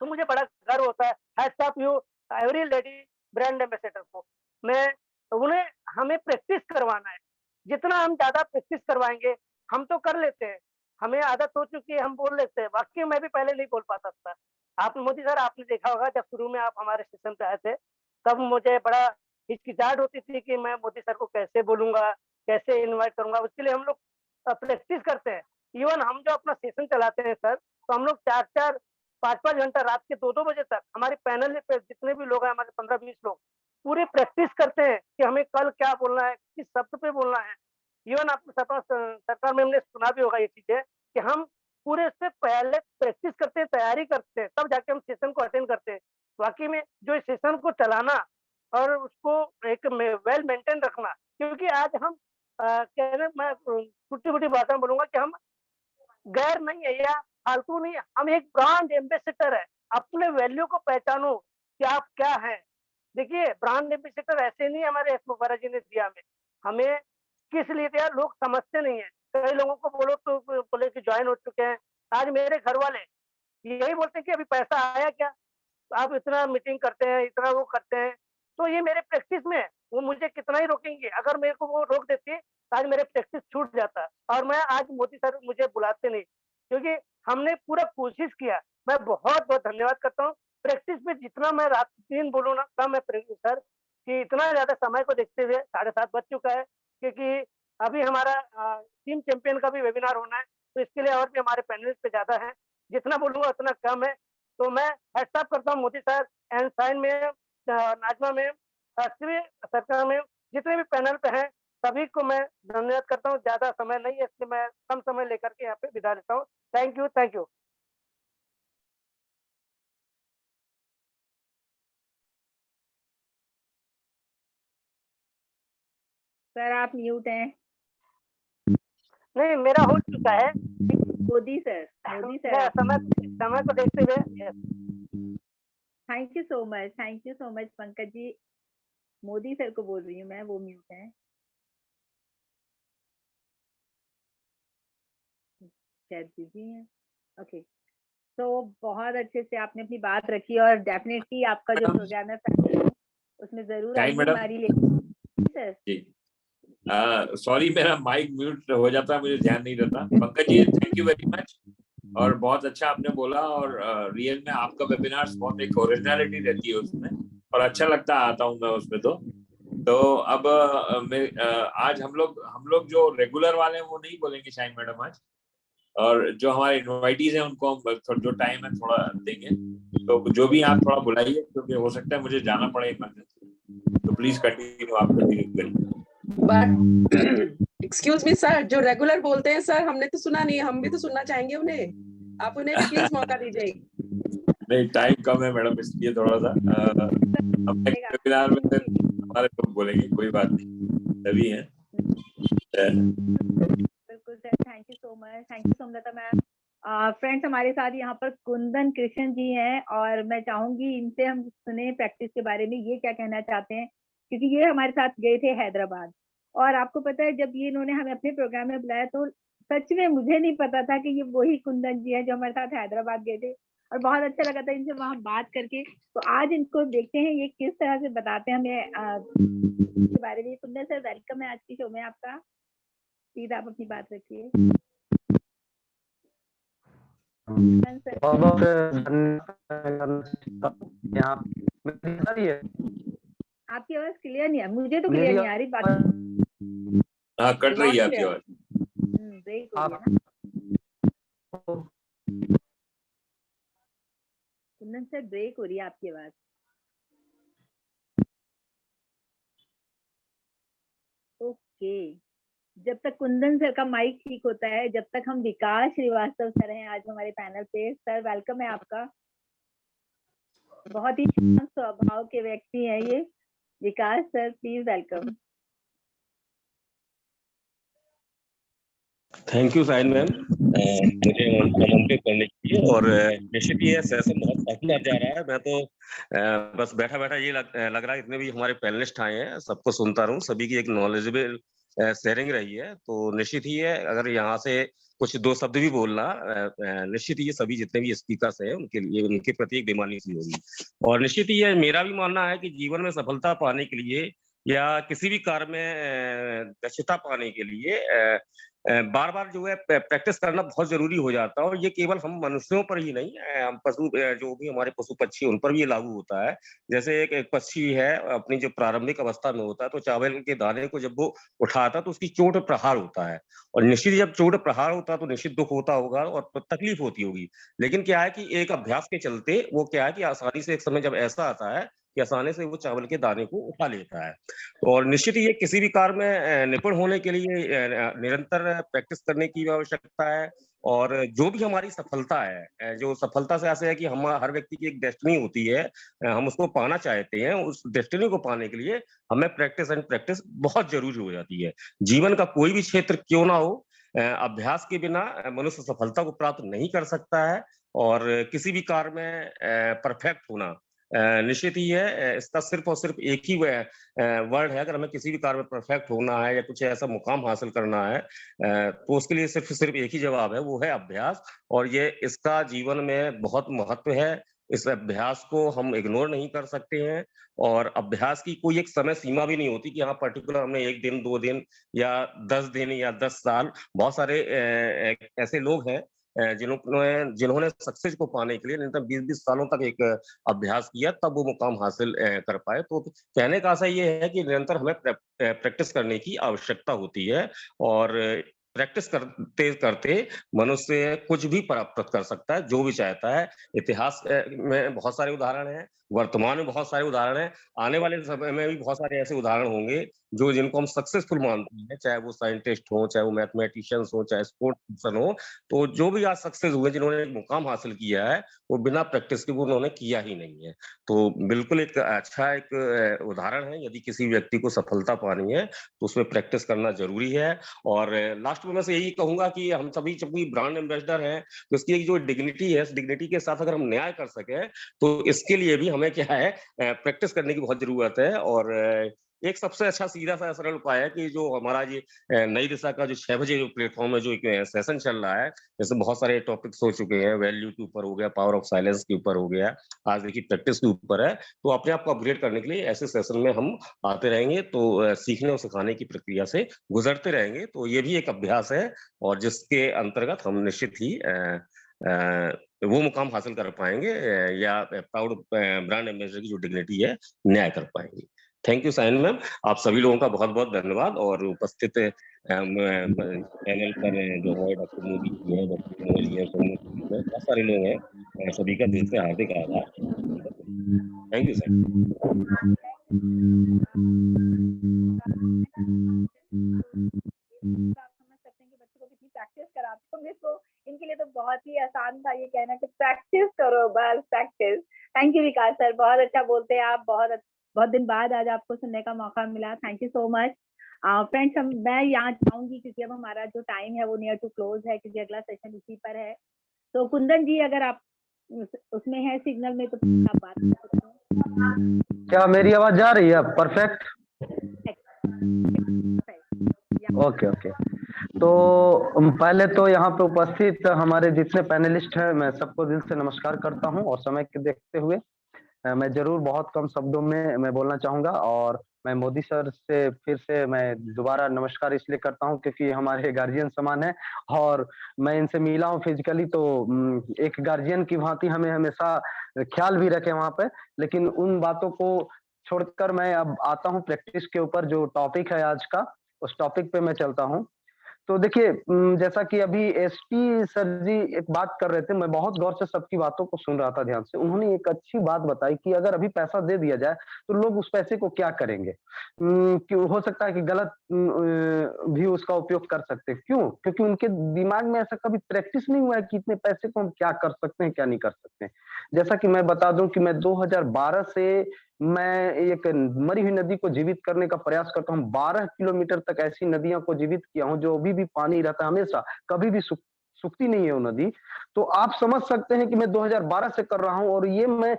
तो मुझे बड़ा गर्व होता है। Hats off you every lady brand ambassador को। मैं उन्हें हमें प्रैक्टिस करवाना है, जितना हम ज्यादा प्रैक्टिस करवाएंगे, हम तो कर लेते हैं, हमें आदत हो चुकी है, हम बोल लेते हैं। वाकई मैं भी पहले नहीं बोल पाता था। आप मोदी सर, आपने देखा होगा जब शुरू में आप हमारे सेशन पे आए थे, तब मुझे बड़ा हिचकिचाहट होती थी कि मैं मोदी सर को कैसे बोलूंगा, कैसे इनवाइट करूंगा। उसके लिए हम लोग प्रैक्टिस करते हैं। इवन हम जो अपना सेशन चलाते हैं सर, तो हम लोग 4-4 5-5 घंटा रात के 2-2 बजे तक हमारे पैनल पे जितने भी लोग हैं, हमारे 15-20 लोग, पूरी प्रैक्टिस करते हैं कि हमें कल क्या बोलना है, किस शब्द पे बोलना है। इवन आपको सरकार में हमने सुना भी होगा ये चीजें, कि हम पूरे से पहले प्रैक्टिस करते हैं, तैयारी करते हैं, तब जाके हम सेशन को अटेंड करते हैं। वाकई में जो सेशन को चलाना और उसको एक वेल मेंटेन रखना, क्योंकि आज हम कहने मैं छोटी छोटी बातें बोलूंगा कि हम गैर नहीं है या फालतू नहीं है, हम एक ब्रांड एम्बेसडर है। अपने वैल्यू को पहचानो कि आप क्या है। देखिए, ब्रांड एम्बेसडर ऐसे नहीं हमारे एस मुखर्जी जी ने दिया हमें किस लिए दिया, लोग समझते नहीं है। कई लोगों को बोलो तो बोले कि ज्वाइन हो चुके हैं। आज मेरे घर वाले यही बोलते हैं कि अभी पैसा आया क्या, आप इतना मीटिंग करते हैं, इतना वो करते हैं, तो ये मेरे प्रैक्टिस में है, वो मुझे कितना ही रोकेंगे। अगर मेरे को वो रोक देती है तो आज मेरे प्रैक्टिस छूट जाता। और मैं आज मोदी सर मुझे बुलाते नहीं, क्योंकि हमने पूरा कोशिश किया। मैं बहुत बहुत धन्यवाद करता हूँ। प्रैक्टिस में जितना मैं रात दिन बोलूँ ना कम है सर, कि इतना ज्यादा समय को देखते हुए 7:30 बज चुका है, क्योंकि अभी हमारा टीम चैंपियन का भी वेबिनार होना है, तो इसके लिए और भी हमारे पैनलिस्ट पे ज्यादा है, जितना बोलूंगा उतना कम है। तो मैं हैट्स ऑफ करता हूँ मोदी सर एंड साइन में, नाजमा में, श्री सरकार में, जितने भी पैनल पे हैं सभी को मैं धन्यवाद करता हूँ। ज्यादा समय नहीं है इसलिए मैं कम समय लेकर के यहाँ पे विदा लेता हूँ। Thank you, thank you. Sir आप म्यूट हैं। नहीं, मेरा हो चुका है। मोदी सर, समय को देखते हुए। Thank you so much Pankaj ji. Modi sir को बोल रही हूँ मैं, वो म्यूट है। शायद बिजी हैं। ओके, तो बहुत अच्छे से आपने अपनी बात रखी और डेफिनेटली आपका जो प्रोग्राम है उसमें जरूर आएगी हमारी सर जी। सॉरी मेरा माइक म्यूट हो जाता है, मुझे ध्यान नहीं रहता। Pankaj ji thank you very much, और बहुत अच्छा आपने बोला, और रियल में आपका वेबिनार्स बहुत एक ओरिजिनलिटी रहती है उसमें, और अच्छा लगता आता हूँ मैं उसमें। तो अब आज हम लोग जो रेगुलर वाले हैं वो नहीं बोलेंगे शाइन मैडम आज, और जो हमारे इनवाइटीज हैं उनको हम जो टाइम है थोड़ा देंगे। तो जो भी आप थोड़ा बुलाइए, क्योंकि हो सकता है मुझे जाना पड़े इमरजेंसी। तो प्लीज कंटिन्यू, आप कंटिन्यू करिए। बट एक्सक्यूज मी सर, जो रेगुलर बोलते हैं सर, हमने तो सुना नहीं है, हम भी तो सुनना चाहेंगे उन्हें। आप उन्हें भी प्लीज मौका दीजिए। नहीं, टाइम कम है मैडम, इसलिए थोड़ा सा वेबिनार में हमारे लोग बोलेंगे, कोई बात नहीं, सभी हैं। बिल्कुल sir, thank you so much Lata ma'am. Friends, हमारे साथ यहाँ पर कुंदन कृष्ण जी हैं, और मैं चाहूंगी इनसे हम सुने प्रैक्टिस के बारे में, ये क्या कहना चाहते हैं, क्योंकि ये हमारे साथ गए थे हैदराबाद। और आपको पता है, जब ये इन्होंने हमें अपने प्रोग्राम में बुलाया तो सच में मुझे नहीं पता था कि ये वही कुंदन जी है जो हमारे साथ हैदराबाद गए थे, और बहुत अच्छा लगा था इनसे वहां बात करके। तो आज इनको देखते हैं ये किस तरह से बताते हैं हमें के बारे में। कुंदन सर, वेलकम है आज की शो में आपका। प्लीज आप अपनी बात रखिए। आपकी आवाज क्लियर नहीं है, मुझे तो क्लियर नहीं आ रही। बात हाँ, कट रही है आपकी आवाज। ब्रेक हो रही है ना। कुंदन सर, ब्रेक हो रही है आपकी आवाज। ओके, जब तक कुंदन सर का माइक ठीक होता है, जब तक हम विकास श्रीवास्तव सर हैं आज हमारे पैनल पे। सर वेलकम है आपका। बहुत ही शांत स्वभाव के व्यक्ति हैं ये Vikas sir, please welcome. Thank you साइन मैम, मुझे आमंत्रित करने के लिए। और निश्चित ये सेशन बहुत पसंद जा रहा है। मैं तो बस बैठा बैठा ये लग रहा है, इतने भी हमारे पैनलिस्ट आए हैं सबको सुनता रहूं, सभी की एक नॉलेजेबल शेयरिंग रही है। तो निश्चित ही है, अगर यहाँ से कुछ दो शब्द भी बोलना, निश्चित ही ये सभी जितने भी स्पीकर्स हैं उनके लिए, उनके प्रति एक बेईमानी सी होगी। और निश्चित ही मेरा भी मानना है कि जीवन में सफलता पाने के लिए या किसी भी कार्य में दक्षता पाने के लिए बार बार जो है प्रैक्टिस करना बहुत जरूरी हो जाता है। और ये केवल हम मनुष्यों पर ही नहीं, हम पशु, जो भी हमारे पशु पक्षी, उन पर भी ये लागू होता है। जैसे एक पक्षी है, अपनी जो प्रारंभिक अवस्था में होता है तो चावल के दाने को जब वो उठाता है तो उसकी चोट प्रहार होता है, और निश्चित जब चोट प्रहार होता है तो निश्चित दुख होता होगा और तकलीफ होती होगी। लेकिन क्या है कि एक अभ्यास के चलते वो क्या है कि आसानी से एक समय जब ऐसा आता है कि आसानी से वो चावल के दाने को उठा लेता है। और निश्चित ही ये किसी भी कार्य में निपुण होने के लिए निरंतर प्रैक्टिस करने की आवश्यकता है। और जो भी हमारी सफलता है, जो सफलता से ऐसे है कि हम, हर व्यक्ति की एक डेस्टिनी होती है, हम उसको पाना चाहते हैं, उस डेस्टिनी को पाने के लिए हमें प्रैक्टिस एंड प्रैक्टिस बहुत जरूरी हो जाती है। जीवन का कोई भी क्षेत्र क्यों ना हो, अभ्यास के बिना मनुष्य सफलता को प्राप्त नहीं कर सकता है। और किसी भी कार्य में परफेक्ट होना निश्चित ही है, इसका सिर्फ और सिर्फ एक ही वर्ड है। अगर हमें किसी भी कार्य में परफेक्ट होना है या कुछ ऐसा मुकाम हासिल करना है, तो उसके लिए सिर्फ एक ही जवाब है, वो है अभ्यास। और ये इसका जीवन में बहुत महत्व है। इस अभ्यास को हम इग्नोर नहीं कर सकते हैं। और अभ्यास की कोई एक समय सीमा भी नहीं होती कि हाँ पर्टिकुलर हमने 1 दिन 2 दिन या 10 दिन या 10 साल। बहुत सारे ऐसे लोग हैं जिन्होंने सक्सेस को पाने के लिए निरंतर 20-20 सालों तक एक अभ्यास किया, तब वो मुकाम हासिल कर पाए। तो कहने का आशा ये है कि निरंतर हमें प्रैक्टिस करने की आवश्यकता होती है। और प्रैक्टिस करते करते मनुष्य कुछ भी प्राप्त कर सकता है, जो भी चाहता है। इतिहास में बहुत सारे उदाहरण हैं, वर्तमान में बहुत सारे उदाहरण हैं, आने वाले समय में भी बहुत सारे ऐसे उदाहरण होंगे जो जिनको हम सक्सेसफुल मानते हैं, चाहे वो साइंटिस्ट हो, चाहे वो मैथमेटिशियंस हो, चाहे स्पोर्ट्स पर्सन हो। तो जो भी आज सक्सेस हुए, जिन्होंने एक मुकाम हासिल किया है, वो बिना प्रैक्टिस के वो उन्होंने किया ही नहीं है। तो बिल्कुल एक अच्छा एक उदाहरण है, यदि किसी व्यक्ति को सफलता पानी है तो उसमें प्रैक्टिस करना जरूरी है। और लास्ट में मैं से यही कहूंगा कि हम सभी जब भी ब्रांड एम्बेसडर हैं, तो इसकी जो डिग्निटी है, इस डिग्निटी के साथ अगर हम न्याय कर सके तो इसके लिए भी हमें क्या है, प्रैक्टिस करने की बहुत जरूरत है। और एक सबसे अच्छा सीधा सा सरल उपाय है कि जो हमारा ये नई दिशा का जो 6 बजे जो प्लेटफॉर्म है, जो एक सेशन चल रहा है, जैसे बहुत सारे टॉपिक्स हो चुके हैं, वैल्यू के ऊपर हो गया, पावर ऑफ साइलेंस के ऊपर हो गया, आज देखिए प्रैक्टिस के ऊपर है। तो अपने आप को अपग्रेड करने के लिए ऐसे सेशन में हम आते रहेंगे, तो सीखने और सिखाने की प्रक्रिया से गुजरते रहेंगे। तो ये भी एक अभ्यास है, और जिसके अंतर्गत हम निश्चित ही वो मुकाम हासिल कर पाएंगे, या प्राउड ब्रांड एम्बेसडर की जो डिग्निटी है, न्याय कर पाएंगे। थैंक यू साइन मैम, आप सभी लोगों का बहुत बहुत धन्यवाद। और उपस्थित पैनल पर जो है डॉक्टर मोदी जी हैं, डॉक्टर मनोज जी हैं, बहुत सारे लोग हैं, सभी का दिल से हार्दिक आभार। Thank you sir. प्रैक्टिस कराते होंगे, तो इनके लिए तो बहुत ही आसान था ये कहना कि प्रैक्टिस करो, बस practice. Thank you Vikas sir, बहुत अच्छा बोलते हैं आप, बहुत दिन बाद आज आपको सुनने का मौका मिला। Thank you so much. Friends, मैं यहाँ चाहूंगी क्योंकि अब हमारा जो टाइम है वो नियर टू क्लोज है, क्योंकि अगला सेशन इसी पर है। तो कुंदन जी, अगर आप उसमें है सिग्नल में, तो आप बात कर सकते हैं। क्या मेरी आवाज जा रही है परफेक्ट? Okay okay. तो पहले तो यहाँ पे उपस्थित हमारे जितने पैनलिस्ट हैं, मैं सबको दिल से नमस्कार करता हूँ। और समय के देखते हुए मैं जरूर बहुत कम शब्दों में मैं बोलना चाहूंगा। और मैं मोदी सर से फिर से मैं दोबारा नमस्कार इसलिए करता हूं क्योंकि हमारे गार्जियन समान है, और मैं इनसे मिला हूं फिजिकली, तो एक गार्जियन की भांति हमें हमेशा ख्याल भी रखे वहां पे। लेकिन उन बातों को छोड़कर मैं अब आता हूं प्रैक्टिस के ऊपर। जो टॉपिक है आज का, उस टॉपिक पे मैं चलता हूं। तो देखिए, जैसा कि अभी एसपी सर जी एक बात कर रहे थे, मैं बहुत गौर से सबकी बातों को सुन रहा था ध्यान से। उन्होंने एक अच्छी बात बताई कि अगर अभी पैसा दे दिया जाए तो लोग उस पैसे को क्या करेंगे। कि हो सकता है कि गलत भी उसका उपयोग कर सकते हैं। क्यों? क्योंकि उनके दिमाग में ऐसा कभी प्रैक्टिस नहीं हुआ है कि इतने पैसे को हम क्या कर सकते हैं, क्या नहीं कर सकते हैं। जैसा कि मैं बता दूं कि मैं 2012 से मैं एक मरी हुई नदी को जीवित करने का प्रयास करता हूँ। 12 किलोमीटर तक ऐसी नदियों को जीवित किया हूँ जो अभी भी पानी रहता है, हमेशा, कभी भी सूखती नहीं है वो नदी। तो आप समझ सकते हैं कि मैं 2012 से कर रहा हूँ, और ये मैं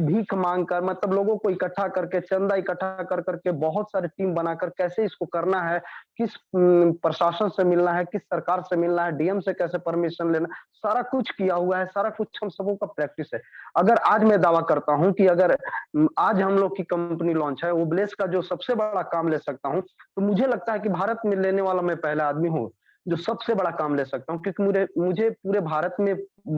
भीख मांग कर, मतलब लोगों को इकट्ठा करके, चंदा इकट्ठा कर करके, बहुत सारे टीम बनाकर कैसे इसको करना है, किस प्रशासन से मिलना है, किस सरकार से मिलना है, डीएम से कैसे परमिशन लेना, सारा कुछ किया हुआ है। सारा कुछ हम सबों का प्रैक्टिस है। अगर आज मैं दावा करता हूं कि अगर आज हम लोग की कंपनी लॉन्च है, ओब्लेस का जो सबसे बड़ा काम ले सकता हूं, तो मुझे लगता है कि भारत में लेने वाला मैं पहला आदमी हूं जो सबसे बड़ा काम ले सकता हूं। क्योंकि मुझे पूरे भारत में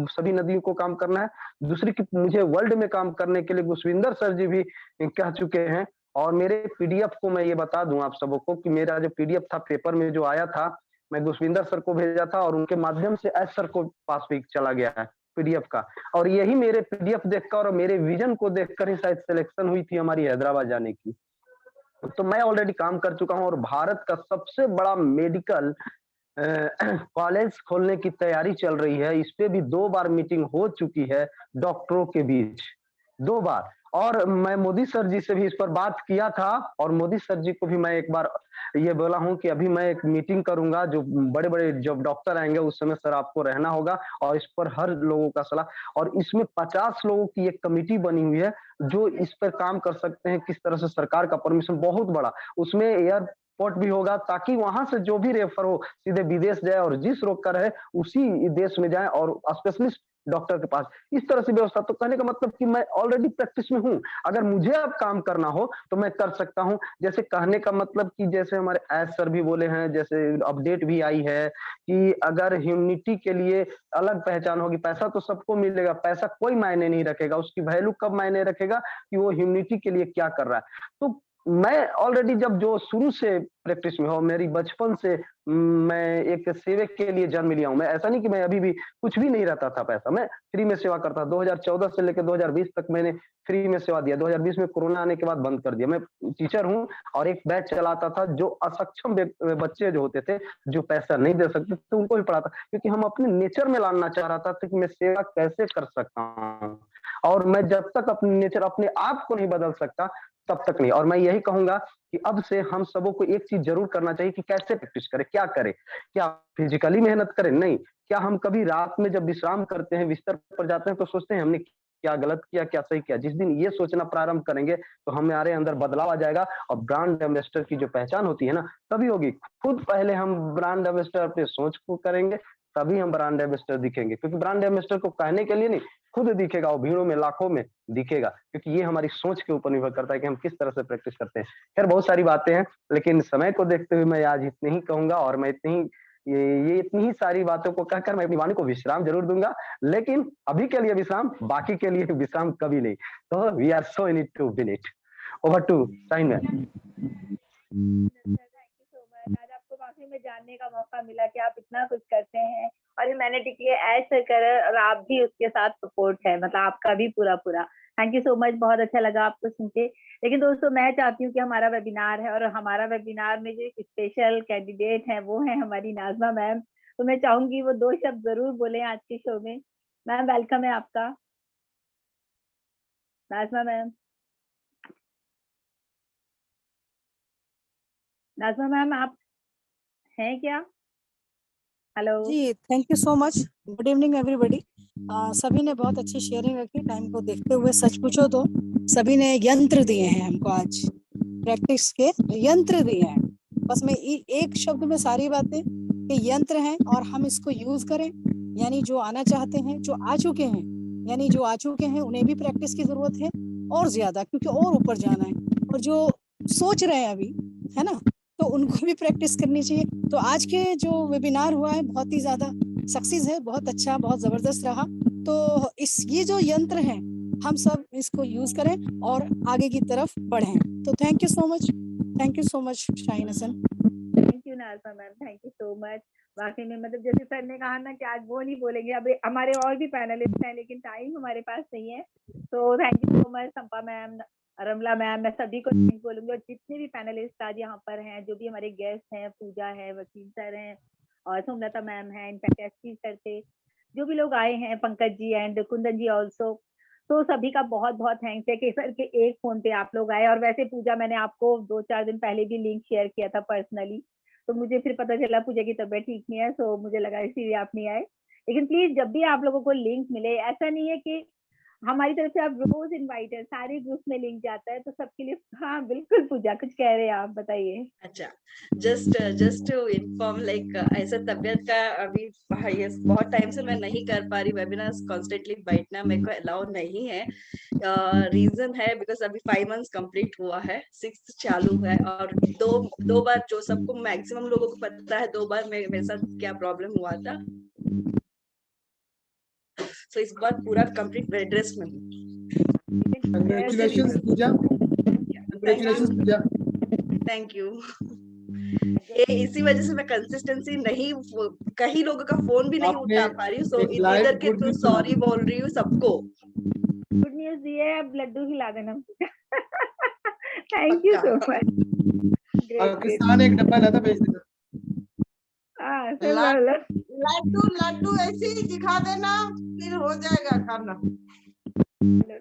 सभी नदियों को काम करना है। दूसरी की मुझे वर्ल्ड में काम करने के लिए गुरविंदर सर जी भी कह चुके हैं। और मेरे पीडीएफ को मैं ये बता दूं आप सबों को कि मेरा जो पीडीएफ था पेपर में जो आया था, मैं गुरविंदर सर को भेजा था, और उनके माध्यम से एस सर को पास भी चला गया है पीडीएफ का। और यही मेरे पीडीएफ देखकर और मेरे विजन को देखकर ही शायद सिलेक्शन हुई थी हमारी हैदराबाद जाने की। तो मैं ऑलरेडी काम कर चुका हूं, और भारत का सबसे बड़ा मेडिकल कॉलेज खोलने की तैयारी चल रही है। इस पे भी 2 बार मीटिंग हो चुकी है डॉक्टरों के बीच, 2 बार। और मैं मोदी सर जी से भी इस पर बात किया था, और मोदी सर जी को भी मैं एक बार ये बोला हूं कि अभी मैं एक मीटिंग करूंगा, जो बड़े बड़े जब डॉक्टर आएंगे उस समय सर आपको रहना होगा, और इस पर हर लोगों का सलाह। और इसमें 50 लोगों की एक कमेटी बनी हुई है जो इस पर काम कर सकते हैं, किस तरह से सरकार का परमिशन बहुत बड़ा, उसमें एयरपोर्ट भी होगा, ताकि वहां से जो भी रेफर हो सीधे विदेश जाए, और जिस रोग का रहे उसी देश में जाए, और स्पेशलिस्ट डॉक्टर के पास, इस तरह से व्यवस्था। तो कहने का मतलब कि मैं ऑलरेडी प्रैक्टिस में हूं। अगर मुझे अब काम करना हो तो मैं कर सकता हूं। जैसे कहने का मतलब कि जैसे हमारे एस सर भी बोले हैं, जैसे अपडेट भी आई है कि अगर ह्यूमनिटी के लिए अलग पहचान होगी। पैसा तो सबको मिलेगा, पैसा कोई मायने नहीं रखेगा, उसकी वैल्यू कब मायने रखेगा कि वो ह्यूमनिटी के लिए क्या कर रहा है। तो मैं ऑलरेडी जब जो शुरू से प्रैक्टिस में हो, मेरी बचपन से मैं एक सेवक के लिए जन्म लिया हूँ। मैं ऐसा नहीं कि मैं अभी भी कुछ भी नहीं रहता था पैसा, मैं फ्री में सेवा करता। 2014 से लेकर 2020 तक मैंने फ्री में सेवा दिया। 2020 में कोरोना आने के बाद बंद कर दिया। मैं टीचर हूँ और एक बैच चलाता था जो असक्षम बच्चे जो होते थे, जो पैसा नहीं दे सकते थे, उनको भी पढ़ाता, क्योंकि हम अपने नेचर में लाना चाह रहा था कि मैं सेवा कैसे कर सकता हूँ। और मैं जब तक अपने नेचर, अपने आप को नहीं बदल सकता, तब तक नहीं। और मैं यही कहूंगा कि अब से हम सबों को एक चीज जरूर करना चाहिए कि कैसे प्रैक्टिस करें, क्या करें। क्या फिजिकली मेहनत करें? नहीं। क्या हम कभी रात में जब विश्राम करते हैं, बिस्तर पर जाते हैं, तो सोचते हैं हमने क्या गलत किया, क्या सही किया? जिस दिन ये सोचना प्रारंभ करेंगे तो हमारे अंदर बदलाव आ जाएगा और ब्रांड एम्बेसडर की जो पहचान होती है ना, तभी होगी। खुद पहले हम ब्रांड एम्बेसडर अपने सोच को करेंगे, तभी हम ब्रांड एम्बेसडर दिखेंगे। क्योंकि ब्रांड एम्बेसडर को कहने के लिए नहीं, खुद दिखेगा, वो भीड़ों में, लाखों में दिखेगा। क्योंकि ये हमारी सोच के ऊपर निर्भर करता है कि हम किस तरह से प्रैक्टिस करते हैं। खैर, बहुत सारी बातें हैं, लेकिन समय को देखते हुए मैं आज इतने ही कहूंगा। और मैं ये इतनी ही सारी बातों को कहकर मैं अपनी वाणी को विश्राम जरूर दूंगा, लेकिन अभी के लिए विश्राम, बाकी के लिए विश्राम कभी नहीं। तो we are so in it to win it. Over to Shaheen ma'am. आज आपको वाकई में जानने का मौका मिला कि आप इतना कुछ करते हैं और ह्यूमैनिटी के लिए ऐसे कर, और आप भी उसके साथ सपोर्ट है, मतलब आपका भी पूरा। थैंक यू सो मच, बहुत अच्छा लगा आपको सुन के। लेकिन दोस्तों, मैं चाहती हूँ कि हमारा वेबिनार है और हमारा वेबिनार में जो स्पेशल कैंडिडेट है वो है हमारी नाज़मा मैम। तो मैं चाहूंगी वो 2 शब्द जरूर बोले आज के शो में। मैम, वेलकम है आपका। नाज़मा मैम, नाज़मा मैम आप हैं क्या? हेलो जी, thank you so much. Good evening everybody. सभी ने बहुत अच्छी शेयरिंग रखी। टाइम को देखते हुए सच पूछो तो सभी ने यंत्र दिए हैं हमको, आज प्रैक्टिस के यंत्र दिए हैं। बस मैं एक शब्द में सारी बातें कि यंत्र हैं और हम इसको यूज करें। यानी जो आना चाहते हैं, जो आ चुके हैं, यानी जो आ चुके हैं उन्हें भी प्रैक्टिस की जरूरत है और ज्यादा, क्योंकि और ऊपर जाना है। और जो सोच रहे हैं अभी, है ना, तो उनको भी प्रैक्टिस करनी चाहिए। तो आज के जो वेबिनार हुआ है बहुत ही ज्यादा सक्सेस है, बहुत अच्छा, बहुत जबरदस्त रहा। तो ये जो यंत्र है, हम सब इसको यूज करें और आगे की तरफ बढ़ें। तो thank you so much Shaheen Hasan. Thank you Nazma ma'am, thank you so much. वाकई में मतलब जैसे सर ने कहा ना कि आज वो नहीं बोलेंगे, अब हमारे और भी पैनलिस्ट हैं लेकिन टाइम हमारे पास नहीं है। तो thank you so much Sampa ma'am, Ramla ma'am, मैं सभी को थैंक बोलूंगी। और जितने भी पैनलिस्ट आज यहाँ पर हैं, जो भी हमारे गेस्ट हैं, पूजा है, वकील सर हैं और सोमलता मैम है, इनफैक्ट एसपी सर थे, जो भी लोग आए हैं, Pankaj ji and Kundan ji also. तो सभी का बहुत बहुत थैंक्स है कि सर के एक फोन पे आप लोग आए। और वैसे पूजा, मैंने आपको 2-4 दिन पहले भी लिंक शेयर किया था पर्सनली, तो मुझे फिर पता चला पूजा की तबीयत ठीक नहीं है, तो मुझे लगा इसीलिए आप नहीं आए। लेकिन प्लीज जब भी आप लोगों को लिंक मिले, ऐसा नहीं है कि हमारी तरफ से आप रोज इनवाइट है, सारे ग्रुप में लिंक जाता है, तो सबके लिए। हाँ बिल्कुल पूजा, कुछ कह रहे हैं आप, बताइए। अच्छा, जस्ट टू इन्फॉर्म, लाइक ऐसा तबियत का अभी बहुत टाइम से मैं नहीं कर पा रही वेबिनार्स, कॉन्स्टेंटली बैठना मेरे को अलाउ नहीं है। रीजन है बिकॉज अभी 5 मंथ्स कंप्लीट हुआ है, 6th चालू है, और दो बार, जो सबको मैक्सिमम लोगों को पता है, 2 बार मेरे साथ क्या प्रॉब्लम हुआ था। So इस बार पूरा कंप्लीट बेड रेस्ट में हूँ। Congratulations Pooja, congratulations Pooja. Thank you. ये इसी वजह से मैं कंसिस्टेंसी नहीं, कई लोगों का फोन भी नहीं उठा पा रही हूँ, सो इतनी करके तो सॉरी बोल रही हूँ सबको। गुड न्यूज ये है, अब लड्डू खिला देना। Thank you so much. Pakistan एक डब्बा लाता भेज देना। लड्डू ऐसे ही दिखा देना, फिर हो जाएगा खाना।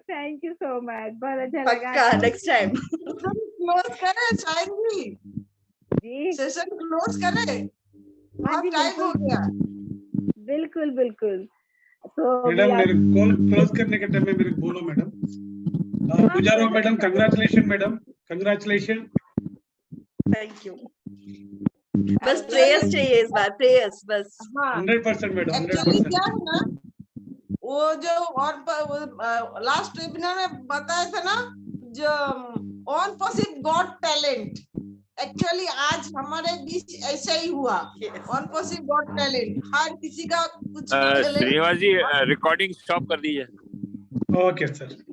थैंक यू सो मच, बहुत अच्छा लगा। नेक्स्ट टाइम क्लोज करें शायद जी, सेशन क्लोज करें, बहुत टाइम हो गया। बिल्कुल बिल्कुल। तो मैडम, मेरे कॉल क्लोज करने के टाइम में मेरे बोलो मैडम। पूजा रो madam, congratulation madam, congratulation. Thank you. बस प्रेयर्स चाहिए इस बार, प्रेयर्स बस। 100% मैडम, 100%। क्या है ना, वो जो और लास्ट वेबिनार में बताया था ना, जो on possible got talent, actually आज हमारे बीच ऐसा ही हुआ। ऑन पॉसिबल गॉड टैलेंट, हर किसी का कुछ श्रीनिवास जी, रिकॉर्डिंग स्टॉप कर दीजिए। Okay sir.